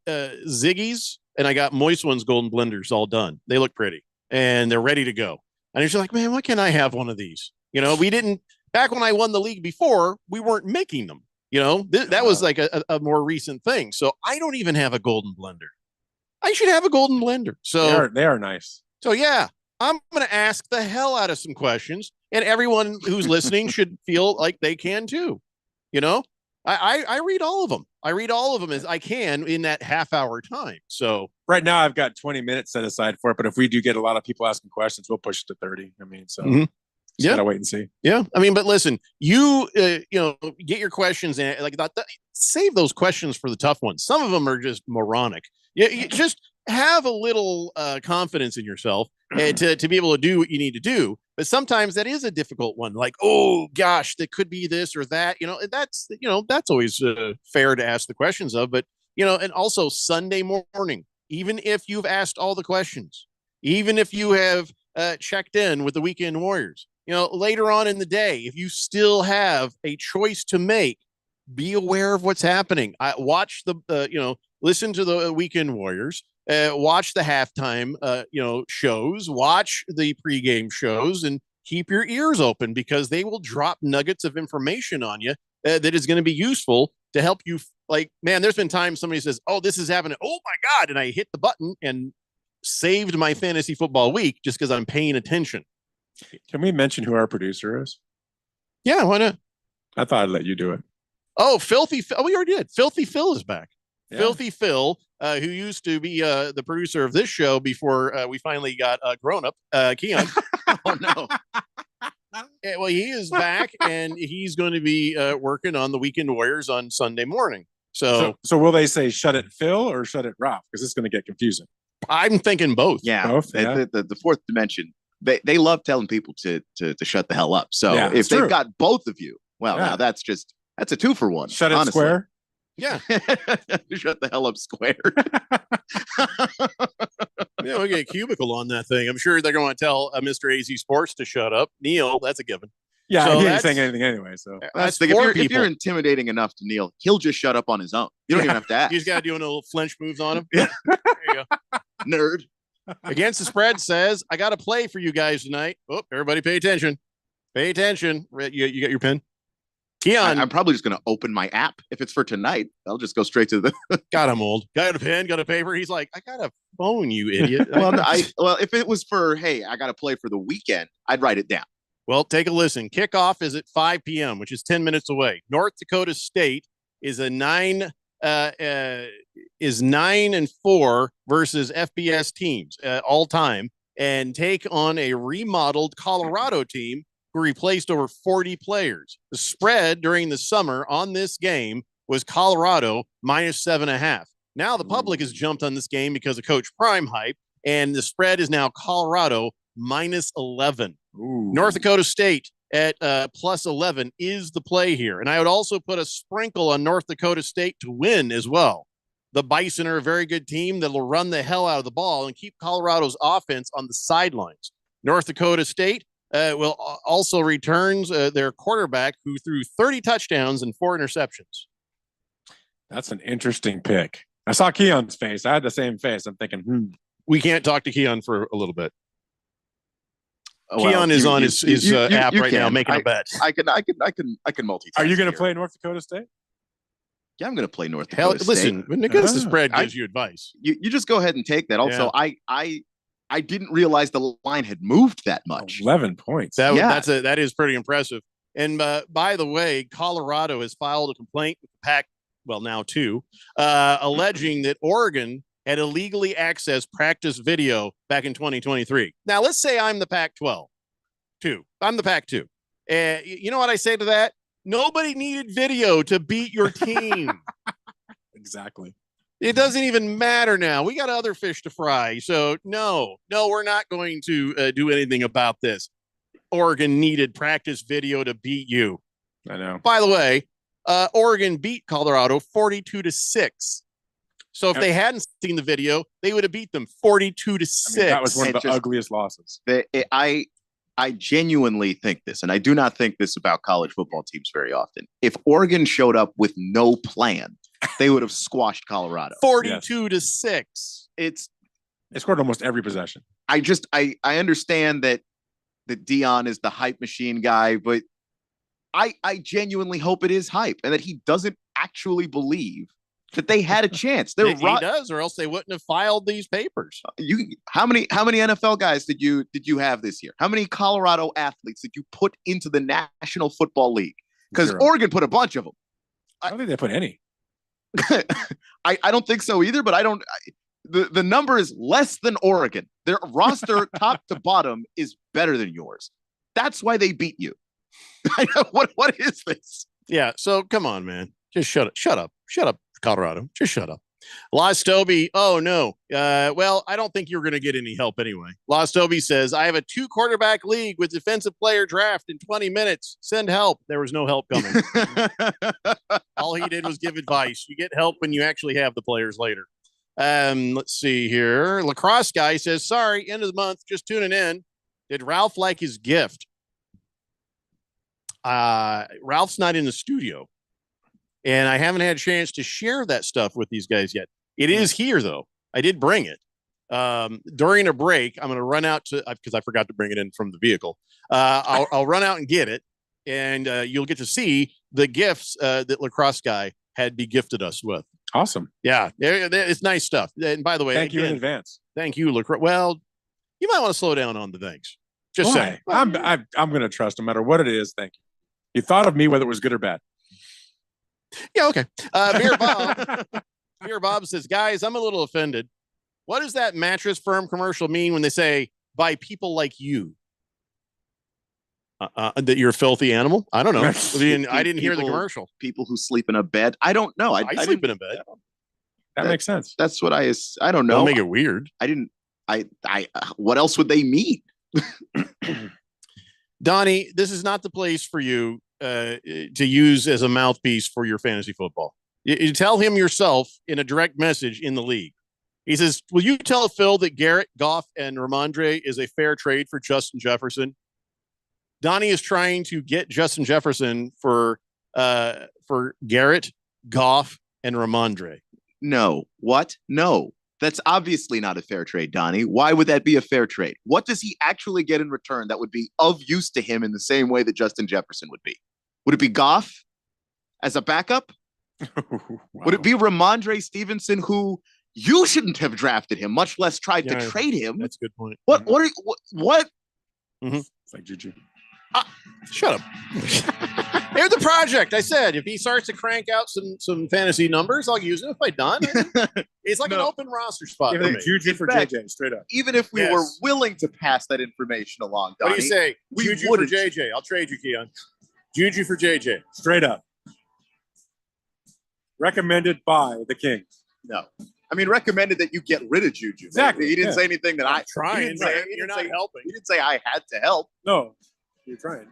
Ziggy's and I got Moist One's golden blenders all done. They look pretty and they're ready to go. And it's just like, man, why can't I have one of these? We didn't back when I won the league before. We weren't making them. That was like a more recent thing. So I don't even have a golden blender. I should have a golden blender. So they are nice. So yeah, I'm going to ask the hell out of some questions, and everyone who's listening should feel like they can too. I read all of them. I read all of them as I can in that half-hour time. So right now I've got 20 minutes set aside for it, but if we do get a lot of people asking questions, we'll push it to 30. I mean, so just gotta wait and see. Yeah, I mean, but listen, you get your questions and save those questions for the tough ones. Some of them are just moronic. You just have a little confidence in yourself to be able to do what you need to do. But sometimes that is a difficult one. Like, oh gosh, that could be this or that. That's always fair to ask the questions of. But and also Sunday morning, even if you've asked all the questions, even if you have checked in with the Weekend Warriors, later on in the day, if you still have a choice to make, be aware of what's happening. Watch listen to the Weekend Warriors. Watch the halftime, shows, watch the pregame shows, and keep your ears open because they will drop nuggets of information on you that is going to be useful to help you. Like, man, there's been times somebody says, oh, this is happening. Oh my God. And I hit the button and saved my fantasy football week just because I'm paying attention. Can we mention who our producer is? Yeah, why not? I thought I'd let you do it. Oh, Filthy Phil. Oh, we already did. Filthy Phil is back. Yeah. Filthy Phil, who used to be the producer of this show before we finally got grown up, Keon. Oh no! Yeah, well, he is back, and he's going to be working on the Weekend Warriors on Sunday morning. So will they say "Shut it, Phil" or "Shut it, Ralph"? Because it's going to get confusing. I'm thinking both. Yeah, both. Yeah. The fourth dimension. They love telling people to shut the hell up. So Yeah, if it's they've true. got both of you, well, Yeah. now that's a 2-for-1. Shut it, honestly. square. Yeah. Shut the hell up, square. Yeah, we get a cubicle on that thing. I'm sure they're going to tell Mr. AZ Sports to shut up. Neil, that's a given. Yeah, So he ain't that's- saying anything anyway. So That's the thing. If you're intimidating enough to Neil, he'll just shut up on his own. You don't even have to ask. You just got to do a little flinch moves on him. Yeah. There you go. Nerd. Against the Spread says, I got to play for you guys tonight. Oh, everybody pay attention. Pay attention. You got your pen? Keon. I'm probably just going to open my app. If it's for tonight, I'll just go straight to the. God, I'm old. Got a pen, got a paper. He's like, I got a phone, you idiot. well, if it was for, hey, I got to play for the weekend, I'd write it down. Well, take a listen. Kickoff is at 5 p.m., which is 10 minutes away. North Dakota State is 9-4 versus FBS teams all time, and take on a remodeled Colorado team who replaced over 40 players. The spread during the summer on this game was Colorado -7.5. Now the public has jumped on this game because of Coach Prime hype, and the spread is now Colorado -11. Ooh. North Dakota State at plus 11 is the play here. And I would also put a sprinkle on North Dakota State to win as well. The Bison are a very good team that will run the hell out of the ball and keep Colorado's offense on the sidelines. North Dakota State will also returns their quarterback who threw 30 touchdowns and 4 interceptions. That's an interesting pick. I saw Keon's face. I had the same face. I'm thinking, We can't talk to Keon for a little bit. Keon is on his app right now making a bet. I can multitask. Are you going to here. play North Dakota State? Yeah, I'm going to play North Dakota State. Listen, when against the spread gives you advice. You just go ahead and take that. Also, I didn't realize the line had moved that much. 11 points. That is pretty impressive. And by the way, Colorado has filed a complaint with the Pac, well, now 2, alleging that Oregon had illegally accessed practice video back in 2023. Now, let's say I'm the Pac-12, too. I'm the Pac-2. You know what I say to that? Nobody needed video to beat your team. Exactly. It doesn't even matter now. We got other fish to fry. So, no, we're not going to do anything about this. Oregon needed practice video to beat you. I know. By the way, Oregon beat Colorado 42-6. So if they hadn't seen the video, they would have beat them 42-6. That was one of the ugliest losses. I genuinely think this, and I do not think this about college football teams very often. If Oregon showed up with no plan, they would have squashed Colorado. 42-6. They scored almost every possession. I understand that Dion is the hype machine guy, but I genuinely hope it is hype and that he doesn't actually believe that they had a chance. He does, or else they wouldn't have filed these papers. How many NFL guys did you have this year? How many Colorado athletes did you put into the National Football League? Because Oregon put a bunch of them. I don't think they put any. I don't think so either, but the number is less than Oregon. Their roster top to bottom is better than yours. That's why they beat you. What is this? Yeah, so come on, man. Just shut up, Colorado. Just shut up. Lostobi, oh no. Well, I don't think you're going to get any help anyway. Lostobi says, I have a 2-quarterback league with defensive player draft in 20 minutes. Send help. There was no help coming. All he did was give advice. You get help when you actually have the players later. Let's see here. Lacrosse guy says, sorry, end of the month, just tuning in. Did Ralph like his gift? Ralph's not in the studio. And I haven't had a chance to share that stuff with these guys yet. It is here, though. I did bring it. During a break, I'm going to run out to, because I forgot to bring it in from the vehicle. I'll run out and get it, and you'll get to see the gifts that Lacrosse guy had gifted us with. Awesome. Yeah, it's nice stuff. And by the way, thank you in advance. Thank you, Lacrosse. Well, you might want to slow down on the thanks. Just saying. I'm going to trust no matter what it is. Thank you. You thought of me whether it was good or bad. Yeah, okay. Beer Bob says, guys, I'm a little offended. What does that Mattress Firm commercial mean when they say, by people like you? That you're a filthy animal? I don't know. I didn't hear the commercial. People who sleep in a bed. I don't know. I sleep in a bed. That makes sense. That's what I don't know. Don't make it weird. What else would they mean? Donnie, this is not the place for you to use as a mouthpiece for your fantasy football. You tell him yourself in a direct message in the league. He says, will you tell Phil that Garrett, Goff, and Ramondre is a fair trade for Justin Jefferson? Donnie is trying to get Justin Jefferson for Garrett, Goff, and Ramondre. No. What? No. That's obviously not a fair trade, Donnie. Why would that be a fair trade? What does he actually get in return that would be of use to him in the same way that Justin Jefferson would be? Would it be Goff as a backup? Wow. Would it be Ramondre Stevenson, who you shouldn't have drafted him, much less tried to trade him? That's a good point. What? Mm-hmm. It's like Juju. Shut up. Here's the project. I said, if he starts to crank out some fantasy numbers, I'll use it. If I don't, it's like an open roster spot. For me. Juju for JJ, straight up. Even if we were willing to pass that information along, Donnie, what do you say? Juju for JJ. I'll trade you, Keon. Juju for JJ. Straight up. Recommended by the King. No. I mean, recommended that you get rid of Juju. Exactly. He didn't say anything that I'm trying. You're not helping. He didn't say I had to help. No, you're trying.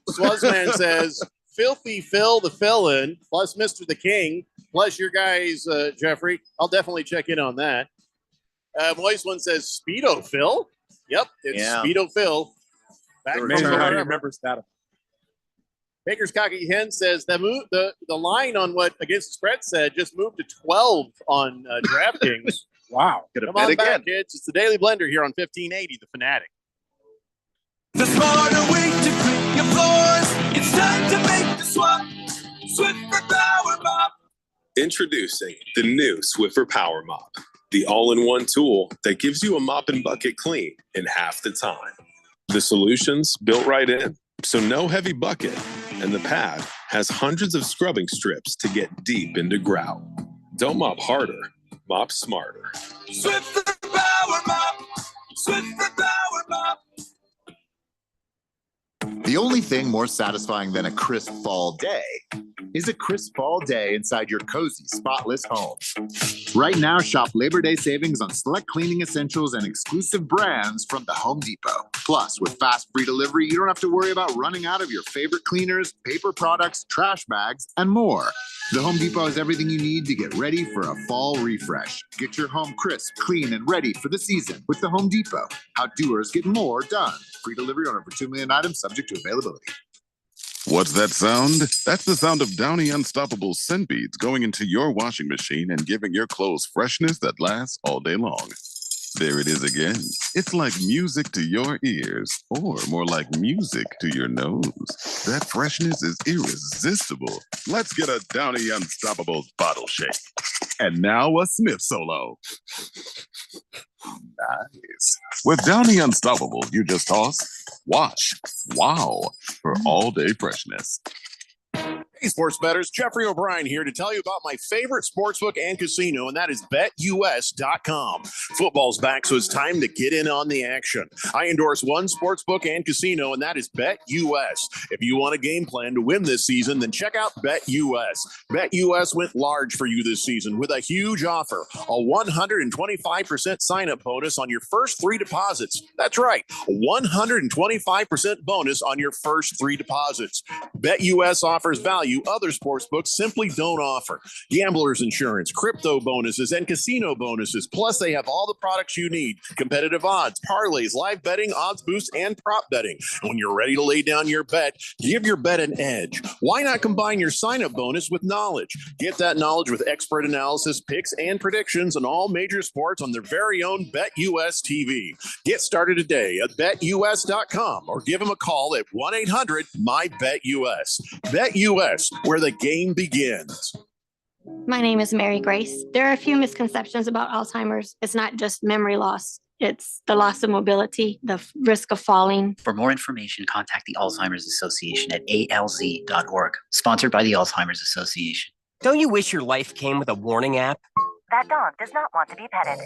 Swazman says, Filthy Phil the fill-in, plus Mr. the King, plus your guys, Jeffrey. I'll definitely check in on that. Moist One says, Speedo Phil? Yep, it's Speedo Phil. Back from Amazing how he wherever. remembers that. Baker's Cocky Hen says the line on what Against the Spread said just moved to 12 on DraftKings. Wow. Come on back, kids. It's the Daily Blender here on 1580, The Fanatic. The smarter way to clean your floors. It's time to make the Swiffer Power Mop. Introducing the new Swiffer Power Mop, the all-in-one tool that gives you a mop and bucket clean in half the time. The solution's built right in, so no heavy bucket, and the pad has hundreds of scrubbing strips to get deep into grout. Don't mop harder, mop smarter. Swiffer Power Mop. Swiffer Power Mop. The only thing more satisfying than a crisp fall day is a crisp fall day inside your cozy, spotless home. Right now, shop Labor Day savings on select cleaning essentials and exclusive brands from the Home Depot. Plus, with fast free delivery, you don't have to worry about running out of your favorite cleaners, paper products, trash bags, and more. The Home Depot has everything you need to get ready for a fall refresh. Get your home crisp, clean, and ready for the season with the Home Depot. How doers get more done. Free delivery on over 2 million items subject to availability. What's that sound? That's the sound of Downy Unstoppable scent beads going into your washing machine and giving your clothes freshness that lasts all day long. There it is again. It's like music to your ears, or more like music to your nose. That freshness is irresistible. Let's get a Downy Unstoppable bottle shake. And now a Smith solo. Nice. With Downy Unstoppable, you just toss, wash, wow, for all day freshness. Hey, sports bettors, Jeffrey O'Brien here to tell you about my favorite sportsbook and casino, and that is BetUS.com. Football's back, so it's time to get in on the action. I endorse one sportsbook and casino, and that is BetUS. If you want a game plan to win this season, then check out BetUS. BetUS went large for you this season with a huge offer, a 125% sign-up bonus on your first 3 deposits. That's right, a 125% bonus on your first 3 deposits. BetUS offers value other sportsbooks simply don't offer. Gamblers insurance, crypto bonuses, and casino bonuses. Plus, they have all the products you need. Competitive odds, parlays, live betting, odds boosts, and prop betting. When you're ready to lay down your bet, give your bet an edge. Why not combine your sign-up bonus with knowledge? Get that knowledge with expert analysis, picks, and predictions on all major sports on their very own BetUS TV. Get started today at BetUS.com or give them a call at 1-800-MY-BETUS. BetUS, where the game begins. My name is Mary Grace. There are a few misconceptions about Alzheimer's. It's not just memory loss. It's the loss of mobility, the risk of falling. For more information, contact the Alzheimer's Association at alz.org, sponsored by the Alzheimer's Association. Don't you wish your life came with a warning app? That dog does not want to be petted.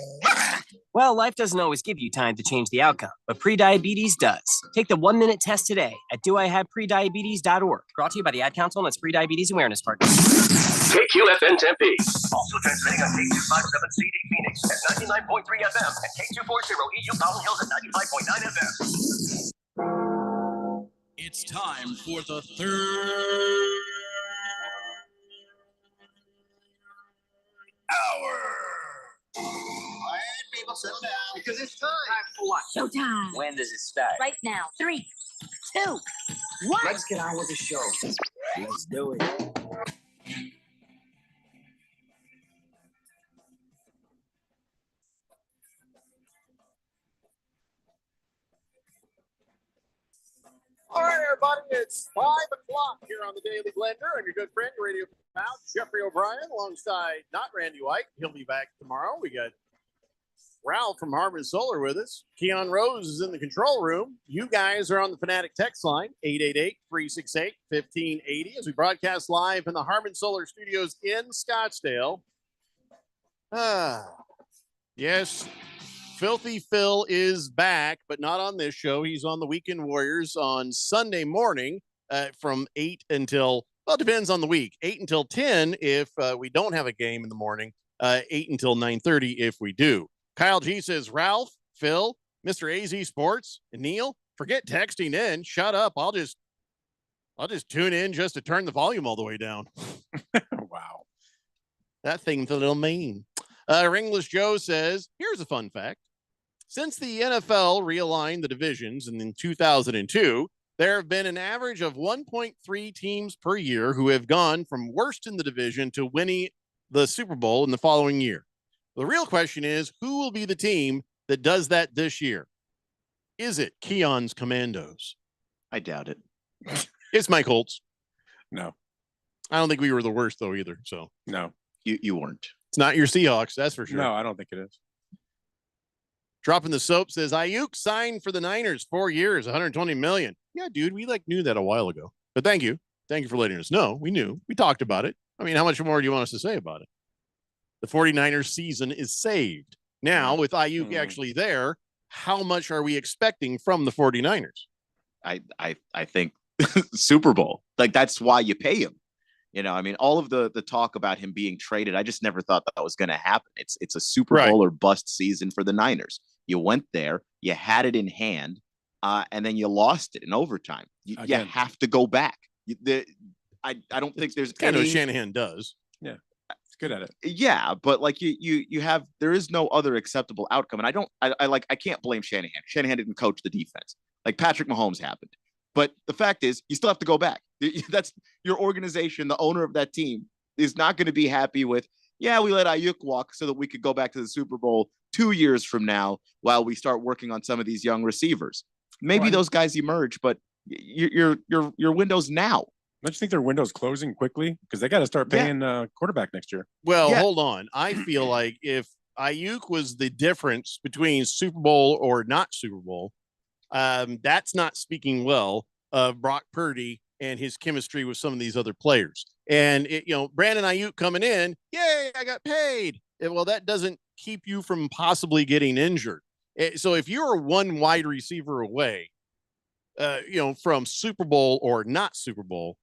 Well, life doesn't always give you time to change the outcome, but prediabetes does. Take the 1-minute test today at doihaveprediabetes.org. Brought to you by the Ad Council and its Prediabetes Awareness Partners. KQFN Tempe. Also transmitting on K257CD Phoenix at 99.3 FM and K240 EU Mountain Hills at 95.9 FM. It's time for the third hour. People settle down because it's time. For what? Showtime. When does it start? Right now. 3, 2, 1. Let's get on with the show. Let's do it. All right, everybody, it's 5 o'clock here on the Daily Blender, and your good friend, your radio pal, Jeffrey O'Brien, alongside not Randy White. He'll be back tomorrow. We got Ralph from Harmon Solar with us. Keon Rose is in the control room. You guys are on the Fanatic text line, 888-368-1580, as we broadcast live in the Harmon Solar Studios in Scottsdale. Yes, Filthy Phil is back, but not on this show. He's on the Weekend Warriors on Sunday morning from 8 until, well, it depends on the week, 8 until 10 if we don't have a game in the morning, 8 until 9:30 if we do. Kyle G says, Ralph, Phil, Mr. AZ Sports, and Neil, forget texting in. Shut up. I'll just I'll just tune in just to turn the volume all the way down. Wow. That thing's a little mean. Ringless Joe says, here's a fun fact. Since the NFL realigned the divisions in 2002, there have been an average of 1.3 teams per year who have gone from worst in the division to winning the Super Bowl in the following year. The real question is, who will be the team that does that this year? Is it Keon's Commandos? I doubt it. It's my Colts. No. I don't think we were the worst, though, either. So No. You weren't. it's not your Seahawks, that's for sure. No, I don't think it is. Dropping the soap says Ayuk signed for the Niners 4 years, 120 million. Yeah, dude, we knew that a while ago. But thank you for letting us know. We knew. We talked about it. I mean, how much more do you want us to say about it? The 49ers season is saved. Now, with Ayuk actually there, how much are we expecting from the 49ers? I think Super Bowl. Like, that's why you pay him. You know, I mean, all of the talk about him being traded, I just never thought that was going to happen. It's a Super Bowl or bust season for the Niners. You went there, you had it in hand, and then you lost it in overtime. You have to go back. I don't think there's kind of what Shanahan does. Yeah, it's good at it. Yeah, but like you have, there is no other acceptable outcome, and I can't blame Shanahan. Shanahan didn't coach the defense. Like Patrick Mahomes happened. But the fact is, you still have to go back. That's your organization. The owner of that team is not going to be happy with, yeah, we let Ayuk walk so that we could go back to the Super Bowl 2 years from now while we start working on some of these young receivers. Maybe those guys emerge, but your window's now. Don't you think their window's closing quickly? Because they got to start paying quarterback next year. Well, hold on. I feel like if Ayuk was the difference between Super Bowl or not Super Bowl, that's not speaking well of Brock Purdy and his chemistry with some of these other players. And Brandon Ayuk coming in, yay, I got paid. Well, that doesn't keep you from possibly getting injured. So if you're one wide receiver away, from Super Bowl or not Super Bowl,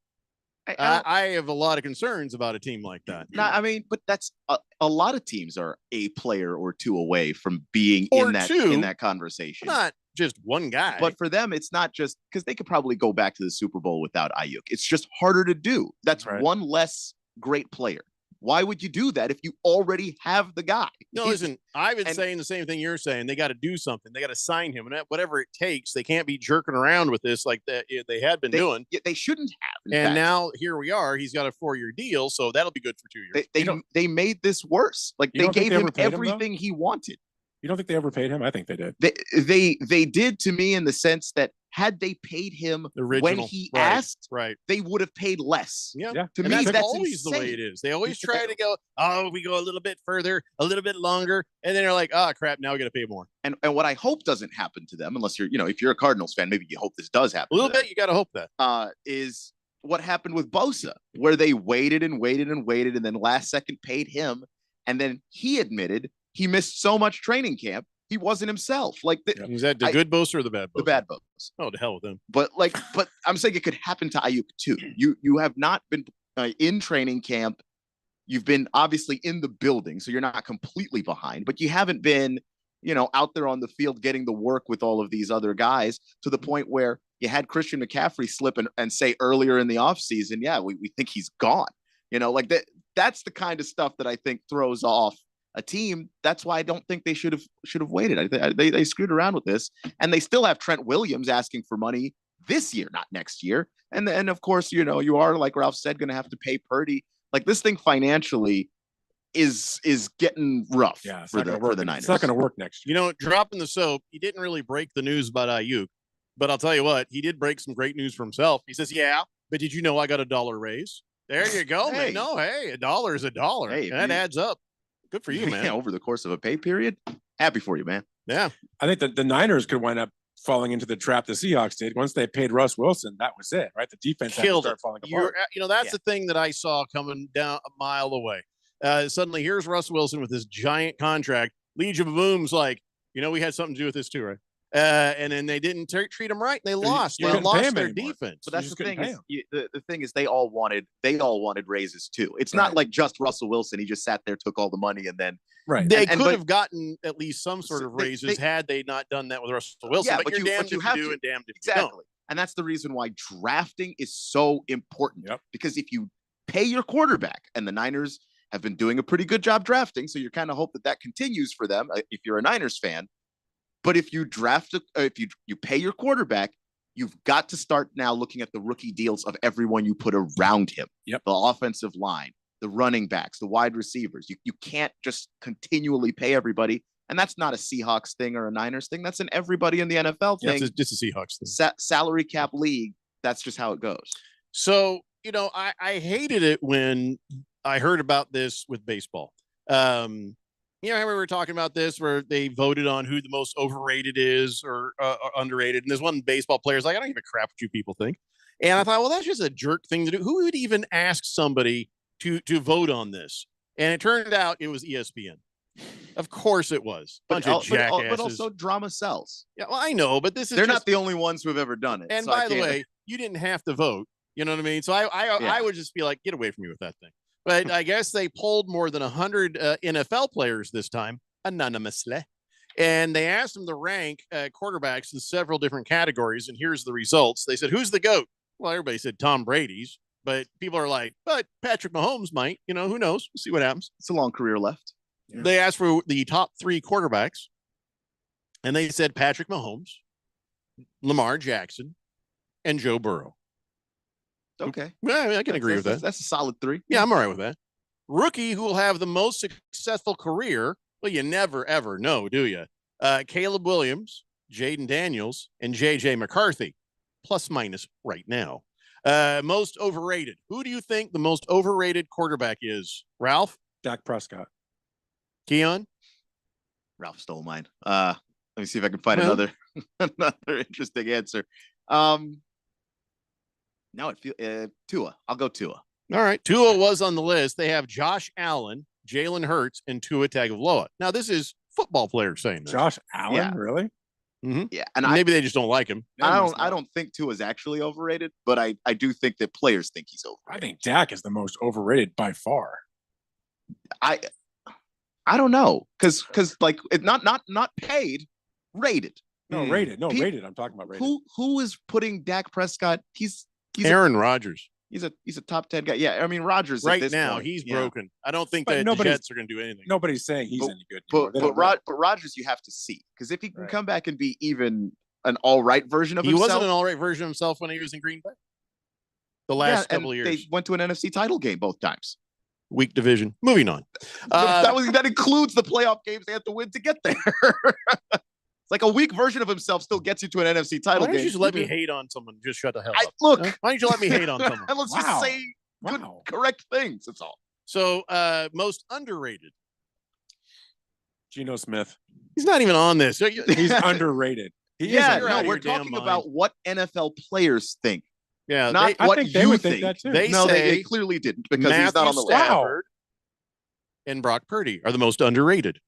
I have a lot of concerns about a team like that. No, I mean, but that's a lot of teams are a player or two away from being in that conversation. Not just one guy. But for them, it's not just because they could probably go back to the Super Bowl without Ayuk. It's just harder to do. That's one less great player. Why would you do that if you already have the guy? No, listen, I've been saying the same thing you're saying. They got to do something. They got to sign him, and whatever it takes. They can't be jerking around with this like that they had been doing. They shouldn't have. And now here we are. He's got a 4-year deal, so that'll be good for 2 years. They made this worse. Like they gave him everything he wanted. You don't think they ever paid him? I think they did. They did to me in the sense that had they paid him when he asked, they would have paid less. Yeah. To and me, that's always insane. the way it is. They always try to go, we go a little bit further, a little bit longer, and then they're like, crap, now we got to pay more. And what I hope doesn't happen to them, unless you're, if you're a Cardinals fan, maybe you hope this does happen. A little bit, you got to hope that. Is what happened with Bosa, where they waited and waited and waited, and then last second paid him, and then he admitted he missed so much training camp. He wasn't himself. Like, is that the good Bosa or the bad Bosa? The bad Bosa. Oh, to hell with him. But I'm saying it could happen to Ayuk too. You have not been in training camp. You've been obviously in the building, so you're not completely behind. But you haven't been, out there on the field getting the work with all of these other guys to the point where you had Christian McCaffrey slip and say earlier in the offseason, we think he's gone. Like that. That's the kind of stuff that I think throws off a team. That's why I don't think they should have waited. They screwed around with this, and they still have Trent Williams asking for money this year, not next year. And then of course, you are, like Ralph said, going to have to pay Purdy. Like, this thing financially is getting rough for the Niners. It's not going to work next year. Dropping the soap, he didn't really break the news about Ayuk, but I'll tell you what, he did break some great news for himself. He says, but did you know I got a $1 raise? There you go, man. No, hey, $1 is $1. Hey, that adds up. Good for you, man. Over the course of a pay period. Happy for you, man. Yeah. I think that the Niners could wind up falling into the trap the Seahawks did. Once they paid Russ Wilson, that was it, right? The defense had to start falling apart. That's the thing that I saw coming down a mile away. Suddenly, here's Russ Wilson with this giant contract. Legion of Boom's like, we had something to do with this too, right? And then they didn't treat him right. They lost. They lost their defense. But that's the thing. The thing is, they all wanted raises too. It's not like just Russell Wilson. He just sat there, took all the money, and then they could have gotten at least some sort of raises had they not done that with Russell Wilson. Yeah, but you're damned if you do and damned if you don't. And that's the reason why drafting is so important. Because if you pay your quarterback, and the Niners have been doing a pretty good job drafting, so you kind of hope that continues for them if you're a Niners fan. But if you if you pay your quarterback, you've got to start now looking at the rookie deals of everyone you put around him. The offensive line, the running backs, the wide receivers. You can't just continually pay everybody. And that's not a Seahawks thing or a Niners thing. That's an everybody in the NFL thing. It's just a Seahawks thing. Salary cap league. That's just how it goes. So, I hated it when I heard about this with baseball. I remember we were talking about this where they voted on who the most overrated is or underrated. And there's one baseball player's like, I don't give a crap what you people think. And I thought, well, that's just a jerk thing to do. Who would even ask somebody to vote on this? And it turned out it was ESPN. Of course it was. Bunch of jackasses. But also drama sells. Yeah, well, I know, but they're not the only ones who have ever done it. And by the way, you didn't have to vote. You know what I mean? So I would just be like, get away from me with that thing. But I guess they polled more than 100 NFL players this time, anonymously. And they asked them to rank quarterbacks in several different categories. And here's the results. They said, who's the GOAT? Well, everybody said Tom Brady's. But people are like, but Patrick Mahomes might. Who knows? We'll see what happens. It's a long career left. Yeah. They asked for the top 3 quarterbacks. And they said Patrick Mahomes, Lamar Jackson, and Joe Burrow. Okay. Well, I can agree with that. That's a solid 3. Yeah, I'm all right with that. Rookie who will have the most successful career. Well, you never, ever know, do you? Caleb Williams, Jaden Daniels, and J.J. McCarthy. Plus minus right now. Most overrated. Who do you think the most overrated quarterback is? Ralph? Dak Prescott. Keon? Ralph stole mine. Let me see if I can find another interesting answer. Now it feels Tua. I'll go Tua. All right. Tua was on the list. They have Josh Allen, Jalen Hurts, and Tua Tagovailoa. Now, this is football players saying this. Josh Allen? Really? Mm-hmm. Yeah. And maybe they just don't like him. I don't think Tua is actually overrated, but I do think that players think he's overrated. I think Dak is the most overrated by far. I don't know. Because like not paid, rated. No, rated. No, rated. I'm talking about rated. Who is putting Dak Prescott? He's Aaron Rodgers. He's a top 10 guy. Yeah, I mean Rodgers right now he's broken. I don't think that the Jets are going to do anything. Nobody's saying he's any good. But Rodgers, you have to see, because if he can come back and be even an all right version of himself, he wasn't an all right version of himself when he was in Green Bay. The last couple of years, they went to an NFC title game both times. Weak division. Moving on. That includes the playoff games they had to win to get there. It's like a weak version of himself still gets you to an NFC title Why don't game. you just let me hate on someone? Just shut the hell up. Look. Why don't you let me hate on someone? Let's just say good, correct things. That's all. So, most underrated. Geno Smith. He's not even on this. He's underrated. We're talking about what NFL players think. Yeah, not I what think they you would think. that too. They clearly didn't, because he's not on the list. Stafford and Brock Purdy are the most underrated.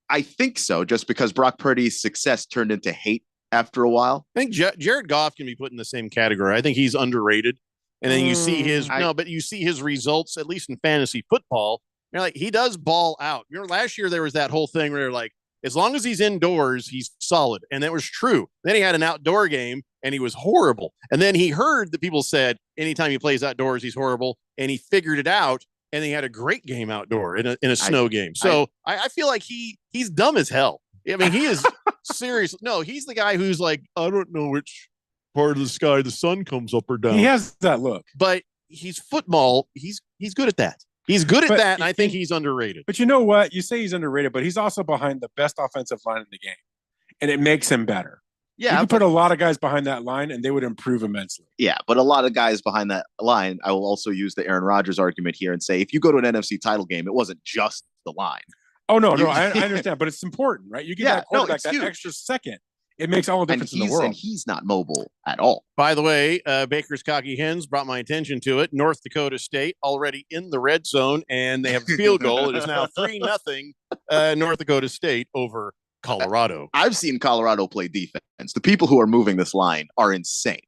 I think so, just because Brock Purdy's success turned into hate after a while. I think Jared Goff can be put in the same category. I think he's underrated. And then you see you see his results, at least in fantasy football. You're like, he does ball out. Last year there was that whole thing where they're like, as long as he's indoors, he's solid. And that was true. Then he had an outdoor game and he was horrible. And then he heard that people said anytime he plays outdoors, he's horrible. And he figured it out. And he had a great game outdoor in a snow game. So I feel like he's dumb as hell. I mean, he is serious. No, he's the guy who's like, I don't know which part of the sky the sun comes up or down. He has that look. But he's football. He's good at that. He's good at that, and I think he's underrated. But you know what? You say he's underrated, but he's also behind the best offensive line in the game. And it makes him better. Yeah, you could put a lot of guys behind that line and they would improve immensely. Yeah, but a lot of guys behind that line, I will also use the Aaron Rodgers argument here and say, if you go to an NFC title game, it wasn't just the line. Oh, no, I understand, but it's important, right? You get that quarterback that extra second. It makes all the difference in the world. And he's not mobile at all. By the way, Baker's Cocky Hens brought my attention to it. North Dakota State already in the red zone, and they have a field goal. It is now 3-0 North Dakota State over Colorado. I've seen Colorado play defense. The people who are moving this line are insane.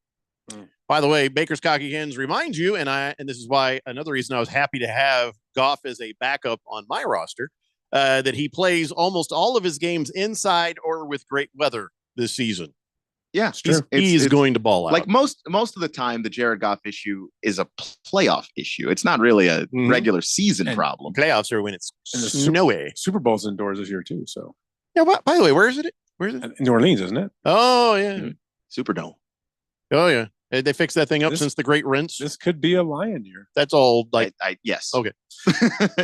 By the way, Baker's Cocky Hens reminds you, and this is why another reason I was happy to have Goff as a backup on my roster, that he plays almost all of his games inside or with great weather this season. Yeah, He's going to ball out. Like most of the time, the Jared Goff issue is a playoff issue. It's not really a regular season problem. Playoffs are when it's And the snowy. Super Bowl's indoors this year too. So Yeah. By the way, where is it? Where is it? in New Orleans, isn't it? Oh yeah. Superdome. Oh yeah. They fixed that thing up since the Great Rinse. This could be a Lion year. That's all. Like, yes. Okay.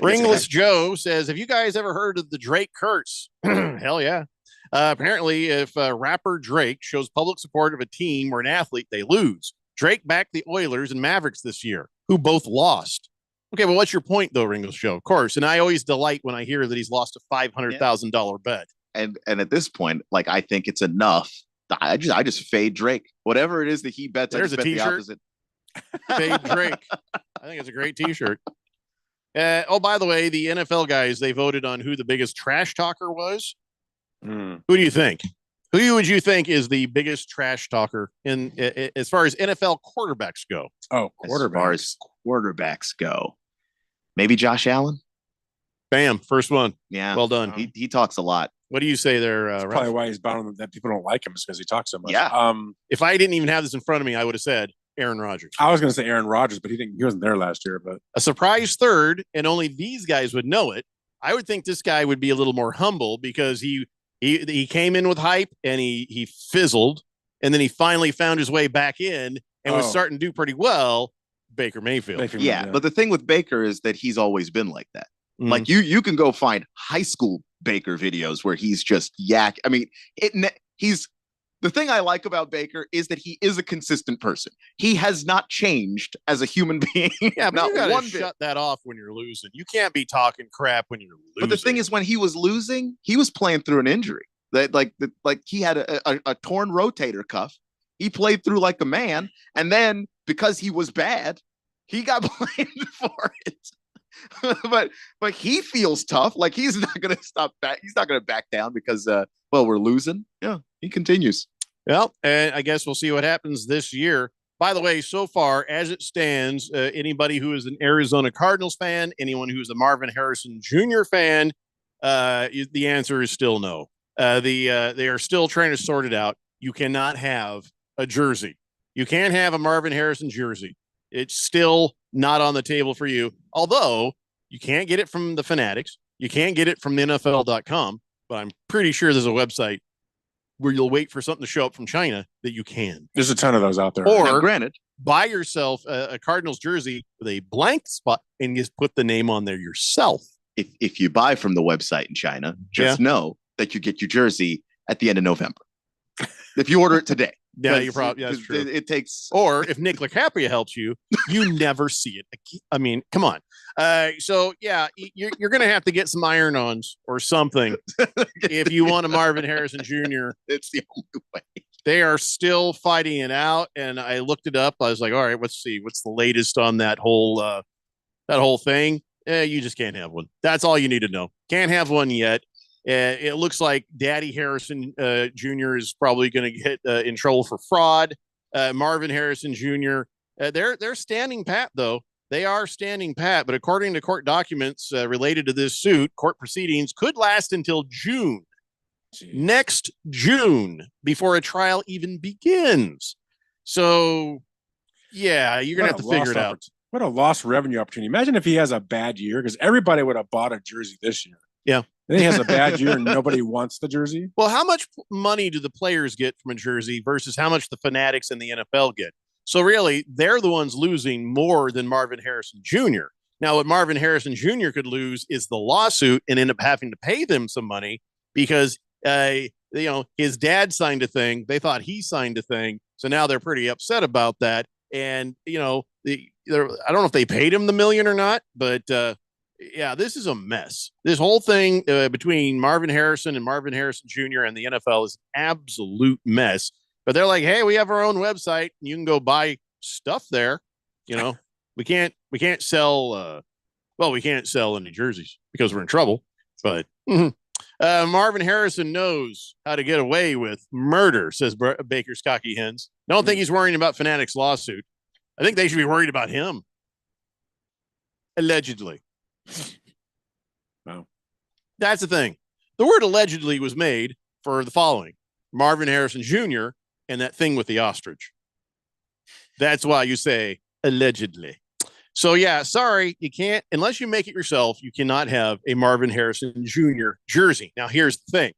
Ringless Joe says, "Have you guys ever heard of the Drake curse?" Hell yeah. Apparently, if rapper Drake shows public support of a team or an athlete, they lose. Drake backed the Oilers and Mavericks this year, who both lost. Okay, well, what's your point, though, Ringless Joe? Of course, and I always delight when I hear that he's lost a $500,000 bet. And at this point, like I think it's enough. I just fade Drake. Whatever it is that he bets, There's I just a bet the t-shirt. opposite. Fade Drake. I think it's a great T-shirt. Oh, by the way, the NFL guys, they voted on who the biggest trash talker was. Who do you think? Who would you think is the biggest trash talker in as far as NFL quarterbacks go? Oh, As far as quarterbacks go, maybe Josh Allen. Bam, first one. Yeah, well done. He talks a lot. What do you say there? That's probably why he's bound that people don't like him is because he talks so much. Yeah. If I didn't even have this in front of me, I would have said Aaron Rodgers. I was going to say Aaron Rodgers, but he wasn't there last year. But A surprise third, and only these guys would know it. I would think this guy would be a little more humble because he came in with hype and he fizzled, and then he finally found his way back in and was starting to do pretty well. Baker Mayfield. Yeah, but the thing with Baker is that he's always been like that. Like you can go find high school Baker videos where he's just yak. I mean, he's the thing I like about Baker is that he is a consistent person. He has not changed as a human being. Yeah, but not you gotta one shut that off when you're losing. You can't be talking crap when you're losing. But the thing is, when he was losing, he was playing through an injury. Like he had a torn rotator cuff. He played through like a man, and then because he was bad, he got blamed for it. but he feels tough. Like he's not going to stop back. He's not going to back down because we're losing. Yeah, he continues. Well, and I guess we'll see what happens this year. By the way, so far as it stands, anybody who is an Arizona Cardinals fan, anyone who is a Marvin Harrison Jr. fan, the answer is still no. They are still trying to sort it out. You cannot have a jersey. You can't have a Marvin Harrison jersey. It's still not on the table for you. Although you can't get it from the Fanatics. You can't get it from the NFL.com. But I'm pretty sure there's a website where you'll wait for something to show up from China that you can. there's a ton of those out there. Or Now, granted, buy yourself a Cardinals jersey with a blank spot and just put the name on there yourself. if you buy from the website in China, just know that you get your jersey at the end of November. If you order it today. Yeah, you probably that's true. It takes. Or if Nick LaCapria helps you, you never see it. I mean, come on. So yeah, you're going to have to get some iron-ons or something if you want a Marvin Harrison Jr. It's the only way. They are still fighting it out, and I looked it up. I was like, all right, let's see what's the latest on that whole thing. You just can't have one. That's all you need to know. Can't have one yet. It looks like Daddy Harrison Jr. is probably going to get in trouble for fraud. Marvin Harrison Jr. They're standing pat, though. They are standing pat, but according to court documents related to this suit, court proceedings could last until June. Next June, before a trial even begins. So, yeah, you're going to have to figure it out. What a lost revenue opportunity. Imagine if he has a bad year, because everybody would have bought a jersey this year. Yeah. Then he has a bad year and nobody wants the jersey. Well, how much money do the players get from a jersey versus how much the Fanatics and the NFL get? So really, they're the ones losing more than Marvin Harrison Jr. Now, what Marvin Harrison Jr. could lose is the lawsuit and end up having to pay them some money because, his dad signed a thing. They thought he signed a thing. So now they're pretty upset about that. And, I don't know if they paid him the $1 million or not, but yeah, this is a mess. This whole thing between Marvin Harrison and Marvin Harrison Jr. and the NFL is an absolute mess. But they're like, hey, we have our own website. And you can go buy stuff there. We can't sell. We can't sell any jerseys because we're in trouble. But Marvin Harrison knows how to get away with murder, says Baker's Cocky Hens. Don't think he's worrying about Fanatics' lawsuit. I think they should be worried about him. Allegedly. Wow. That's the thing. The word allegedly was made for the following. Marvin Harrison Jr. and that thing with the ostrich. That's why you say allegedly. So yeah, sorry, you can't, unless you make it yourself, you cannot have a Marvin Harrison Jr. jersey. Now here's the thing.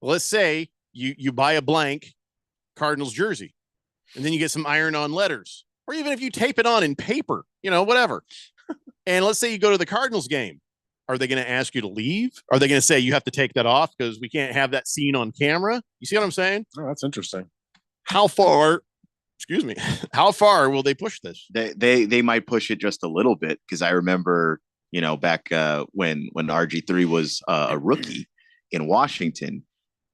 Let's say you buy a blank Cardinals jersey, and then you get some iron-on letters, or even if you tape it on in paper, whatever. And let's say you go to the Cardinals game. Are they going to ask you to leave? Are they going to say you have to take that off because we can't have that seen on camera? You see what I'm saying? Oh, that's interesting. How far will they push this? They might push it just a little bit, because I remember, back when RG3 was a rookie in Washington,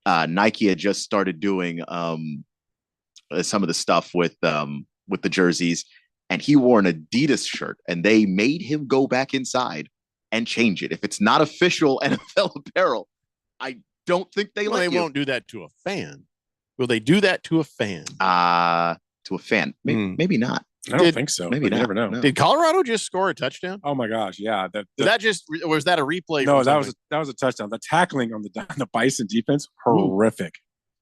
Nike had just started doing some of the stuff with the jerseys, and he wore an Adidas shirt, and they made him go back inside and change it. If it's not official NFL apparel, I don't think they won't do that to a fan. Will they do that to a fan? To a fan, maybe not. I don't think so. Maybe not. You never know. No. Did Colorado just score a touchdown? Oh my gosh, yeah. Was that a replay? No, that was a touchdown. The tackling on the Bison defense, horrific.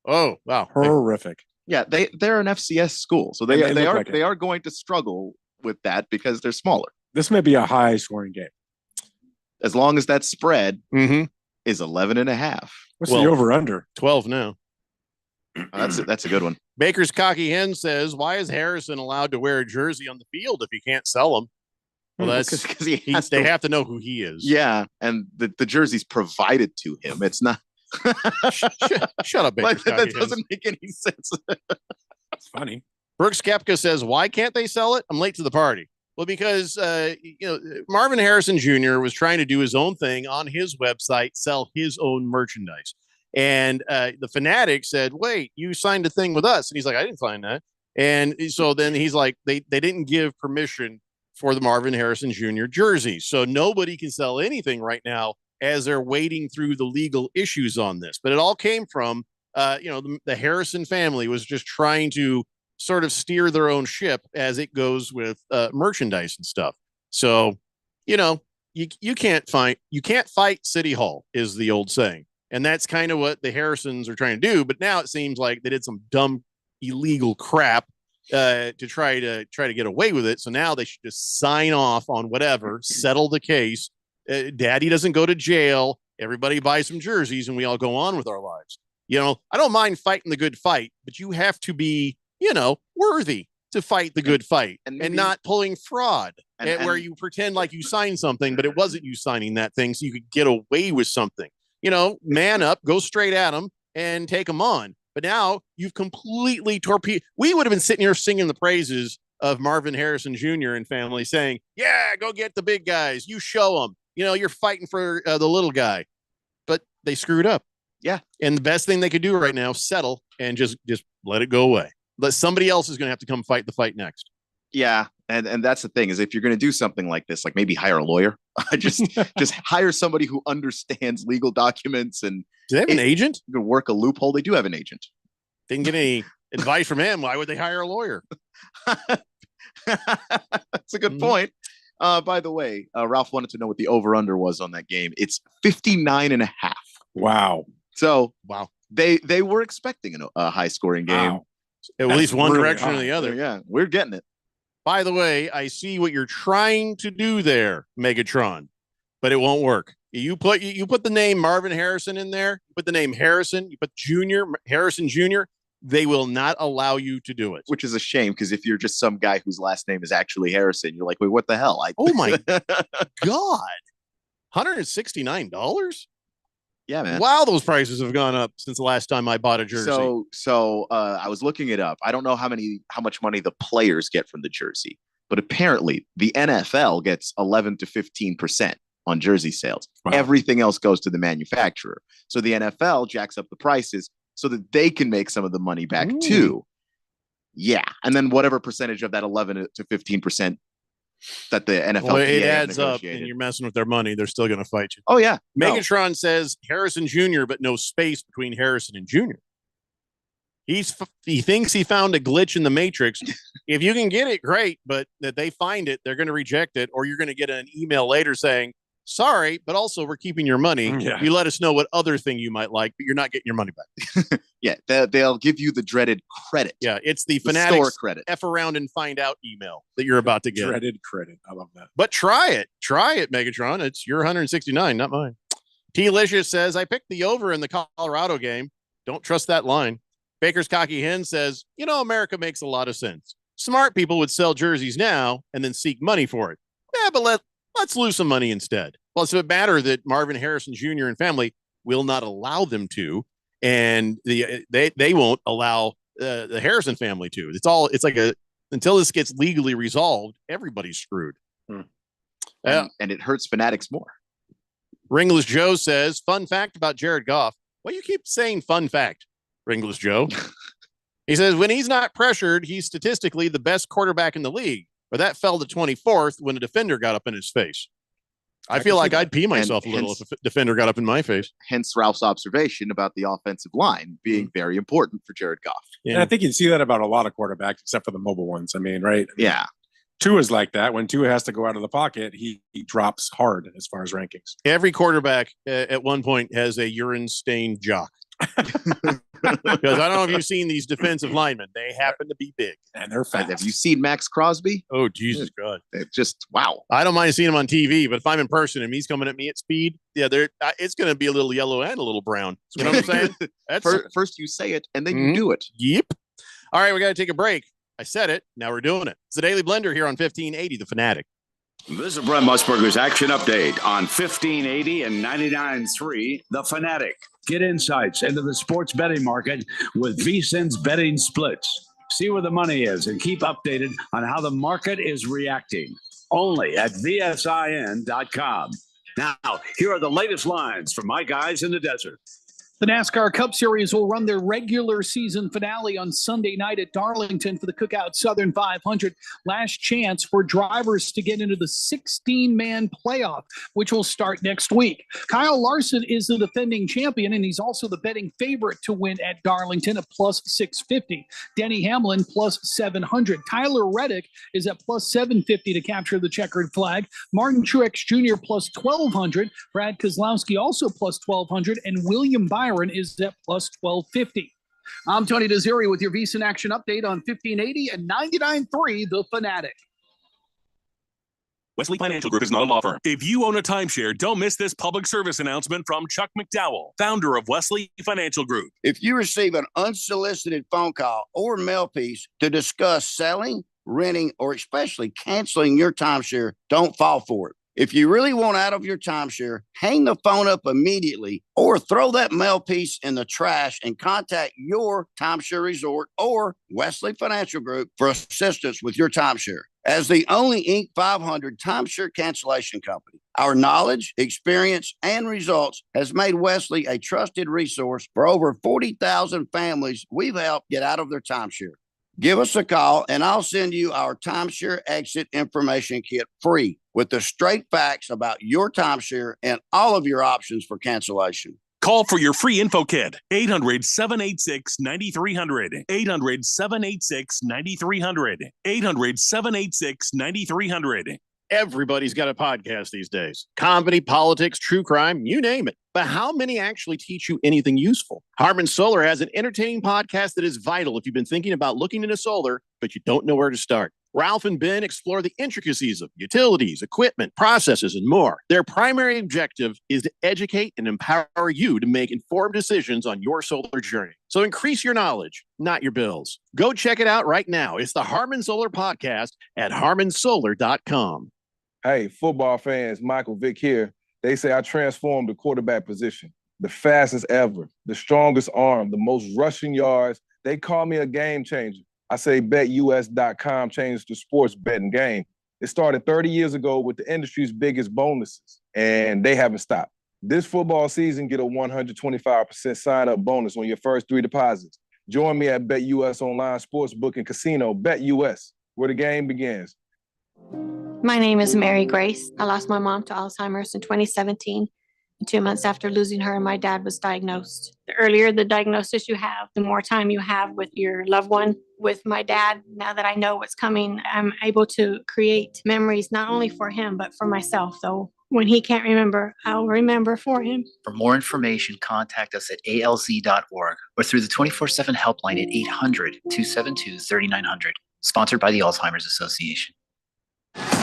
Oh wow, horrific. Yeah, they're an FCS school, so they are going to struggle with that because they're smaller. This may be a high scoring game, as long as that spread is 11.5. What's the over under? 12 now. That's a good one. Baker's Cocky Hen says, "Why is Harrison allowed to wear a jersey on the field if he can't sell them?" Well, that's because they have to know who he is. Yeah, and the jersey's provided to him. It's not. Shut up, Baker's Cocky that doesn't make any sense. That's funny. Brooks Kepka says, "Why can't they sell it? I'm late to the party." Well, because Marvin Harrison Jr. was trying to do his own thing on his website, sell his own merchandise. And the Fanatic said, "Wait, you signed a thing with us." And he's like, "I didn't sign that." And so then he's like, they didn't give permission for the Marvin Harrison Jr. jersey. So nobody can sell anything right now as they're wading through the legal issues on this. But it all came from, the Harrison family was just trying to sort of steer their own ship as it goes with merchandise and stuff. So, you can't fight City Hall is the old saying. And that's kind of what the Harrisons are trying to do. But now it seems like they did some dumb, illegal crap to try to get away with it. So now they should just sign off on whatever, settle the case. Daddy doesn't go to jail. Everybody buys some jerseys and we all go on with our lives. I don't mind fighting the good fight, but you have to be, worthy to fight the good fight and not pulling fraud where you pretend like you signed something, but it wasn't you signing that thing. So you could get away with something. Man up, go straight at them and take them on. But now you've completely torpedoed. We would have been sitting here singing the praises of Marvin Harrison Jr. and family saying, "Yeah, go get the big guys. You show them. You're fighting for the little guy." But they screwed up. Yeah. And the best thing they could do right now, settle and just let it go away. But somebody else is going to have to come fight the fight next. Yeah. And that's the thing, is if you're going to do something like this, like maybe hire a lawyer, just hire somebody who understands legal documents. And do they have an agent? You can work a loophole. They do have an agent. Didn't get any advice from him. Why would they hire a lawyer? That's a good point. By the way, Ralph wanted to know what the over-under was on that game. It's 59.5. Wow. So wow, they were expecting a high-scoring game. Wow. At least one really direction or high. the other. Yeah, we're getting it. By the way, I see what you're trying to do there, Megatron, but it won't work. You put the name Marvin Harrison in there, you put the name Harrison, you put Harrison Jr., they will not allow you to do it. Which is a shame, because if you're just some guy whose last name is actually Harrison, you're like, wait, what the hell? Oh my God. $169? Yeah, man. Wow, those prices have gone up since the last time I bought a jersey. So I was looking it up. I don't know how much money the players get from the jersey, but apparently the NFL gets 11 to 15% on jersey sales. Wow. Everything else goes to the manufacturer. So the NFL jacks up the prices so that they can make some of the money back too. Yeah, and then whatever percentage of that 11 to 15% that the NFL it adds up, and you're messing with their money, they're still going to fight you. Oh yeah. Megatron says Harrison Jr., but no space between Harrison and Jr. He thinks he found a glitch in the matrix. If you can get it, great, but that they find it, they're going to reject it, or you're going to get an email later saying, sorry, but also we're keeping your money. Yeah. You let us know what other thing you might like, but you're not getting your money back. Yeah, they'll give you the dreaded credit. Yeah, it's the store Fanatics credit. F around and find out email that you're about to get. Dreaded credit. I love that. But try it, Megatron. It's your 169, not mine. T-Licious says, I picked the over in the Colorado game. Don't trust that line. Baker's Cocky Hen says, America makes a lot of sense. Smart people would sell jerseys now and then seek money for it. Yeah, but let's lose some money instead. Well, it's a matter that Marvin Harrison Jr. and family will not allow them to, and they won't allow the Harrison family to. It's like until this gets legally resolved, everybody's screwed. And it hurts Fanatics more. Ringless Joe says, fun fact about Jared Goff. Why you keep saying fun fact, Ringless Joe? He says, when he's not pressured, he's statistically the best quarterback in the league. But that fell to 24th when a defender got up in his face. I feel like I'd pee myself a little if a defender got up in my face. Hence Ralph's observation about the offensive line being very important for Jared Goff. Yeah. And I think you see that about a lot of quarterbacks, except for the mobile ones. I mean, right? Yeah. Tua's like that. When Tua has to go out of the pocket, he drops hard as far as rankings. Every quarterback at one point has a urine-stained jock. Because I don't know if you've seen these defensive linemen. They happen to be big. And they're fast. Have you seen Max Crosby? Oh, Jesus God. It's just, wow. I don't mind seeing him on TV, but if I'm in person and he's coming at me at speed, yeah, it's going to be a little yellow and a little brown. You know what I'm saying? That's First you say it, and then you do it. Yep. All right, we got to take a break. I said it. Now we're doing it. It's the Daily Blender here on 1580, The Fanatic. This is Brent Musburger's action update on 1580 and 99.3 The Fanatic. Get insights into the sports betting market with VSiN's betting splits. See where the money is and keep updated on how the market is reacting. Only at VSIN.com. Now, here are the latest lines from my guys in the desert. The NASCAR Cup Series will run their regular season finale on Sunday night at Darlington for the Cookout Southern 500. Last chance for drivers to get into the 16-man playoff, which will start next week. Kyle Larson is the defending champion, and he's also the betting favorite to win at Darlington at plus 650. Denny Hamlin plus 700. Tyler Reddick is at plus 750 to capture the checkered flag. Martin Truex Jr. plus 1,200. Brad Keselowski also plus 1,200, and William Byron is at plus 1,250. I'm Tony Desiri with your VSiN Action Update on 1580 and 99.3 The Fanatic. Wesley Financial Group is not a law firm. If you own a timeshare, don't miss this public service announcement from Chuck McDowell, founder of Wesley Financial Group. If you receive an unsolicited phone call or mail piece to discuss selling, renting, or especially canceling your timeshare, don't fall for it. If you really want out of your timeshare, hang the phone up immediately or throw that mail piece in the trash and contact your timeshare resort or Wesley Financial Group for assistance with your timeshare. As the only Inc. 500 timeshare cancellation company, our knowledge, experience, and results has made Wesley a trusted resource for over 40,000 families we've helped get out of their timeshare. Give us a call and I'll send you our timeshare exit information kit free with the straight facts about your timeshare and all of your options for cancellation. Call for your free info kit. 800-786-9300. 800-786-9300. 800-786-9300. Everybody's got a podcast these days. Comedy, politics, true crime, you name it. But how many actually teach you anything useful? Harman Solar has an entertaining podcast that is vital if you've been thinking about looking into solar, but you don't know where to start. Ralph and Ben explore the intricacies of utilities, equipment, processes, and more. Their primary objective is to educate and empower you to make informed decisions on your solar journey. So increase your knowledge, not your bills. Go check it out right now. It's the Harman Solar Podcast at harmansolar.com. Hey, football fans, Michael Vick here. They say I transformed the quarterback position. The fastest ever, the strongest arm, the most rushing yards. They call me a game changer. I say BetUS.com changed the sports betting game. It started 30 years ago with the industry's biggest bonuses, and they haven't stopped. This football season, get a 125% sign-up bonus on your first 3 deposits. Join me at BetUS Online Sportsbook and Casino, BetUS, where the game begins. My name is Mary Grace. I lost my mom to Alzheimer's in 2017. 2 months after losing her, my dad was diagnosed. The earlier the diagnosis you have, the more time you have with your loved one. With my dad, now that I know what's coming, I'm able to create memories not only for him, but for myself. Though When he can't remember, I'll remember for him. For more information, contact us at alz.org or through the 24/7 helpline at 800-272-3900. Sponsored by the Alzheimer's Association.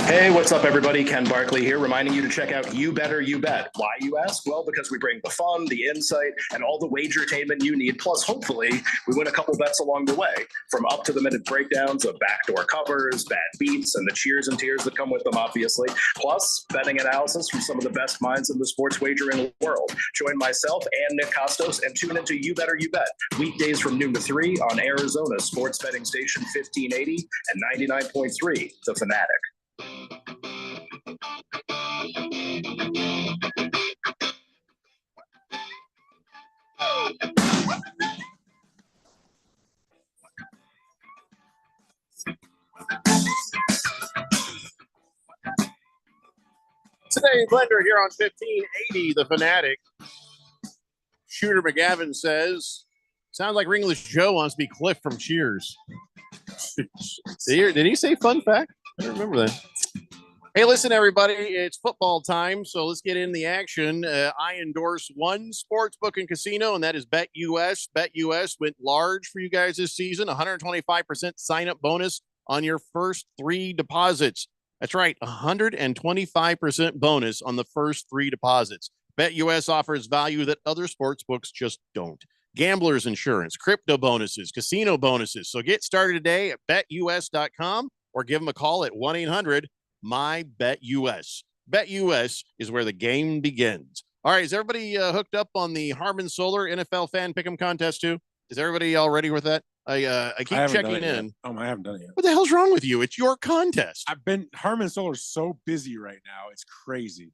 Hey, what's up, everybody? Ken Barkley here, reminding you to check out You Better You Bet. Why, you ask? Well, because we bring the fun, the insight, and all the wagertainment you need. Plus, hopefully, we win a couple bets along the way. From up-to-the-minute breakdowns of backdoor covers, bad beats, and the cheers and tears that come with them, obviously. Plus, betting analysis from some of the best minds in the sports wagering world. Join myself and Nick Costos and tune into You Better You Bet. Weekdays from noon to 3 on Arizona's sports betting station 1580 and 99.3, The Fanatic. Today, Blender here on 1580, The Fanatic. Shooter McGavin says, sounds like Ringless Joe wants to be Cliff from Cheers. Did he say fun fact? I don't remember that. Hey, listen, everybody, it's football time, so let's get in the action. I endorse one sports book and casino, and that is BetUS. BetUS went large for you guys this season, 125% sign-up bonus on your first 3 deposits. That's right, 125% bonus on the first 3 deposits. BetUS offers value that other sports books just don't. Gamblers insurance, crypto bonuses, casino bonuses. So get started today at betus.com or give them a call at 1-800-MY-BET-US. BetUS is where the game begins. All right, is everybody hooked up on the Harmon Solar NFL Fan Pick'em contest too? Is everybody all ready with that? I keep checking in. Oh, I haven't done it yet. What the hell's wrong with you? It's your contest. Harmon Solar's so busy right now. It's crazy.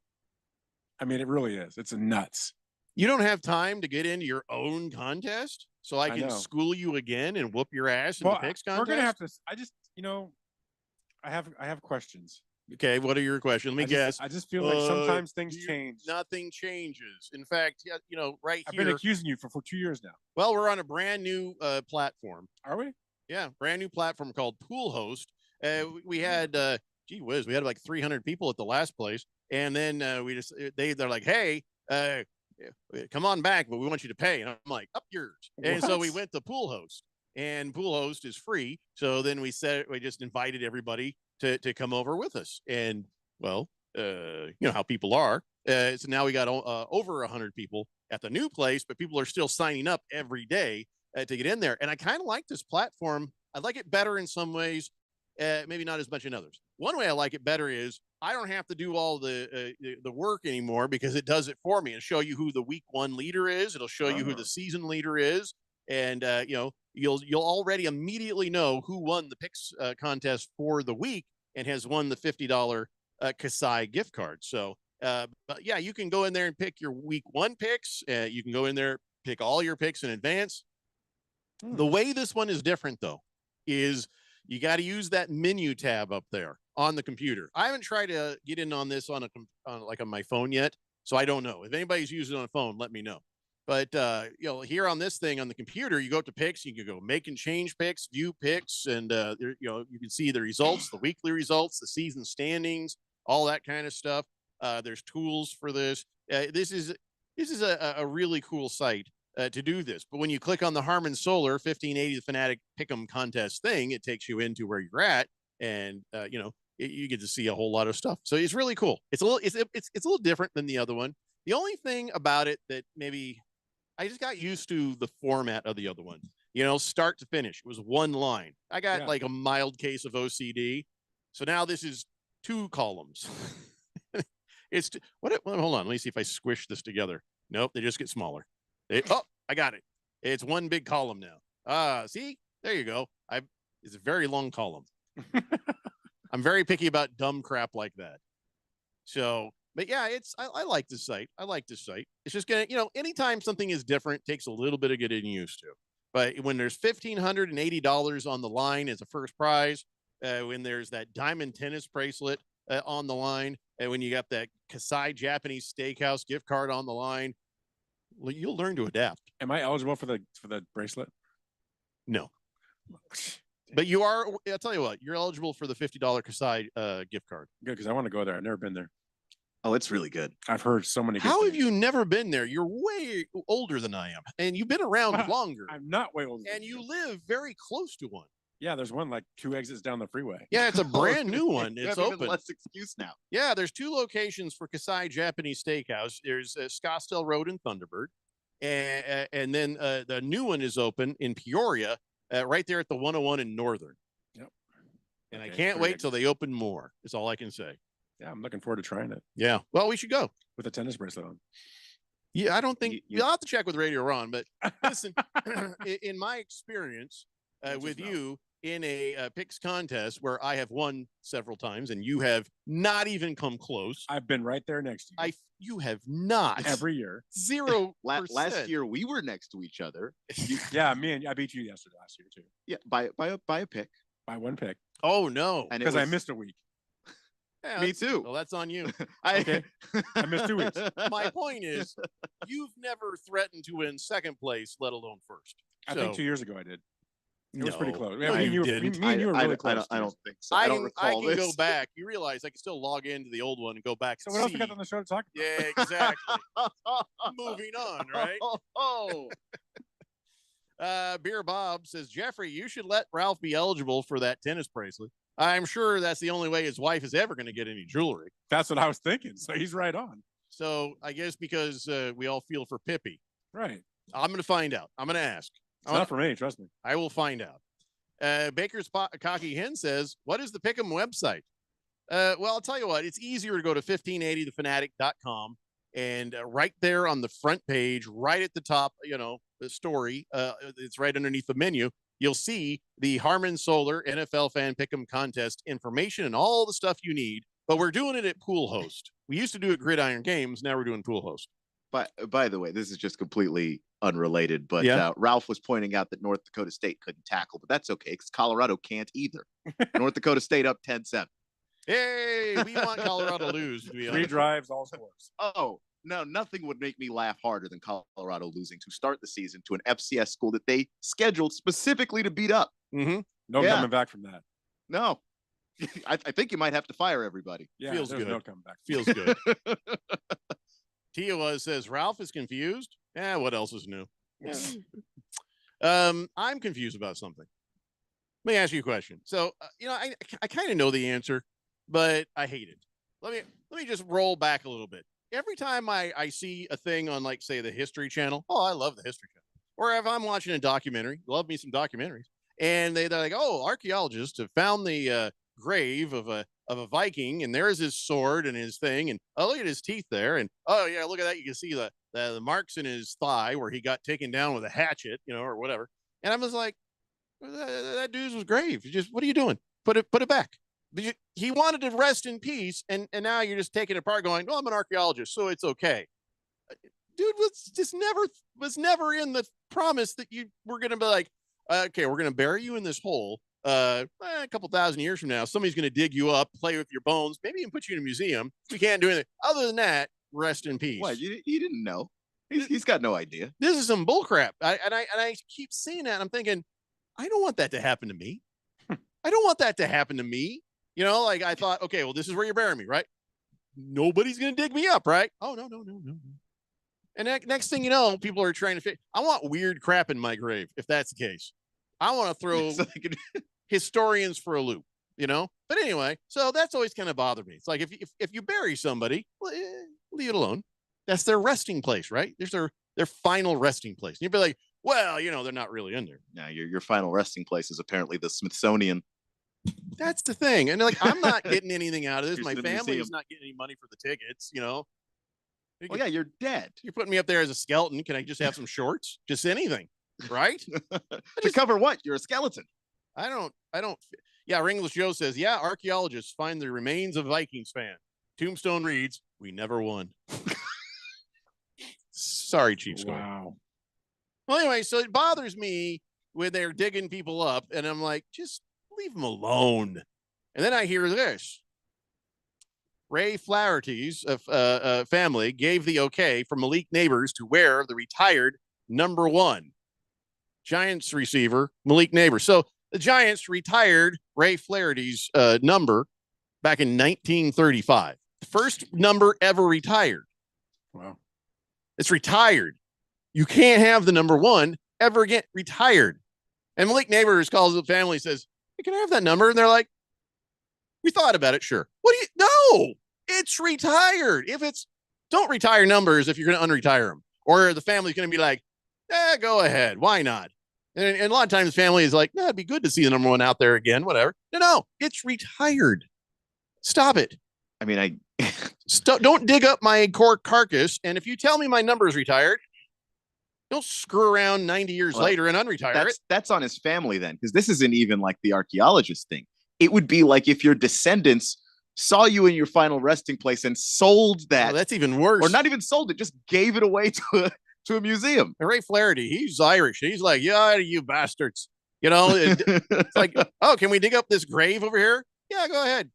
I mean, it really is. It's nuts. You don't have time to get into your own contest, so I can know. school you again and whoop your ass in the picks contest. We're gonna have to. I have questions. Okay, what are your questions? Let me guess. I just feel like sometimes things change. Nothing changes. In fact, right I've here. been accusing you for 2 years now. Well, we're on a brand new platform. Are we? Yeah, brand new platform called Pool Host. We had, gee whiz, we had like 300 people at the last place, and then they're like, hey, come on back, but we want you to pay. And I'm like, up yours. And so we went to Pool Host, and Pool Host is free. So then we just invited everybody to come over with us. And well, you know how people are. So now we got over 100 people at the new place, but people are still signing up every day to get in there. And I kind of like this platform. I like it better in some ways, maybe not as much in others. One way I like it better is I don't have to do all the work anymore because it does it for me. It'll show you who the week 1 leader is. It'll show you who the season leader is. And, you'll already immediately know who won the picks contest for the week and has won the $50 Kasai gift card. So, but yeah, you can go in there and pick your week 1 picks. You can go in there, pick all your picks in advance. The way this one is different, though, is you got to use that menu tab up there on the computer. I haven't tried to get in on this on my phone yet, so I don't know. If anybody's using it on a phone, let me know. But here on this thing on the computer, you go up to picks, you can go make and change picks, view picks, and you can see the results, the weekly results, the season standings, all that kind of stuff. There's tools for this. This is a really cool site to do this. But when you click on the Harmon Solar 1580 the Fanatic Pick'em contest thing, it takes you into where you're at, and you get to see a whole lot of stuff. So it's really cool. It's a little different than the other one. The only thing about it that maybe I just got used to the format of the other one, start to finish. It was one line. I got like a mild case of OCD. So now this is 2 columns. Hold on. Let me see if I squish this together. Nope. They just get smaller. I got it. It's 1 big column now. See, there you go. It's a very long column. I'm very picky about dumb crap like that. So, but yeah, I like this site. It's just gonna, anytime something is different, takes a little bit of getting used to. But when there's $1,580 on the line as a first prize, when there's that diamond tennis bracelet on the line, and when you got that Kasai Japanese Steakhouse gift card on the line, you'll learn to adapt. Am I eligible for the bracelet? No. But you are. I'll tell you what. You're eligible for the $50 Kasai gift card. Good, because I want to go there. I've never been there. Oh, it's really good. I've heard so many. How have you never been there? You're way older than I am, and you've been around longer. I'm not way older. And you live very close to one. Yeah, there's one like 2 exits down the freeway. Yeah, it's a brand new one. You It's have even open. less excuse now. Yeah, there's 2 locations for Kasai Japanese Steakhouse. There's Scottsdale Road in Thunderbird, and then the new one is open in Peoria, right there at the 101 in Northern. Yep. And Okay, I can't 3 wait till they open more. Is all I can say. Yeah, I'm looking forward to trying it Yeah. Well, we should go. with a tennis bracelet on. Yeah, I don't think you'll have to check with Radio Ron, but listen, in my experience with you in a picks contest where I have won several times and you have not even come close. I've been right there next to you. You have not Every year. 0%. Last year we were next to each other. Yeah, I beat you last year too. Yeah, by a pick. By 1 pick. Oh no. And it Because I was- missed a week. Yeah, Me too. Well, that's on you. Okay. I missed 2 weeks. My point is, you've never threatened to win second place, let alone first. I think 2 years ago I did. It was pretty No. close. No, me and you you, didn't. Me and you were really close. I don't think so. I don't can recall go this. back. You realize I can still log into the old one and go back. So and what else we see. got on the show to talk about? Yeah, exactly. Moving on, right? Oh, Beer Bob says, Jeffrey, you should let Ralph be eligible for that tennis bracelet. I'm sure that's the only way his wife is ever going to get any jewelry. That's what I was thinking. So he's right on. So I guess because we all feel for Pippi. Right. I'm going to find out. I'm going to ask. It's not for me, trust me. I will find out. Baker's Cocky Hen says, what is the Pick'em website? Well, I'll tell you what, it's easier to go to 1580thefanatic.com and right there on the front page, right at the top, the story, it's right underneath the menu. You'll see the Harmon Solar NFL Fan Pick'em contest information and all the stuff you need, but we're doing it at Pool Host. We used to do it Gridiron Games. Now we're doing Pool Host. But by the way, this is just completely unrelated. But Yeah. Ralph was pointing out that North Dakota State couldn't tackle, but that's okay because Colorado can't either. North Dakota State up 10-7. Hey, we want Colorado to lose. To be 3 honest. drives, all scores. Oh, no, nothing would make me laugh harder than Colorado losing to start the season to an FCS school that they scheduled specifically to beat up. Mm-hmm. No Yeah. coming back from that. No, I think you might have to fire everybody. Yeah, Feels there's good. no coming back. Feels good. Tia says Ralph is confused. What else is new? I'm confused about something. Let me ask you a question. So, I kind of know the answer, but I hate it. Let me just roll back a little bit. Every time I see a thing on, like, say, the History Channel, I love the History Channel. Or if I'm watching a documentary, love me some documentaries, and they're like, archaeologists have found the grave of a Viking, and there's his sword and his thing, and look at his teeth there, and yeah, look at that. You can see the marks in his thigh where he got taken down with a hatchet, or whatever. And I was like, that dude's was grave. What are you doing? Put it back. He wanted to rest in peace, and now you're just taking it apart, going, "Well, I'm an archaeologist, so it's okay." Dude was never in the promise that you were going to be like, okay, we're going to bury you in this hole. A couple thousand years from now, somebody's going to dig you up, play with your bones, maybe even put you in a museum. We can't do anything other than that. Rest in peace. What? You didn't know? He's got no idea. This is some bullcrap. I keep seeing that. And I'm thinking, I don't want that to happen to me. I don't want that to happen to me. Like I thought, okay, well, this is where you're burying me, right? Nobody's going to dig me up, right? Oh, no. And next thing you know, people are trying to I want weird crap in my grave, if that's the case. I want to throw historians for a loop, But anyway, so that's always kind of bothered me. It's like if you bury somebody, leave it alone. That's their resting place, right? There's their final resting place. And you'd be like, well, they're not really in there. Now your final resting place is apparently the Smithsonian. That's the thing. And I'm not getting anything out of this. Here's My the family museum. is not getting any money for the tickets, Well, yeah, you're dead. You're putting me up there as a skeleton. Can I just have some shorts? Just anything, right? To cover what? You're a skeleton. I don't. Yeah, Ringless Joe says, yeah, archaeologists find the remains of Vikings fan. Tombstone reads, we never won. Sorry, Chiefs. Wow. Well, anyway, so it bothers me when they're digging people up, and I'm like, just leave them alone. And then I hear this. Ray Flaherty's family gave the okay for Malik Neighbors to wear the retired number 1 Giants receiver, Malik Neighbors. So the Giants retired Ray Flaherty's number back in 1935. First number ever retired. Wow. It's retired. You can't have the number 1 ever again. Retired. And Malik Neighbors calls the family, says, hey, can I have that number? And they're like, we thought about it. Sure. What do you? No, it's retired. Don't retire numbers if you're going to unretire them, or the family's going to be like, go ahead. Why not? And a lot of times the family is like, it'd be good to see the number 1 out there again, whatever. No, it's retired. Stop it. I mean, don't dig up my carcass. And if you tell me my number is retired, don't screw around 90 years later and unretire it. That's on his family then, because this isn't even like the archaeologist thing. It would be like if your descendants saw you in your final resting place and sold that. Oh, that's even worse. Or not even sold it, just gave it away to a museum. And Ray Flaherty, he's Irish. He's like, yeah, you bastards. You know, it's like, oh, can we dig up this grave over here? Yeah, go ahead.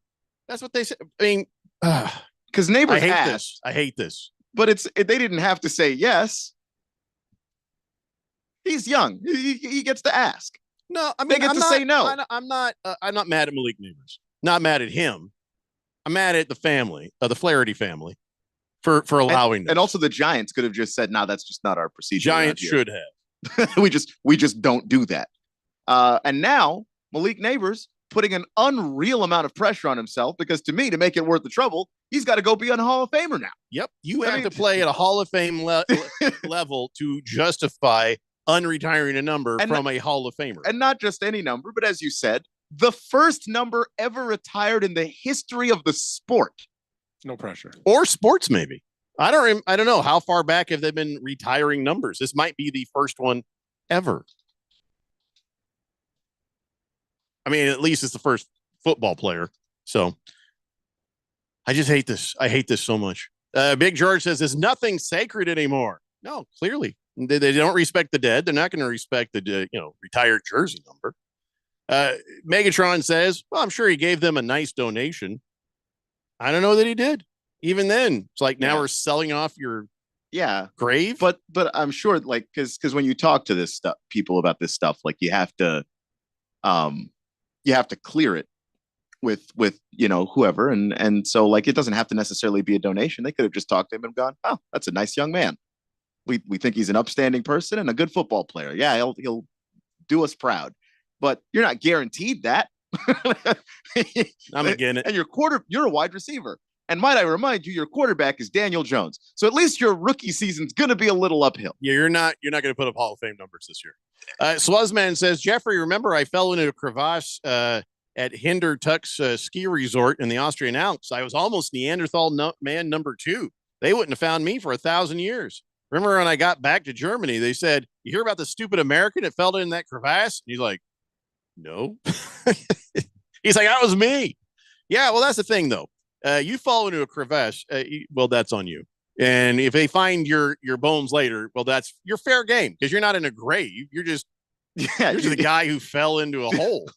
That's what they said. I mean, because neighbors asked. I hate this. But they didn't have to say yes. He's young. He gets to ask. No, I mean, they get to say no. I'm not mad at Malik Neighbors. Not mad at him. I'm mad at the family, the Flaherty family, for allowing this. And also the Giants could have just said, "No, that's just not our procedure." Giants should have. we just don't do that. And now Malik Neighbors putting an unreal amount of pressure on himself, because to me, to make it worth the trouble, he's got to go be a Hall of Famer now. Yep, you have to play at a Hall of Fame level to justify unretiring a number from a Hall of Famer. And not just any number, but as you said, the first number ever retired in the history of the sport. No pressure. Or sports, maybe. I don't know. How far back have they been retiring numbers? This might be the first one ever. I mean, at least it's the first football player. So I just hate this. I hate this so much. Big George says there's nothing sacred anymore. No, clearly. They don't respect the dead. They're not going to respect the retired jersey number. Megatron says, well, I'm sure he gave them a nice donation. I don't know that he did. Even then, it's like now we're selling off your grave. But I'm sure, like, because when you talk to people about this stuff, like you have to clear it with whoever, and so like it doesn't have to necessarily be a donation. They could have just talked to him and gone, oh, that's a nice young man. We think he's an upstanding person and a good football player. Yeah, he'll do us proud. But you're not guaranteed that. I'm again it. And you're a wide receiver. And might I remind you, your quarterback is Daniel Jones. So at least your rookie season's going to be a little uphill. Yeah, you're not going to put up Hall of Fame numbers this year. Swazman says, Jeffrey, remember I fell into a crevasse at Hindertux ski resort in the Austrian Alps. I was almost Neanderthal man number 2. They wouldn't have found me for 1,000 years. Remember when I got back to Germany, they said, you hear about the stupid American that fell in that crevasse? And he's like, no. He's like, that was me. Yeah, well, that's the thing, though. You fall into a crevasse, well, that's on you. And if they find your bones later, well, that's your fair game, because you're not in a grave. You're just the guy who fell into a hole.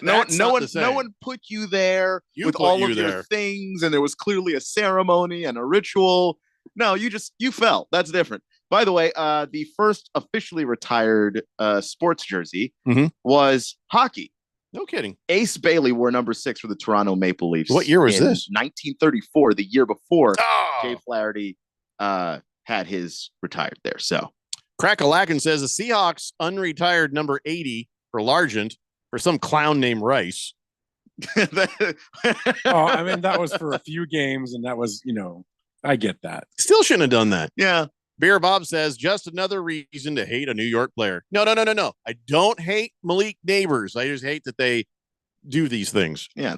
No one put you there with all of your things, and there was clearly a ceremony and a ritual. No, you fell. That's different. By the way, the first officially retired sports jersey was hockey. No kidding. Ace Bailey wore number 6 for the Toronto Maple Leafs. What year was this? 1934, the year before Jay Flaherty had his retired there. So Crackalacken says the Seahawks unretired number 80 for Largent for some clown named Rice. I mean, that was for a few games, and that was, I get that. Still shouldn't have done that. Yeah. Beer Bob says, just another reason to hate a New York player. No. I don't hate Malik Neighbors. I just hate that they do these things. Yeah.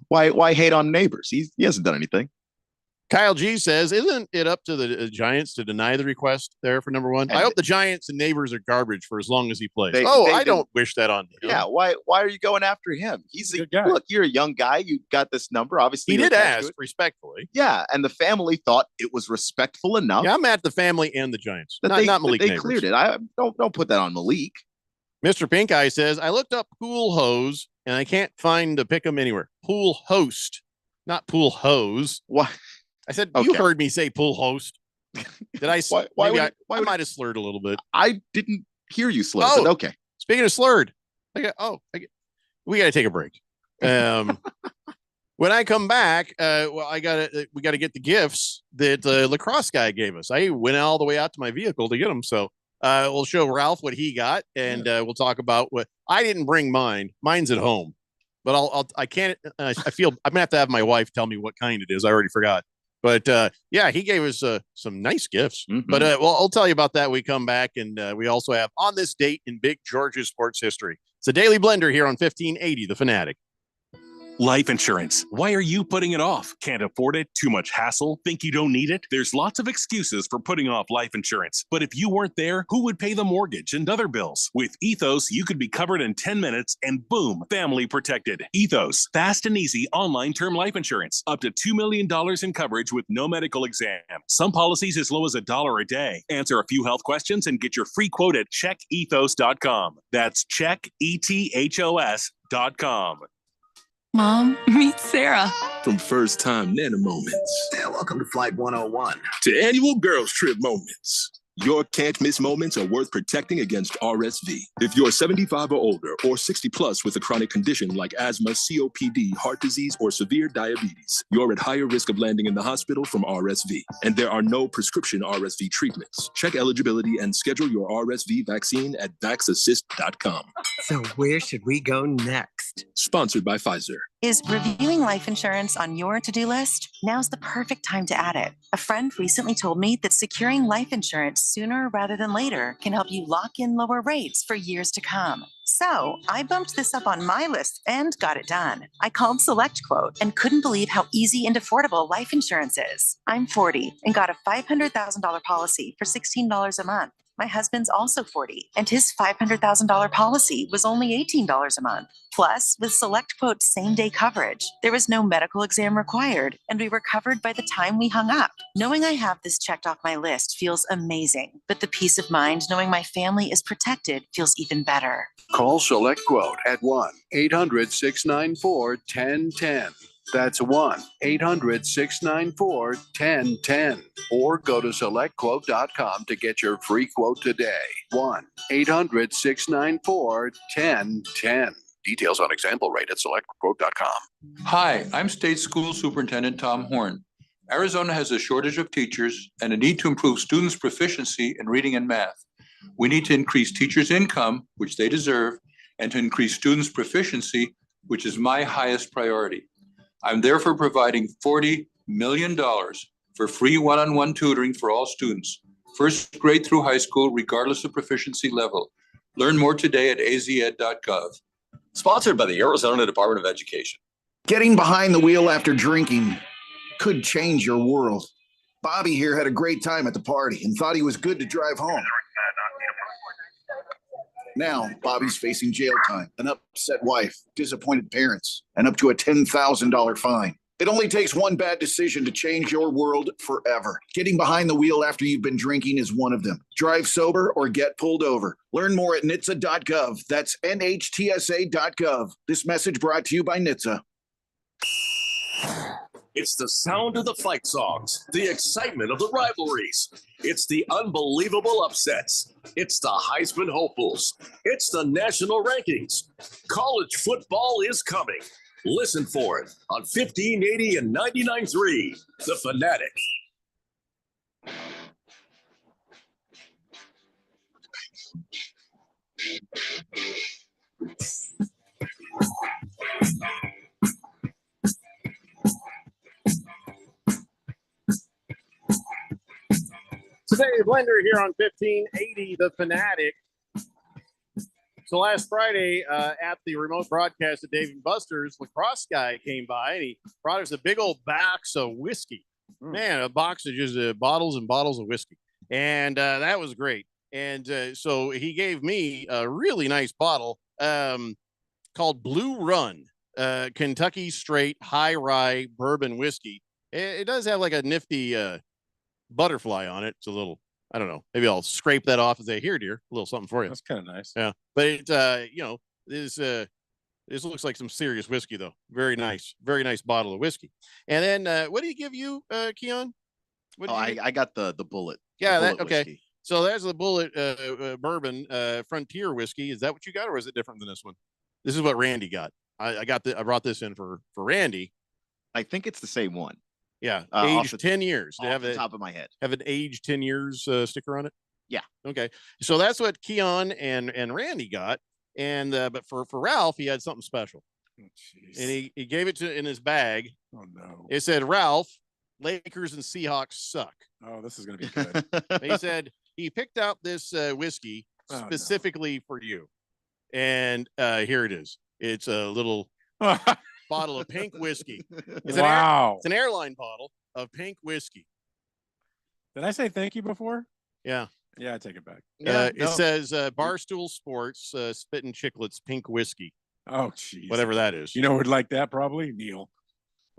Why hate on Neighbors? He hasn't done anything. Kyle G says, isn't it up to the Giants to deny the request there for number 1? I hope the Giants and Neighbors are garbage for as long as he plays. I don't wish that on him. Yeah, why are you going after him? He's a good guy. Look, you're a young guy. You got this number. Obviously, he did ask respectfully. Yeah, and the family thought it was respectful enough. Yeah, I'm at the family and the Giants. Not Malik They Neighbors. cleared it. I don't put that on Malik. Mr. Pink Eye says, I looked up pool hose and I can't find the pick 'em anywhere. Pool host, not pool hose. Why? I said, you heard me say pool host. Did I? I might have slurred a little bit. I didn't hear you slur. But okay. Speaking of slurred, we got to take a break. When I come back, well, we got to get the gifts that lacrosse guy gave us. I went all the way out to my vehicle to get them. So we'll show Ralph what he got, and we'll talk about what I didn't bring mine. Mine's at home, but I can't. I feel I'm gonna have my wife tell me what kind it is. I already forgot. But yeah, he gave us some nice gifts. But well, I'll tell you about that when we come back, and we also have on this date in Big George's sports history. It's a Daily Blender here on 1580 The Fanatic. Life insurance. Why are you putting it off? Can't afford it? Too much hassle? Think you don't need it? There's lots of excuses for putting off life insurance. But if you weren't there, who would pay the mortgage and other bills? With Ethos, you could be covered in 10 minutes and boom, family protected. Ethos, fast and easy online term life insurance. Up to $2 million in coverage with no medical exam. Some policies as low as $1 a day. Answer a few health questions and get your free quote at checkethos.com. That's checkethos.com. Mom, meet Sarah. From first time Nana moments. Yeah, welcome to Flight 101. To annual girls trip moments. Your can't miss moments are worth protecting against RSV. If you're 75 or older or 60 plus with a chronic condition like asthma, COPD, heart disease, or severe diabetes, you're at higher risk of landing in the hospital from RSV. And there are no prescription RSV treatments. Check eligibility and schedule your RSV vaccine at vaxassist.com. So where should we go next? Sponsored by Pfizer. Is reviewing life insurance on your to-do list? Now's the perfect time to add it. A friend recently told me that securing life insurance sooner rather than later can help you lock in lower rates for years to come. So I bumped this up on my list and got it done. I called SelectQuote and couldn't believe how easy and affordable life insurance is. I'm 40 and got a $500,000 policy for $16 a month. My husband's also 40, and his $500,000 policy was only $18 a month. Plus, with SelectQuote's same-day coverage, there was no medical exam required, and we were covered by the time we hung up. Knowing I have this checked off my list feels amazing, but the peace of mind knowing my family is protected feels even better. Call SelectQuote at 1-800-694-1010. That's 1-800-694-1010. Or go to selectquote.com to get your free quote today. 1-800-694-1010. Details on example rate at selectquote.com. Hi, I'm State School Superintendent Tom Horn. Arizona has a shortage of teachers and a need to improve students' proficiency in reading and math. We need to increase teachers' income, which they deserve, and to increase students' proficiency, which is my highest priority. I'm therefore providing $40 million for free one-on-one tutoring for all students, first grade through high school, regardless of proficiency level. Learn more today at azed.gov. Sponsored by the Arizona Department of Education. Getting behind the wheel after drinking could change your world. Bobby here had a great time at the party and thought he was good to drive home. Now, Bobby's facing jail time, an upset wife, disappointed parents, and up to a $10,000 fine. It only takes one bad decision to change your world forever. Getting behind the wheel after you've been drinking is one of them. Drive sober or get pulled over. Learn more at NHTSA.gov. That's NHTSA.gov. This message brought to you by NHTSA. It's the sound of the fight songs, the excitement of the rivalries. It's the unbelievable upsets. It's the Heisman hopefuls. It's the national rankings. College football is coming. Listen for it on 1580 and 99.3, The Fanatic. Today, Blender here on 1580 The Fanatic. So last Friday at the remote broadcast at Dave & Buster's, lacrosse guy came by and he brought us a big old box of whiskey. Man, a box of just bottles and bottles of whiskey. And that was great. And so he gave me a really nice bottle called Blue Run, Kentucky Straight High Rye Bourbon Whiskey. It does have like a nifty butterfly on it. It's a little, I don't know, maybe I'll scrape that off and say, here, dear, a little something for you. That's kind of nice. Yeah. But it, you know, this looks like some serious whiskey though. Very nice bottle of whiskey. And then what do you give you, Keon? I got the bullet. Yeah. The bullet Okay. whiskey. So there's the bullet bourbon frontier whiskey. Is that what you got, or is it different than this one? This is what Randy got. I brought this in for Randy. I think it's the same one. Yeah, off age the- 10 years. They Off have the a top of my head. have an age 10 years sticker on it. Yeah. Okay. So that's what Keon and Randy got. And but for Ralph, he had something special. Oh, jeez. And he gave it to in his bag. Oh no. It said, Ralph, Lakers and Seahawks suck. Oh, this is gonna be good. And he said he picked out this whiskey Oh, no. specifically for you. And here it is. It's a little bottle of pink whiskey. It's Wow. it's an airline bottle of pink whiskey. Did I say thank you before? Yeah. Yeah, I take it back. It says Barstool Sports Spittin' Chicklets Pink Whiskey. Oh, jeez. Whatever that is. You know who'd like that probably? Neil.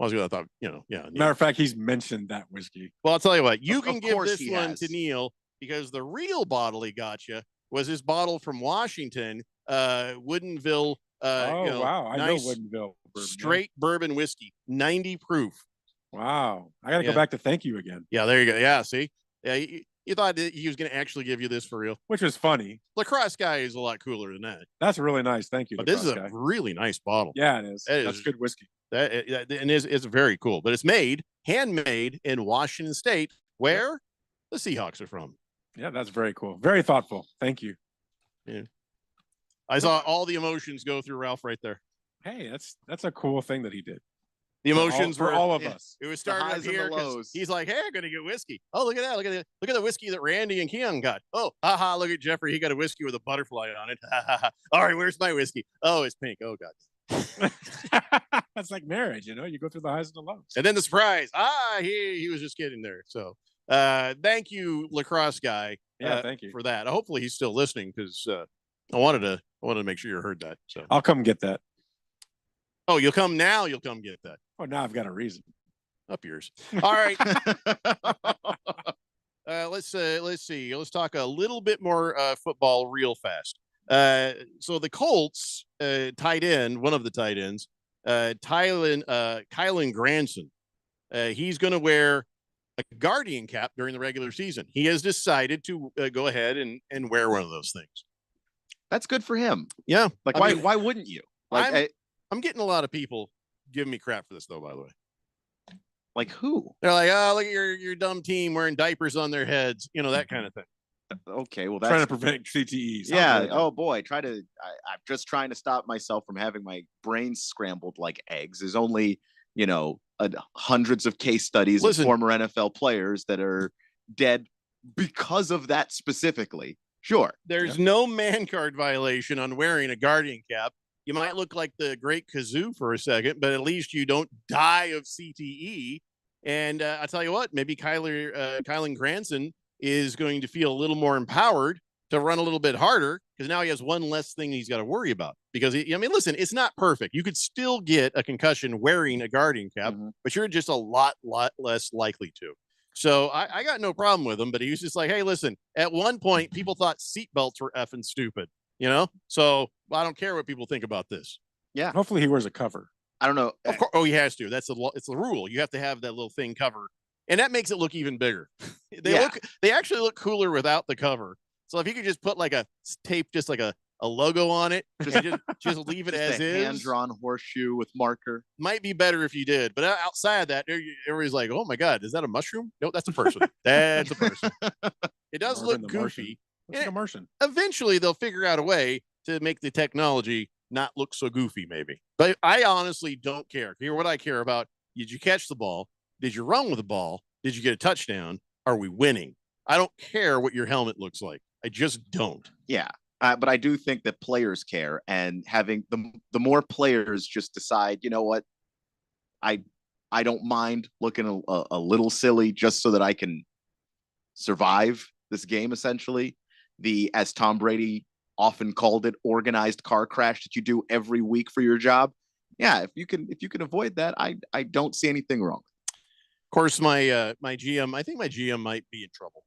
I was gonna thought, yeah. Matter of fact, he's mentioned that whiskey. Well, I'll tell you what, you Of can give course this he one has. to Neil because the real bottle he got you was his bottle from Washington, Woodinville. Wow. I nice know Woodinville. Bourbon, yeah. straight bourbon whiskey, 90 proof. Wow. I got to Yeah. go back to thank you again, Yeah, there you go. Yeah, see, yeah, you thought that he was going to actually give you this for real. which was funny. Lacrosse guy is a lot cooler than that. That's really nice. Thank you. But this is Lacrosse a guy. really nice bottle. Yeah, it is. That That's is- good whiskey. And it's very cool. But it's handmade in Washington State, where the Seahawks are from. Yeah, that's very cool. Very thoughtful. Thank you. I saw all the emotions go through Ralph right there. Hey, that's a cool thing that he did. The emotions for were all of yeah, us. It was The starting up highs and the here 'cause lows. he's like, "Hey, I'm gonna get whiskey. Oh, look at that! Look at the whiskey that Randy and Keon got. Oh, haha! Look at Jeffrey. He got a whiskey with a butterfly on it. All right, where's my whiskey? Oh, it's pink. Oh God! That's like marriage, you know. You go through the highs and the lows. And then the surprise. He was just kidding there. So, thank you, lacrosse guy. Yeah, thank you. for that. Hopefully, he's still listening because I wanted to make sure you heard that. So, I'll come get that. oh, you'll come now. You'll come get that. Oh, now I've got a reason. Up yours. All right. Let's see. Let's talk a little bit more football real fast. So the Colts tight end, one of the tight ends, Kylan Granson. He's going to wear a Guardian cap during the regular season. He has decided to go ahead and wear one of those things. That's good for him. Yeah. Like, I mean, why wouldn't you? Like, I'm getting a lot of people giving me crap for this, though, by the way. like who? They're like, oh, look at your dumb team wearing diapers on their heads, that kind of thing. Okay, well, Trying that's to prevent CTEs. yeah. Oh boy, I'm just trying to stop myself from having my brain scrambled like eggs. There's only hundreds of case studies Listen. of former NFL players that are dead because of that specifically. Sure, There's no man card violation on wearing a Guardian cap. You might look like the great Kazoo for a second, but at least you don't die of CTE. And I tell you what, maybe Kylan Granson is going to feel a little more empowered to run a little bit harder because now he has one less thing he's got to worry about. Because listen, it's not perfect. You could still get a concussion wearing a Guardian cap, but you're just a lot less likely to. So I got no problem with him, but he was just like, hey, listen, at one point, people thought seatbelts were effing stupid, So I don't care what people think about this. Yeah. Hopefully he wears a cover. I don't know. Of course, he has to. It's the rule. You have to have that little thing covered, and that makes it look even bigger. They actually look cooler without the cover. So if you could just put like a tape, just like a logo on it, and just leave it Just as a is. hand-drawn horseshoe with marker. Might be better if you did, but outside of that, everybody's like, "Oh my God, is that a mushroom?" No, that's a person. That's a person. It does Marvin look the Martian. goofy. Looks like a Martian. Eventually, they'll figure out a way to make the technology not look so goofy, maybe. But I honestly don't care. Here, what I care about: did you catch the ball? Did you run with the ball? Did you get a touchdown? Are we winning? I don't care what your helmet looks like. I just don't. Yeah. But I do think that players care, and having the more players just decide, you know what, I don't mind looking a little silly just so that I can survive this game. Essentially, as Tom Brady often called it, organized car crash that you do every week for your job. Yeah, if you can avoid that, I don't see anything wrong. Of course, my GM, I think my GM might be in trouble.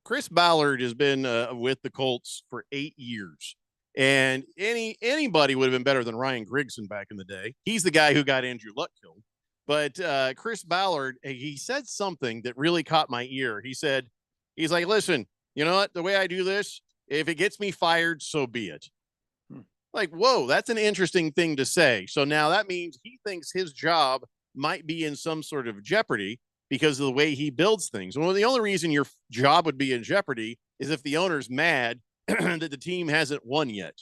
Chris Ballard has been with the Colts for 8 years, and anybody would have been better than Ryan Grigson back in the day. He's the guy who got Andrew Luck killed. But Chris Ballard, he said something that really caught my ear. He's like, listen, you know what? The way I do this, if it gets me fired, so be it. Like, whoa, that's an interesting thing to say. So now that means he thinks his job might be in some sort of jeopardy because of the way he builds things. Well, the only reason your job would be in jeopardy is if the owner's mad that the team hasn't won yet.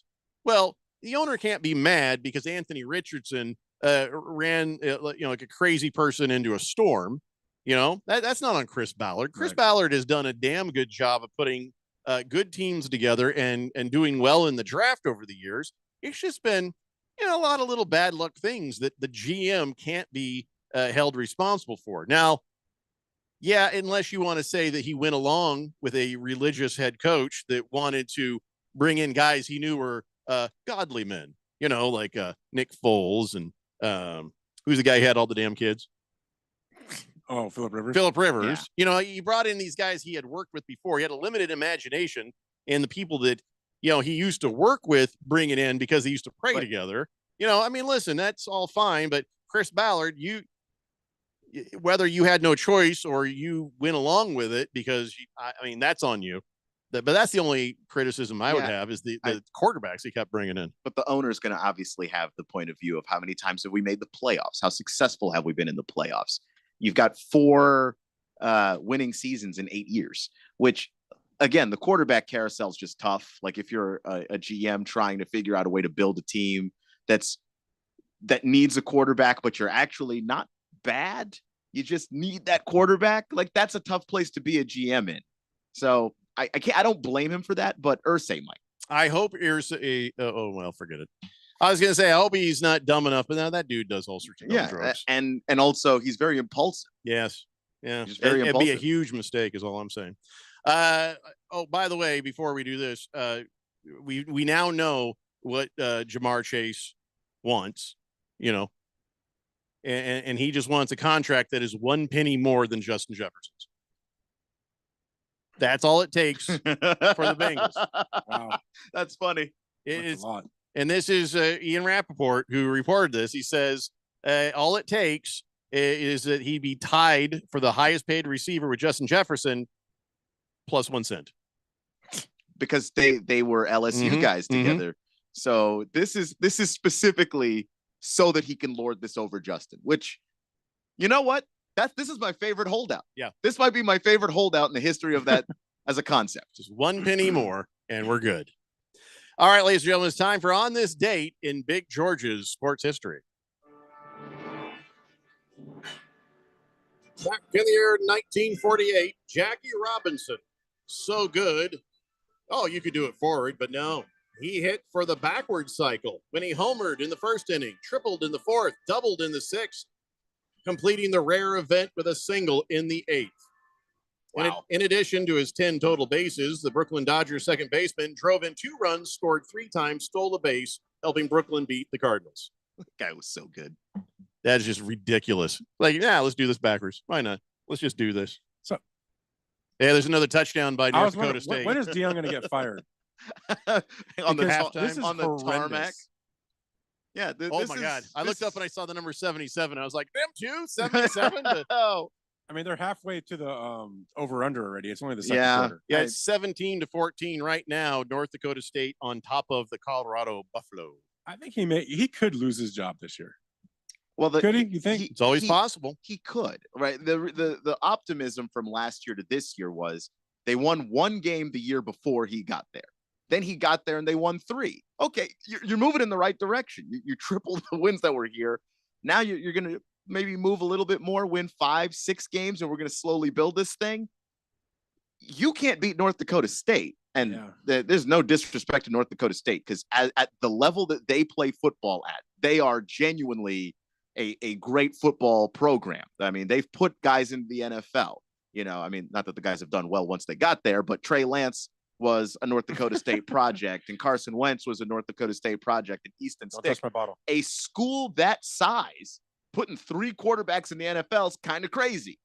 Well, the owner can't be mad because Anthony Richardson ran like a crazy person into a storm. That's not on Chris Ballard. Chris Ballard has done a damn good job of putting good teams together and doing well in the draft over the years. It's just been a lot of little bad luck things that the GM can't be held responsible for. Now, yeah, unless you want to say that he went along with a religious head coach that wanted to bring in guys he knew were godly men, like Nick Foles and who's the guy who had all the damn kids? Oh, Philip Rivers. Philip Rivers. Yeah. He brought in these guys he had worked with before. He had a limited imagination, and the people that he used to work with bring it in because they used to pray together. Listen, that's all fine, but Chris Ballard, whether you had no choice or you went along with it because that's on you. But that's the only criticism I would have is the quarterbacks he kept bringing in. But the owner's going to obviously have the point of view of how many times have we made the playoffs? How successful have we been in the playoffs? You've got 4 winning seasons in 8 years, which, again, the quarterback carousel is just tough. Like if you're a GM trying to figure out a way to build a team that needs a quarterback, but you're actually not bad. You just need that quarterback. Like that's a tough place to be a GM in. So I don't blame him for that, but Irsay might. I hope Irsay. Oh well, forget it. I was gonna say I hope he's not dumb enough, but now that dude does all sorts of dumb drugs. And also he's very impulsive. Yes, yeah, he's very it'd impulsive. be a huge mistake, is all I'm saying. By the way, before we do this, we now know what Jamar Chase wants. And he just wants a contract that is 1 penny more than Justin Jefferson's. That's all it takes for the Bengals. Wow, that's funny. It's a lot. And this is Ian Rappaport who reported this. He says all it takes is that he be tied for the highest paid receiver with Justin Jefferson plus 1 cent. Because they were LSU guys together. So this is specifically so that he can lord this over Justin, which, you know what? This is my favorite holdout. Yeah. This might be my favorite holdout in the history of that as a concept. Just 1 penny more and we're good. All right, ladies and gentlemen, it's time for On This Date in Big George's sports history. Back in the year 1948, Jackie Robinson. So good. Oh, you could do it forward, but no. He hit for the backward cycle when he homered in the first inning, tripled in the fourth, doubled in the sixth, completing the rare event with a single in the eighth. Wow. In addition to his 10 total bases, the Brooklyn Dodgers second baseman drove in 2 runs, scored 3 times, stole a base, helping Brooklyn beat the Cardinals. That guy was so good. That is just ridiculous. Let's do this backwards. Why not? Let's just do this. So, yeah, there's another touchdown by North Dakota State. When is Dion going to get fired? on the tarmac. Yeah. Oh my God! I looked up and I saw the number 77. I was like, "Them too, 77." Oh, I mean, they're halfway to the over/under already. It's only the second quarter. Yeah, it's 17-14 right now. North Dakota State on top of the Colorado Buffalo. I think he could lose his job this year. Well, could he? You think it's always possible? He could, right? The optimism from last year to this year was they won 1 game the year before he got there. Then he got there and they won 3. Okay, you're moving in the right direction. You tripled the wins that were here. Now you're going to maybe move a little bit more, win 5-6 games, and we're going to slowly build this thing. You can't beat North Dakota State. And there's no disrespect to North Dakota State because at the level that they play football at, they are genuinely a great football program. I mean, they've put guys into the NFL. Not that the guys have done well once they got there, but Trey Lance was a North Dakota State project, and Carson Wentz was a North Dakota State project, and Easton Stick. Touch my bottle. A school that size putting 3 quarterbacks in the NFL is kind of crazy.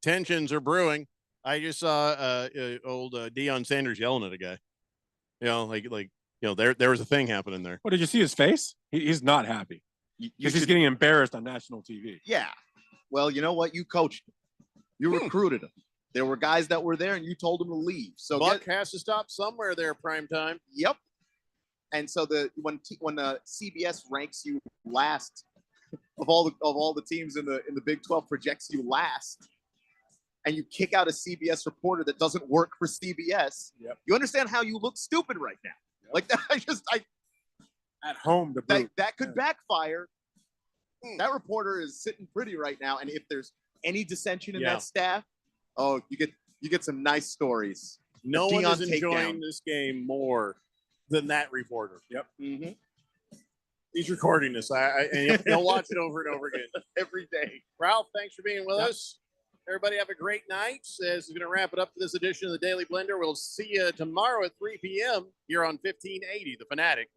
Tensions are brewing. I just saw old Deion Sanders yelling at a guy. There was a thing happening there. What, did you see his face? He's not happy because he's getting embarrassed on national TV. Yeah. Well, you know what? You coached him. You recruited him. There were guys that were there, and you told them to leave. So Buck has to stop somewhere there, prime time. Yep. And so when CBS ranks you last of all the teams in the Big 12 projects you last, and you kick out a CBS reporter that doesn't work for CBS, you understand how you look stupid right now. Like that, at home that could backfire. That reporter is sitting pretty right now, and if there's any dissension in that staff, oh, you get some nice stories. No The one is Deion enjoying takedown. this game more than that reporter. Yep. Mm-hmm. He's recording this. And he'll watch it over and over again every day. Ralph, thanks for being with us. Everybody have a great night. This is going to wrap it up for this edition of the Daily Blender. We'll see you tomorrow at 3 p.m. here on 1580, The Fanatic.